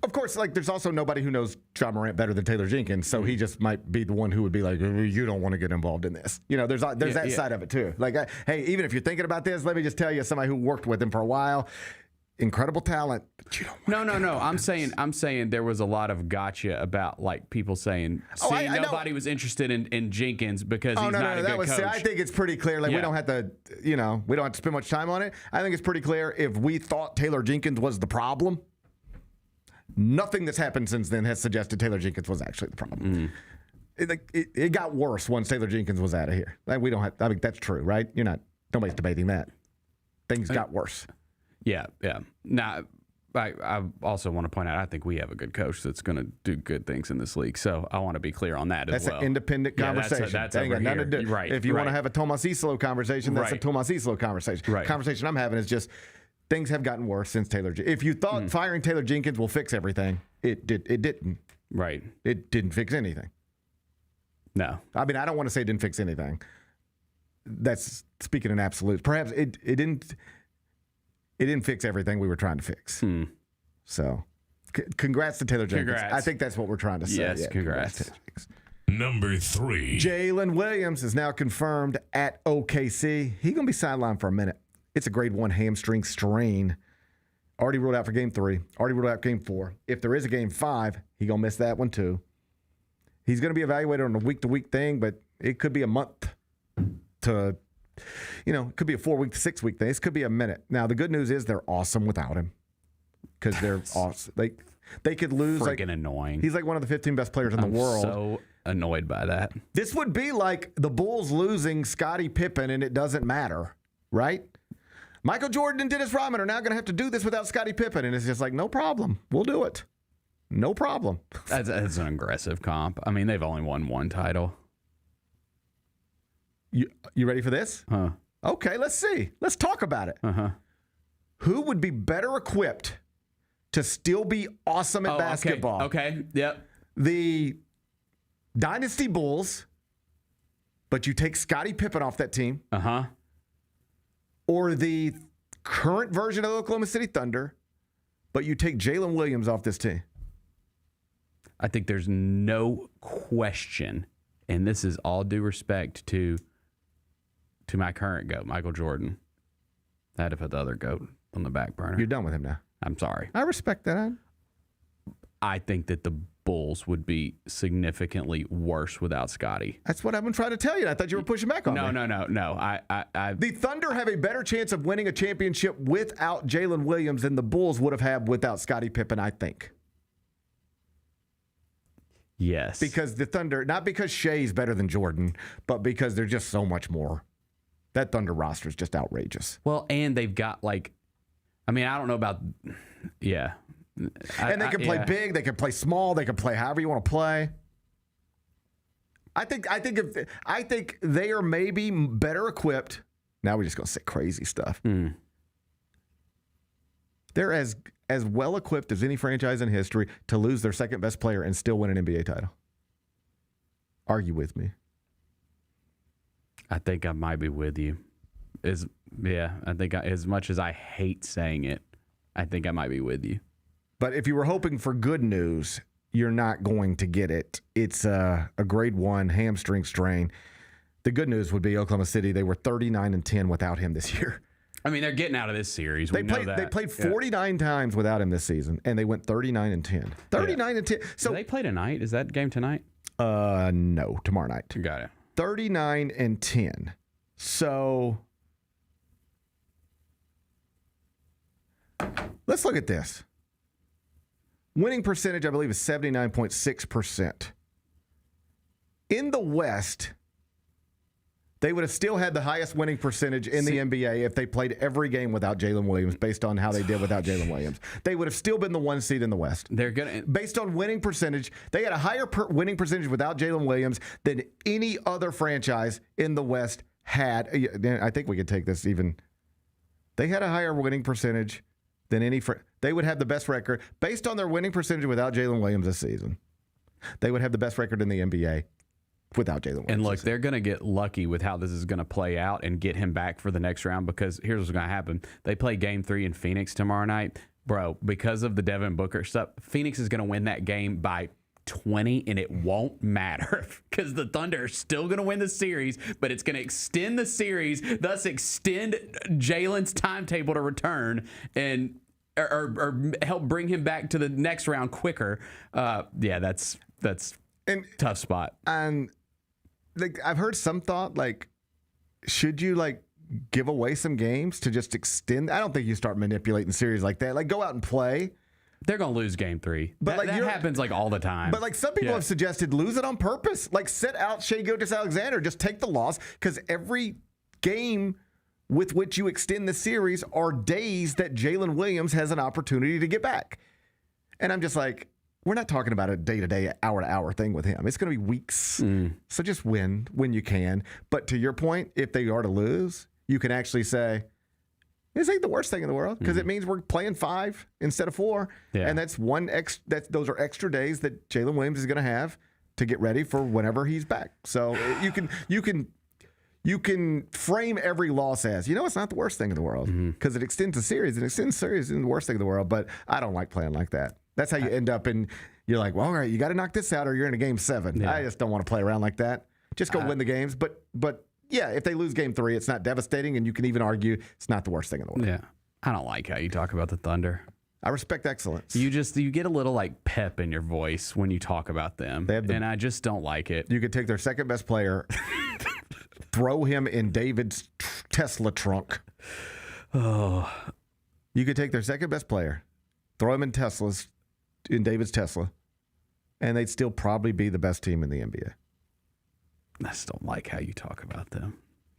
[SPEAKER 9] Of course, like there's also nobody who knows John Morant better than Taylor Jenkins, so he just might be the one who would be like, you don't want to get involved in this. You know, there's that side of it too. Like, hey, even if you're thinking about this, let me just tell you, somebody who worked with him for a while, incredible talent. But you don't
[SPEAKER 7] No. I'm saying there was a lot of gotcha about like people saying, nobody was interested in Jenkins because he's not a good coach.
[SPEAKER 9] I think it's pretty clear. Like we don't have to, we don't have to spend much time on it. I think it's pretty clear if we thought Taylor Jenkins was the problem. Nothing that's happened since then has suggested Taylor Jenkins was actually the problem. It got worse once Taylor Jenkins was out of here. Like we don't have. I mean, that's true, right? Nobody's debating that. Things got worse.
[SPEAKER 7] Yeah. Now, I also want to point out, I think we have a good coach that's going to do good things in this league. So I want to be clear on that as well.
[SPEAKER 9] That's an independent conversation.
[SPEAKER 7] That's
[SPEAKER 9] ain't got nothing to do.
[SPEAKER 7] Right.
[SPEAKER 9] If you want to have a Tomas Islo conversation, that's a Tomas Islo conversation.
[SPEAKER 7] Right.
[SPEAKER 9] Conversation I'm having is just. Things have gotten worse since Taylor. If you thought firing Taylor Jenkins will fix everything, it didn't.
[SPEAKER 7] Right.
[SPEAKER 9] It didn't fix anything.
[SPEAKER 7] No.
[SPEAKER 9] I mean, I don't want to say it didn't fix anything. That's speaking in absolutes. Perhaps it didn't fix everything we were trying to fix. So, congrats to Taylor Jenkins.
[SPEAKER 7] Congrats.
[SPEAKER 9] I think that's what we're trying to say.
[SPEAKER 7] Yes, congrats.
[SPEAKER 5] Number 3.
[SPEAKER 9] Jalen Williams is now confirmed at OKC. He's going to be sidelined for a minute. It's a grade 1 hamstring strain. Already ruled out for game 3. Already ruled out game 4. If there is a game 5, he's going to miss that one too. He's going to be evaluated on a week-to-week thing, but it could be a month to, it could be a 4-week to 6-week thing. This could be a minute. Now, the good news is they're awesome without him because they're awesome. They could lose.
[SPEAKER 7] Freaking annoying.
[SPEAKER 9] He's like one of the 15 best players in the world.
[SPEAKER 7] So annoyed by that.
[SPEAKER 9] This would be like the Bulls losing Scottie Pippen and it doesn't matter, right? Michael Jordan and Dennis Rodman are now going to have to do this without Scottie Pippen. And it's just like, no problem. We'll do it. No problem.
[SPEAKER 7] That's an aggressive comp. I mean, they've only won one title.
[SPEAKER 9] You ready for this?
[SPEAKER 7] Huh.
[SPEAKER 9] Okay, let's see. Let's talk about it.
[SPEAKER 7] Uh-huh.
[SPEAKER 9] Who would be better equipped to still be awesome at basketball?
[SPEAKER 7] Okay. Yep.
[SPEAKER 9] The Dynasty Bulls, but you take Scottie Pippen off that team.
[SPEAKER 7] Uh-huh.
[SPEAKER 9] Or the current version of the Oklahoma City Thunder, but you take Jalen Williams off this team.
[SPEAKER 7] I think there's no question, and this is all due respect to my current GOAT, Michael Jordan. I had to put the other GOAT on the back burner.
[SPEAKER 9] You're done with him now.
[SPEAKER 7] I'm sorry.
[SPEAKER 9] I respect that.
[SPEAKER 7] I think that the Bulls would be significantly worse without Scottie.
[SPEAKER 9] That's what I've been trying to tell you. I thought you were pushing back on me.
[SPEAKER 7] No.
[SPEAKER 9] The Thunder have a better chance of winning a championship without Jalen Williams than the Bulls would have had without Scottie Pippen, I think.
[SPEAKER 7] Yes.
[SPEAKER 9] Because the Thunder, not because Shea's better than Jordan, but because they're just so much more. That Thunder roster is just outrageous.
[SPEAKER 7] Well, and they've got I don't know about, yeah.
[SPEAKER 9] And they can play big, they can play small, they can play however you want to play. I think they are maybe better equipped. Now we're just going to say crazy stuff. They're as well equipped as any franchise in history to lose their second best player and still win an NBA title. Argue with me.
[SPEAKER 7] I think I might be with you. I think as much as I hate saying it, I think I might be with you.
[SPEAKER 9] But if you were hoping for good news, you're not going to get it. It's a grade 1 hamstring strain. The good news would be Oklahoma City. They were 39-10 without him this year.
[SPEAKER 7] I mean, they're getting out of this series. They
[SPEAKER 9] played 49 times without him this season, and they went 39-10. 39-10. So
[SPEAKER 7] do they play tonight? Is that game tonight?
[SPEAKER 9] No, tomorrow night.
[SPEAKER 7] Got it.
[SPEAKER 9] 39-10. So let's look at this. Winning percentage, I believe, is 79.6%. In the West, they would have still had the highest winning percentage in the NBA if they played every game without Jalen Williams, based on how they did without Jalen Williams. They would have still been the 1 seed in the West.
[SPEAKER 7] They're gonna,
[SPEAKER 9] based on winning percentage, they had a higher winning percentage without Jalen Williams than any other franchise in the West had, I think we could take this even, they had a higher winning percentage than any, they would have the best record based on their winning percentage without Jalen Williams this season. They would have the best record in the NBA without Jalen Williams.
[SPEAKER 7] And look, they're going to get lucky with how this is going to play out and get him back for the next round, because here's what's going to happen. They play Game 3 in Phoenix tomorrow night. Bro, because of the Devin Booker stuff, Phoenix is going to win that game by 20, and it won't matter because the Thunder are still going to win the series, but it's going to extend the series, thus extend Jalen's timetable to return and or help bring him back to the next round quicker. Yeah, that's
[SPEAKER 9] and
[SPEAKER 7] tough spot.
[SPEAKER 9] And like I've heard some thought, like, should you like give away some games to just extend? I don't think you start manipulating series like that. Like, go out and play.
[SPEAKER 7] They're going to lose Game 3. But that happens like all the time.
[SPEAKER 9] But like some people have suggested, lose it on purpose. Like, sit out Shai Gilgeous-Alexander. Just take the loss, because every game with which you extend the series are days that Jalen Williams has an opportunity to get back. And I'm just like, we're not talking about a day-to-day, hour-to-hour thing with him. It's going to be weeks. So just win when you can. But to your point, if they are to lose, you can actually say, this ain't the worst thing in the world, because it means we're playing 5 instead of 4, and that's those are extra days that Jalen Williams is going to have to get ready for whenever he's back. So you can frame every loss as, it's not the worst thing in the world, because it extends the series, and extends the series isn't the worst thing in the world. But I don't like playing like that. That's how you end up in. You're like, well, all right, you got to knock this out, or you're in a Game 7. Yeah. I just don't want to play around like that. Just go win the games, but. Yeah, if they lose Game 3, it's not devastating, and you can even argue it's not the worst thing in the world.
[SPEAKER 7] Yeah, I don't like how you talk about the Thunder.
[SPEAKER 9] I respect excellence.
[SPEAKER 7] You get a little like pep in your voice when you talk about them, and I just don't like it.
[SPEAKER 9] You could take their second best player, throw him in David's Tesla trunk.
[SPEAKER 7] Oh,
[SPEAKER 9] you could take their second best player, throw him in David's Tesla, and they'd still probably be the best team in the NBA.
[SPEAKER 7] I just don't like how you talk about them.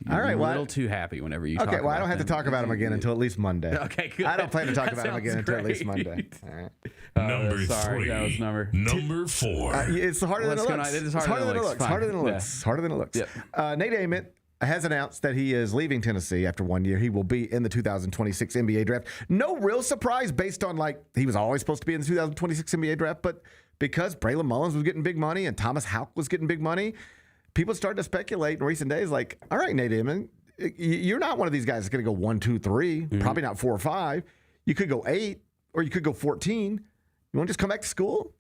[SPEAKER 9] All right,
[SPEAKER 7] a little too happy whenever you talk about them.
[SPEAKER 9] Okay, well, I don't have to talk about them again until at least Monday.
[SPEAKER 7] Okay, good.
[SPEAKER 9] I don't plan to talk about them again until at least Monday. All right.
[SPEAKER 5] Number 3.
[SPEAKER 7] That was
[SPEAKER 5] number 4.
[SPEAKER 9] It's harder than it looks.
[SPEAKER 7] It's harder than it looks.
[SPEAKER 9] Harder than it looks. Harder than it looks.
[SPEAKER 7] Yep.
[SPEAKER 9] Nate Ament has announced that he is leaving Tennessee after 1 year. He will be in the 2026 NBA draft. No real surprise based on, like, he was always supposed to be in the 2026 NBA draft, but because Braylon Mullins was getting big money and Thomas Houck was getting big money, people started to speculate in recent days, like, all right, Nate Ament, you're not one of these guys that's going to go 1, 2, 3, probably not 4 or 5. You could go 8, or you could go 14. You want to just come back to school?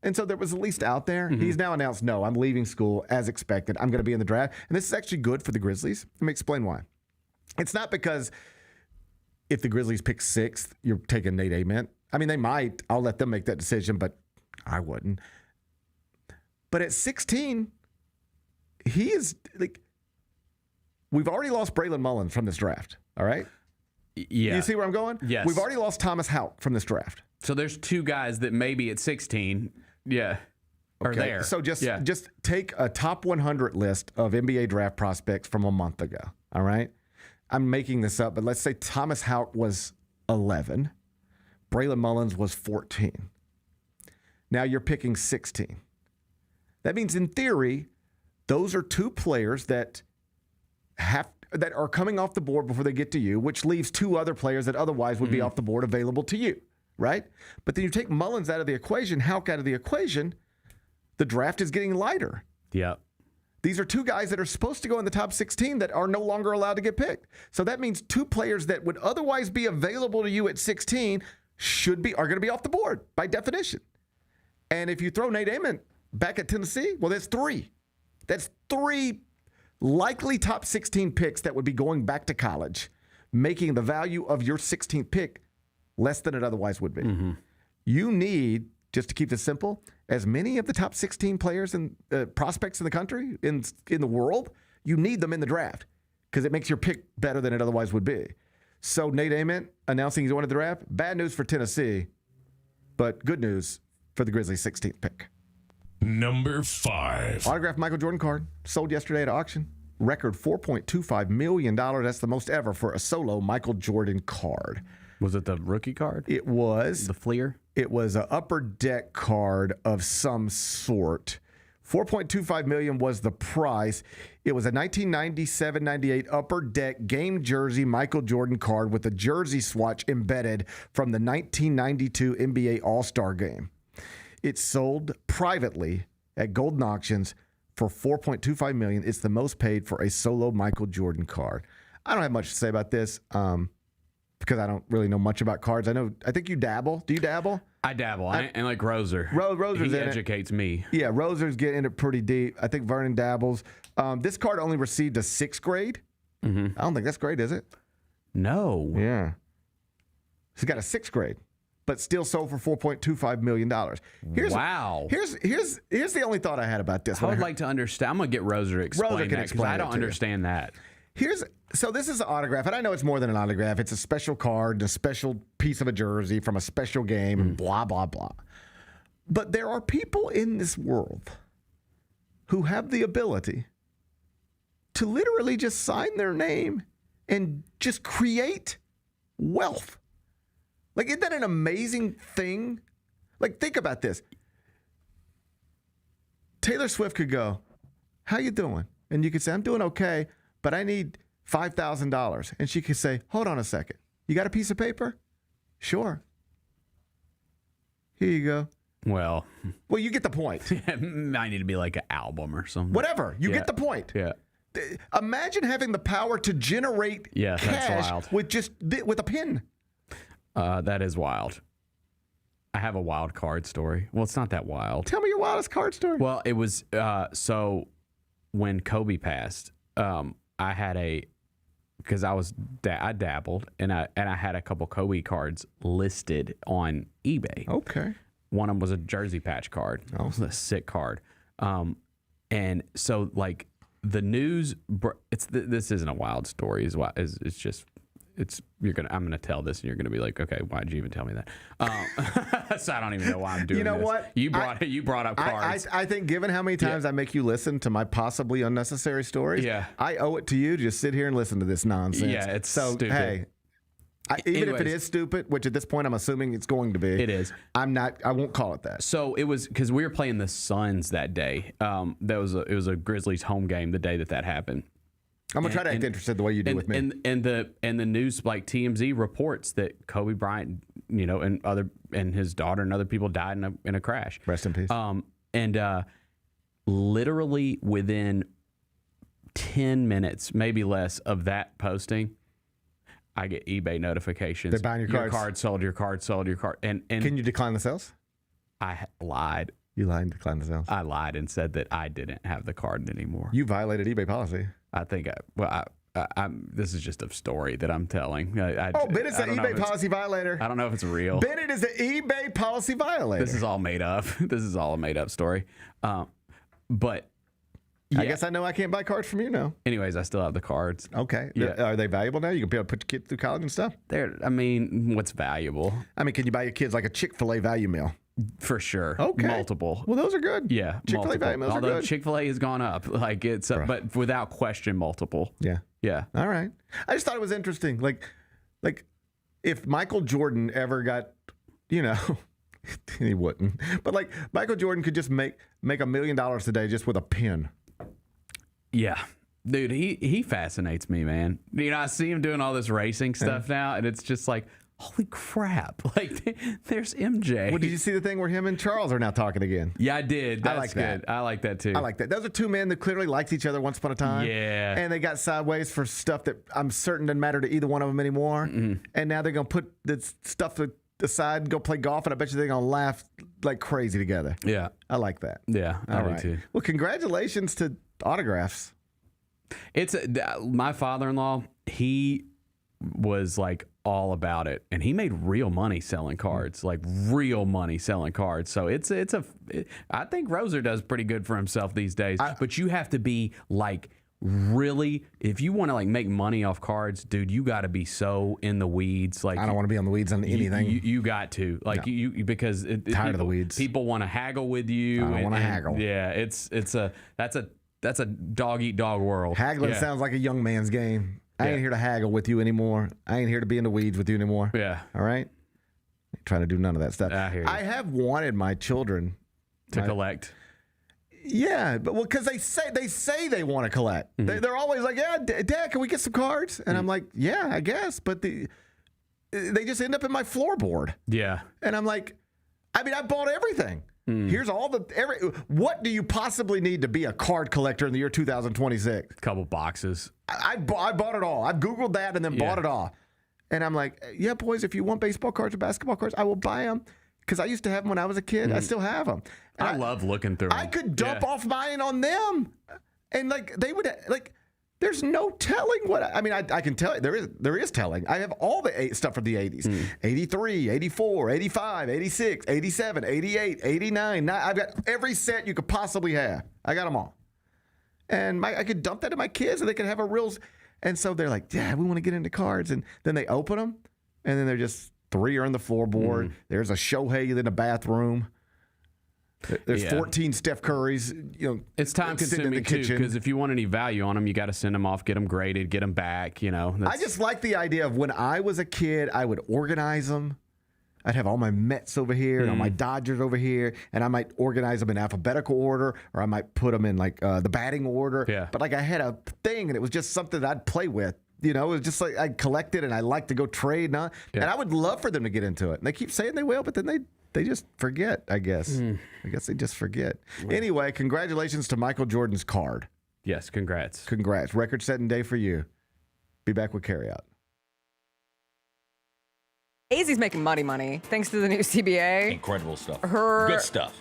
[SPEAKER 9] And so there was at least out there. He's now announced, no, I'm leaving school as expected. I'm going to be in the draft. And this is actually good for the Grizzlies. Let me explain why. It's not because if the Grizzlies pick 6th, you're taking Nate Ament. I mean, they might. I'll let them make that decision, but I wouldn't. But at 16... he is like, we've already lost Braylon Mullins from this draft. All right.
[SPEAKER 7] Yeah.
[SPEAKER 9] You see where I'm going?
[SPEAKER 7] Yes.
[SPEAKER 9] We've already lost Thomas Houck from this draft.
[SPEAKER 7] So there's 2 guys that maybe at 16, are there.
[SPEAKER 9] So just take a top 100 list of NBA draft prospects from a month ago. All right. I'm making this up, but let's say Thomas Houck was 11. Braylon Mullins was 14. Now you're picking 16. That means in theory, those are 2 players that are coming off the board before they get to you, which leaves 2 other players that otherwise would be off the board available to you, right? But then you take Mullins out of the equation, Houck out of the equation, the draft is getting lighter.
[SPEAKER 7] Yeah.
[SPEAKER 9] These are 2 guys that are supposed to go in the top 16 that are no longer allowed to get picked. So that means 2 players that would otherwise be available to you at 16 are going to be off the board by definition. And if you throw Nate Ament back at Tennessee, well, that's 3. That's 3 likely top 16 picks that would be going back to college, making the value of your 16th pick less than it otherwise would be. You need, just to keep this simple, as many of the top 16 players and prospects in the country, in the world, you need them in the draft because it makes your pick better than it otherwise would be. So Nate Ament announcing he's going to the draft, bad news for Tennessee, but good news for the Grizzlies' 16th pick.
[SPEAKER 5] Number 5.
[SPEAKER 9] Autographed Michael Jordan card sold yesterday at auction. Record $4.25 million. That's the most ever for a solo Michael Jordan card.
[SPEAKER 7] Was it the rookie card?
[SPEAKER 9] It was.
[SPEAKER 7] The Fleer?
[SPEAKER 9] It was an upper deck card of some sort $4.25 million was the price. It was a 1997-98 Upper Deck game jersey Michael Jordan card with a jersey swatch embedded from the 1992 NBA All-Star Game. It sold privately at Golden Auctions for $4.25 million. It's the most paid for a solo Michael Jordan card. I don't have much to say about this because I don't really know much about cards. I think you dabble. Do you dabble?
[SPEAKER 7] I dabble. And like Roser.
[SPEAKER 9] Roser's
[SPEAKER 7] he
[SPEAKER 9] in
[SPEAKER 7] educates me.
[SPEAKER 9] Yeah, Roser's getting it pretty deep. I think Vernon dabbles. This card only received a 6th grade. I don't think that's great, is it?
[SPEAKER 7] No.
[SPEAKER 9] Yeah. He's got a 6th grade, but still sold for $4.25 million.
[SPEAKER 7] Wow.
[SPEAKER 9] Here's the only thought I had about this.
[SPEAKER 7] I would like to understand. I'm going to get Roser to explain that because I don't understand that.
[SPEAKER 9] So this is an autograph, and I know it's more than an autograph. It's a special card, a special piece of a jersey from a special game, and blah, blah, blah. But there are people in this world who have the ability to literally just sign their name and just create wealth. Like, isn't that an amazing thing? Like, think about this. Taylor Swift could go, "How you doing?" And you could say, "I'm doing okay, but I need $5,000. And she could say, "Hold on a second. You got a piece of paper?" "Sure." "Here you go."
[SPEAKER 7] Well,
[SPEAKER 9] you get the point.
[SPEAKER 7] I need to be like an album or something.
[SPEAKER 9] Whatever. You get the point.
[SPEAKER 7] Yeah.
[SPEAKER 9] Imagine having the power to generate
[SPEAKER 7] that's
[SPEAKER 9] cash
[SPEAKER 7] wild.
[SPEAKER 9] with a pen.
[SPEAKER 7] That is wild. I have a wild card story. Well, it's not that wild.
[SPEAKER 9] Tell me your wildest card story.
[SPEAKER 7] Well, it was so when Kobe passed, I had because I dabbled and I had a couple Kobe cards listed on eBay.
[SPEAKER 9] Okay.
[SPEAKER 7] One of them was a jersey patch card. Oh, it was a sick card. And so like the news, this isn't a wild story. It's just. I'm gonna tell this, and you're gonna be like, okay, why'd you even tell me that? So I don't even know why I'm doing.
[SPEAKER 9] You know
[SPEAKER 7] this.
[SPEAKER 9] what?
[SPEAKER 7] You brought up cards.
[SPEAKER 9] I think given how many times I make you listen to my possibly unnecessary stories, I owe it to you to just sit here and listen to this nonsense.
[SPEAKER 7] Yeah, it's
[SPEAKER 9] so
[SPEAKER 7] stupid.
[SPEAKER 9] Hey, even if it is stupid, which at this point I'm assuming it's going to be,
[SPEAKER 7] it is.
[SPEAKER 9] I won't call it that.
[SPEAKER 7] So it was because we were playing the Suns that day. It was a Grizzlies home game the day that happened.
[SPEAKER 9] I'm gonna try to act interested the way you do with me.
[SPEAKER 7] And the news, like TMZ reports that Kobe Bryant, and his daughter and other people died in a crash.
[SPEAKER 9] Rest in peace.
[SPEAKER 7] And literally within 10 minutes, maybe less, of that posting, I get eBay notifications.
[SPEAKER 9] They're buying your cards.
[SPEAKER 7] Your card sold. Your card sold. Your card. And
[SPEAKER 9] can you decline the sales?
[SPEAKER 7] I lied.
[SPEAKER 9] You lied and declined the sales.
[SPEAKER 7] I lied and said that I didn't have the card anymore.
[SPEAKER 9] You violated eBay policy.
[SPEAKER 7] I think this is just a story that I'm telling.
[SPEAKER 9] Bennett's an eBay policy violator.
[SPEAKER 7] I don't know if it's real.
[SPEAKER 9] Bennett is an eBay policy violator.
[SPEAKER 7] This is all made up. This is all a made up story. But yeah.
[SPEAKER 9] I guess I know I can't buy cards from you now.
[SPEAKER 7] Anyways, I still have the cards.
[SPEAKER 9] Okay.
[SPEAKER 7] Yeah.
[SPEAKER 9] Are they valuable now? You can be able to put your kids through college and stuff?
[SPEAKER 7] What's valuable?
[SPEAKER 9] Can you buy your kids like a Chick-fil-A value meal?
[SPEAKER 7] For sure.
[SPEAKER 9] Okay.
[SPEAKER 7] Multiple.
[SPEAKER 9] Well, those are good.
[SPEAKER 7] Yeah.
[SPEAKER 9] Chick-fil-A value meals are good.
[SPEAKER 7] Although Chick-fil-A has gone up. Like it's, but without question, multiple.
[SPEAKER 9] Yeah.
[SPEAKER 7] Yeah.
[SPEAKER 9] All right. I just thought it was interesting. Like if Michael Jordan ever got, he wouldn't. But like Michael Jordan could just make $1 million today just with a pen.
[SPEAKER 7] Yeah. Dude, he fascinates me, man. I see him doing all this racing stuff now, and it's just like, holy crap. Like, there's MJ.
[SPEAKER 9] Well, did you see the thing where him and Charles are now talking again?
[SPEAKER 7] Yeah, I did. That's
[SPEAKER 9] I like
[SPEAKER 7] good.
[SPEAKER 9] that.
[SPEAKER 7] I like that, too.
[SPEAKER 9] I like that. Those are two men that clearly liked each other once upon a time.
[SPEAKER 7] Yeah.
[SPEAKER 9] And they got sideways for stuff that I'm certain doesn't matter to either one of them anymore. Mm-hmm. And now they're going to put the stuff aside and go play golf, and I bet you they're going to laugh like crazy together.
[SPEAKER 7] Yeah.
[SPEAKER 9] I like that.
[SPEAKER 7] Yeah, I do, too.
[SPEAKER 9] Well, congratulations to autographs.
[SPEAKER 7] It's my father-in-law, he was like all about it, and he made real money selling cards, like real money selling cards. So I think Roser does pretty good for himself these days. But you have to be like really, if you want to like make money off cards, dude, you got to be so in the weeds. Like
[SPEAKER 9] I don't want to be on the weeds on anything.
[SPEAKER 7] You got to like you because
[SPEAKER 9] tired of the weeds.
[SPEAKER 7] People want to haggle with you.
[SPEAKER 9] I don't want to haggle.
[SPEAKER 7] Yeah, that's a dog eat dog world.
[SPEAKER 9] Haggling sounds like a young man's game. I ain't here to haggle with you anymore. I ain't here to be in the weeds with you anymore.
[SPEAKER 7] Yeah.
[SPEAKER 9] All right? Trying to do none of that stuff.
[SPEAKER 7] I hear you.
[SPEAKER 9] I have wanted my children
[SPEAKER 7] to collect.
[SPEAKER 9] Yeah, but because they say they want to collect.
[SPEAKER 7] Mm-hmm.
[SPEAKER 9] They're always like, yeah, Dad, can we get some cards? And I'm like, yeah, I guess. But they just end up in my floorboard.
[SPEAKER 7] Yeah.
[SPEAKER 9] And I'm like, I bought everything. Here's what do you possibly need to be a card collector in the year 2026?
[SPEAKER 7] A couple boxes.
[SPEAKER 9] I bought it all. I've Googled that and then bought it all. And I'm like, yeah, boys, if you want baseball cards or basketball cards, I will buy them. Because I used to have them when I was a kid. I still have them. And
[SPEAKER 7] I love looking through them.
[SPEAKER 9] I could dump off mine on them. And they would there's no telling what I can tell you. There is telling. I have all the stuff from the 80s. 83, 84, 85, 86, 87, 88, 89. I've got every set you could possibly have. I got them all. And I could dump that to my kids and they could have a real. And so they're like, yeah, we want to get into cards. And then they open them and then they're just 3 are on the floorboard. There's a Shohei in the bathroom. There's 14 Steph Currys.
[SPEAKER 7] It's time consuming too, because if you want any value on them, you got to send them off, get them graded, get them back.
[SPEAKER 9] I just like the idea of when I was a kid, I would organize them. I'd have all my Mets over here and all my Dodgers over here, and I might organize them in alphabetical order, or I might put them in the batting order.
[SPEAKER 7] Yeah.
[SPEAKER 9] But I had a thing, and it was just something that I'd play with. It was just like I collected, and I like to go trade, and I would love for them to get into it. And they keep saying they will, but then they just forget, I guess. I guess they just forget. Anyway, congratulations to Michael Jordan's card.
[SPEAKER 7] Yes, congrats.
[SPEAKER 9] Congrats. Record-setting day for you. Be back with Carryout.
[SPEAKER 4] Azie's making money thanks to the new CBA.
[SPEAKER 3] Incredible stuff.
[SPEAKER 4] Her
[SPEAKER 3] Good stuff.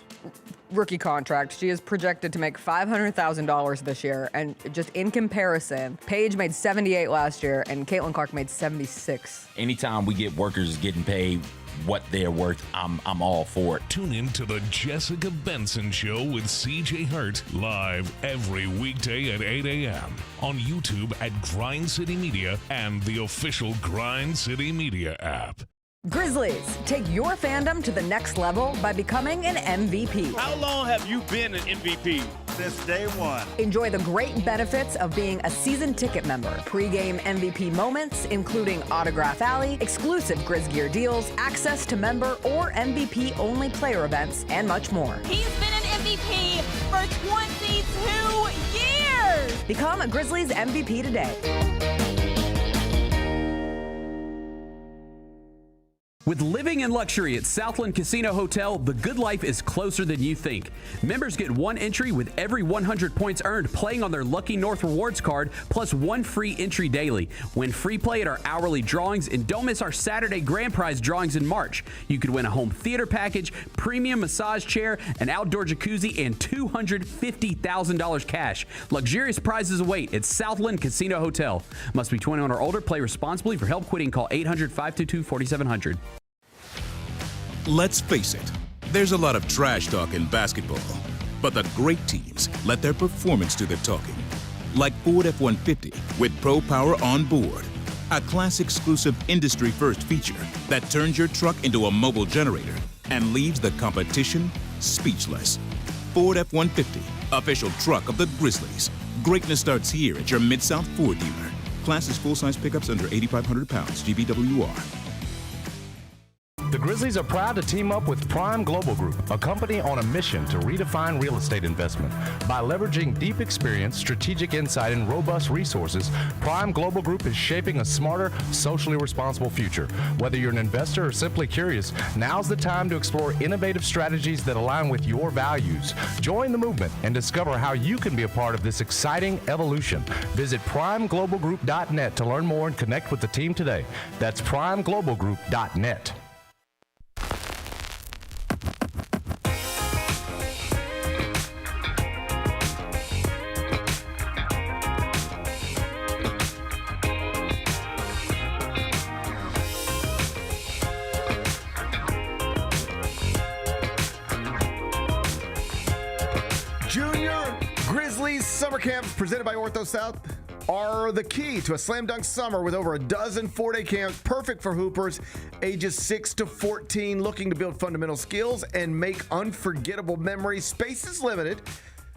[SPEAKER 4] Rookie contract. She is projected to make $500,000 this year. And just in comparison, Paige made $78 last year and Caitlin Clark made $76.
[SPEAKER 3] Anytime we get workers getting paid what they're worth, I'm all for it.
[SPEAKER 5] Tune in to the Jessica Benson Show with CJ Hurt live every weekday at 8 a.m. on YouTube at Grind City Media and the official Grind City Media app.
[SPEAKER 4] Grizzlies, take your fandom to the next level by becoming an MVP.
[SPEAKER 6] How long have you been an MVP? Since day one.
[SPEAKER 4] Enjoy the great benefits of being a season ticket member. Pre-game MVP moments, including Autograph Alley, exclusive Grizz Gear deals, access to member or MVP-only player events, and much more.
[SPEAKER 8] He's been an MVP for 22 years!
[SPEAKER 4] Become a Grizzlies MVP today.
[SPEAKER 16] With living in luxury at Southland Casino Hotel, the good life is closer than you think. Members get 1 entry with every 100 points earned playing on their Lucky North Rewards card, plus 1 free entry daily. Win free play at our hourly drawings, and don't miss our Saturday grand prize drawings in March. You could win a home theater package, premium massage chair, an outdoor jacuzzi, and $250,000 cash. Luxurious prizes await at Southland Casino Hotel. Must be 21 or older. Play responsibly. For help quitting, call 800-522-4700.
[SPEAKER 19] Let's face it, there's a lot of trash talk in basketball, but the great teams let their performance do the talking. Like Ford F-150 with Pro Power on board, a class-exclusive industry-first feature that turns your truck into a mobile generator and leaves the competition speechless. Ford F-150, official truck of the Grizzlies. Greatness starts here at your Mid-South Ford dealer. Class is full-size pickups under 8,500 pounds, GVWR.
[SPEAKER 20] The Grizzlies are proud to team up with Prime Global Group, a company on a mission to redefine real estate investment. By leveraging deep experience, strategic insight, and robust resources, Prime Global Group is shaping a smarter, socially responsible future. Whether you're an investor or simply curious, now's the time to explore innovative strategies that align with your values. Join the movement and discover how you can be a part of this exciting evolution. Visit primeglobalgroup.net to learn more and connect with the team today. That's primeglobalgroup.net.
[SPEAKER 9] Junior Grizzlies summer camps presented by Ortho South are the key to a slam dunk summer with over a dozen 4-day camps perfect for hoopers ages 6 to 14 looking to build fundamental skills and make unforgettable memories. Space is limited,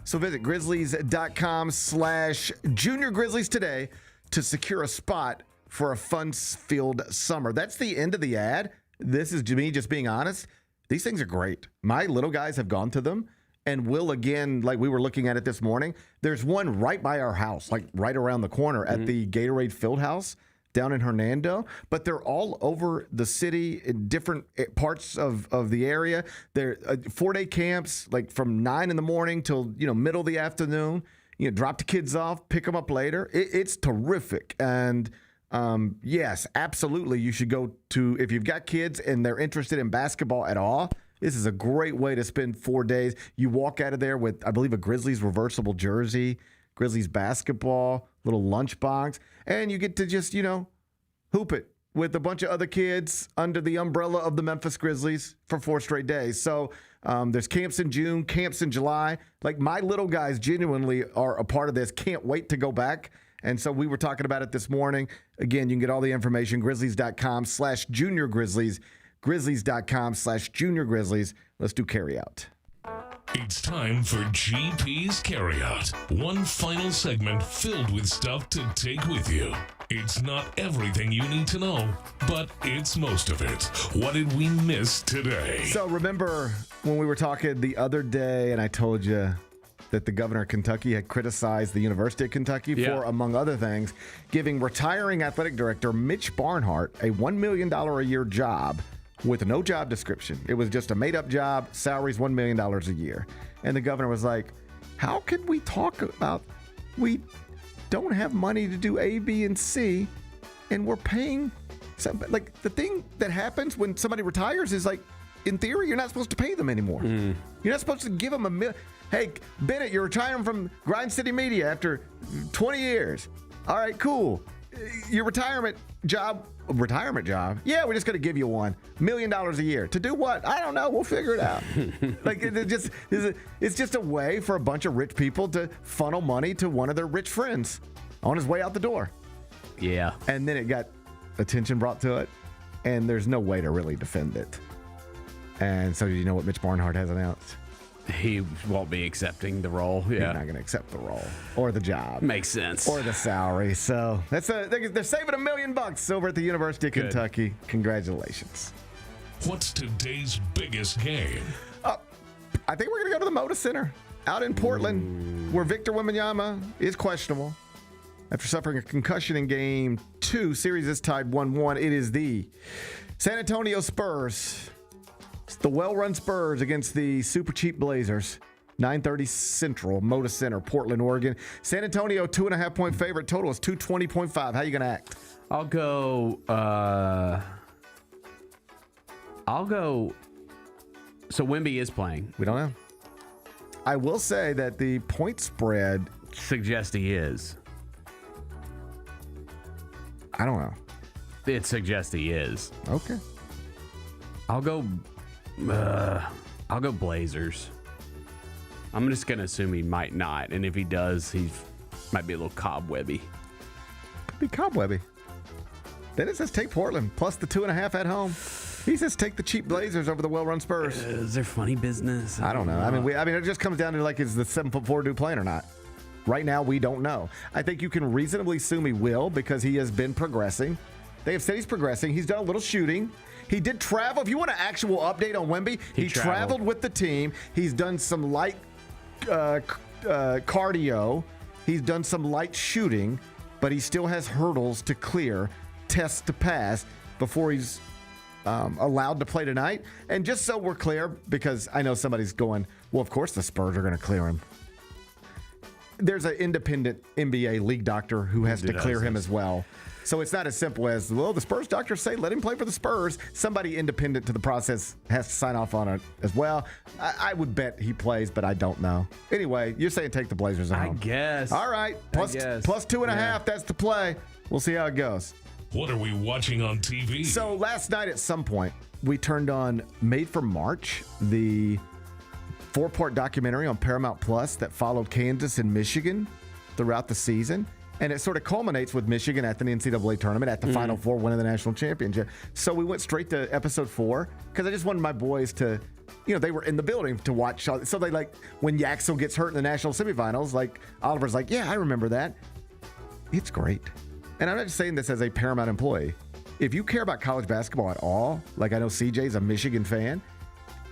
[SPEAKER 9] so visit grizzlies.com/Junior Grizzlies today to secure a spot for a fun-filled summer. That's the end of the ad. This is me just being honest. These things are great. My little guys have gone to them, and will again, like we were looking at it this morning. There's one right by our house, like right around the corner at the Gatorade Fieldhouse down in Hernando, but they're all over the city in different parts of the area. They're 4-day camps, like from 9 in the morning till, middle of the afternoon. Drop the kids off, pick them up later. It's terrific. And yes, absolutely. You should go to, if you've got kids and they're interested in basketball at all, this is a great way to spend 4 days. You walk out of there with, I believe, a Grizzlies reversible jersey, Grizzlies basketball, little lunchbox, and you get to just, hoop it with a bunch of other kids under the umbrella of the Memphis Grizzlies for 4 straight days. So there's camps in June, camps in July. Like, my little guys genuinely are a part of this. Can't wait to go back. And so we were talking about it this morning. Again, you can get all the information, grizzlies.com/junior Grizzlies, grizzlies.com/junior Grizzlies. Let's do carryout.
[SPEAKER 5] It's time for GP's Carryout. One final segment filled with stuff to take with you. It's not everything you need to know, but it's most of it. What did we miss today?
[SPEAKER 9] So remember when we were talking the other day and I told you that the governor of Kentucky had criticized the University of Kentucky for, among other things, giving retiring athletic director Mitch Barnhart a $1 million a year job with no job description. It was just a made-up job, salaries $1 million a year. And the governor was like, how can we talk about we don't have money to do A, B, and C, and we're paying like the thing that happens when somebody retires is like, in theory, you're not supposed to pay them anymore. You're not supposed to give them a million. Hey, Bennett, you're retiring from Grind City Media after 20 years. All right, cool. Your retirement job. Yeah, we're just going to give you $1 million a year. To do what? I don't know. We'll figure it out. Like, it's just a way for a bunch of rich people to funnel money to one of their rich friends on his way out the door.
[SPEAKER 7] Yeah.
[SPEAKER 9] And then it got attention brought to it, and there's no way to really defend it. And so you know what Mitch Barnhart has announced?
[SPEAKER 7] He won't be accepting the role. Yeah.
[SPEAKER 9] He's not going to accept the role or the job.
[SPEAKER 7] Makes sense.
[SPEAKER 9] Or the salary. So they're saving $1 million over at the University of Kentucky. Congratulations.
[SPEAKER 5] What's today's biggest game?
[SPEAKER 9] I think we're going to go to the Moda Center out in Portland, where Victor Wembanyama is questionable after suffering a concussion in Game 2. Series is tied 1-1. It is the San Antonio Spurs. It's the well-run Spurs against the super cheap Blazers. 9:30 Central, Moda Center, Portland, Oregon. San Antonio, 2.5-point favorite. Total is 220.5. How you going to act?
[SPEAKER 7] I'll go. So Wemby is playing.
[SPEAKER 9] We don't know. I will say that the point spread
[SPEAKER 7] suggests he is.
[SPEAKER 9] I don't know.
[SPEAKER 7] It suggests he is.
[SPEAKER 9] Okay.
[SPEAKER 7] I'll go Blazers. I'm just going to assume he might not. And if he does, he might be a little cobwebby.
[SPEAKER 9] Could be cobwebby. Then it says take Portland plus the 2.5 at home. He says take the cheap Blazers over the well-run Spurs.
[SPEAKER 7] Is there funny business?
[SPEAKER 9] I don't know. I mean, it just comes down to like, is the 7'4" dude playing or not? Right now, we don't know. I think you can reasonably assume he will because he has been progressing. They have said he's progressing. He's done a little shooting. He did travel. If you want an actual update on Wemby, he traveled with the team. He's done some light cardio. He's done some light shooting, but he still has hurdles to clear, tests to pass before he's allowed to play tonight. And just so we're clear, because I know somebody's going, well, of course the Spurs are going to clear him. There's an independent NBA league doctor who has to clear him as well. So it's not as simple as, well, the Spurs doctors say let him play for the Spurs. Somebody independent to the process has to sign off on it as well. I would bet he plays, but I don't know. Anyway, you're saying take the Blazers at home.
[SPEAKER 7] I guess.
[SPEAKER 9] All right. Plus 2.5. That's the play. We'll see how it goes.
[SPEAKER 5] What are we watching on TV?
[SPEAKER 9] So last night at some point, we turned on Made for March, the 4-part documentary on Paramount Plus that followed Kansas and Michigan throughout the season. And it sort of culminates with Michigan at the NCAA tournament at the Final Four, winning the national championship. So we went straight to episode 4 because I just wanted my boys to, they were in the building to watch. So they like when Yaxel gets hurt in the national semifinals, like Oliver's like, yeah, I remember that. It's great. And I'm not just saying this as a Paramount employee. If you care about college basketball at all, like I know CJ's a Michigan fan,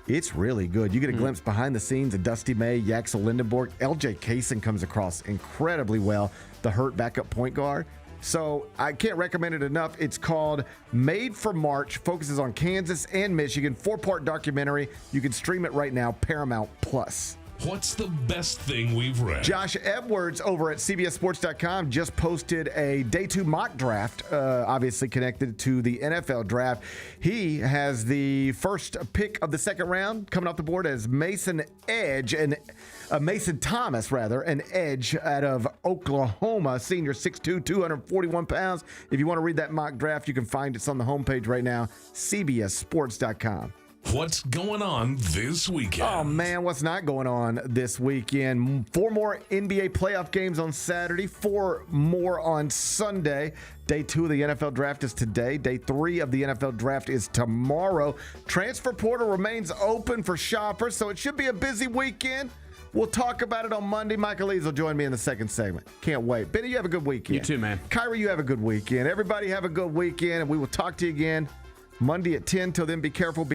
[SPEAKER 9] It's really good. You get a glimpse behind the scenes of Dusty May, Yaxel Lindenborg. LJ Kaysen comes across incredibly well, the hurt backup point guard. So I can't recommend it enough. It's called Made for March, focuses on Kansas and Michigan, 4-part documentary. You can stream it right now, Paramount Plus.
[SPEAKER 5] What's the best thing we've read?
[SPEAKER 9] Josh Edwards over at CBSSports.com just posted a day 2 mock draft, obviously connected to the NFL draft. He has the first pick of the second round coming off the board as Mason Thomas, an edge out of Oklahoma, senior 6'2", 241 pounds. If you want to read that mock draft, you can find it on the homepage right now, CBSSports.com.
[SPEAKER 5] What's going on this weekend?
[SPEAKER 9] Oh, man, what's not going on this weekend? 4 more NBA playoff games on Saturday, 4 more on Sunday. Day 2 of the NFL draft is today. Day 3 of the NFL draft is tomorrow. Transfer portal remains open for shoppers, so it should be a busy weekend. We'll talk about it on Monday. Michael Lees will join me in the second segment. Can't wait. Benny, you have a good weekend.
[SPEAKER 7] You too, man.
[SPEAKER 9] Kyrie, you have a good weekend. Everybody have a good weekend, and we will talk to you again Monday at 10. Till then, be careful.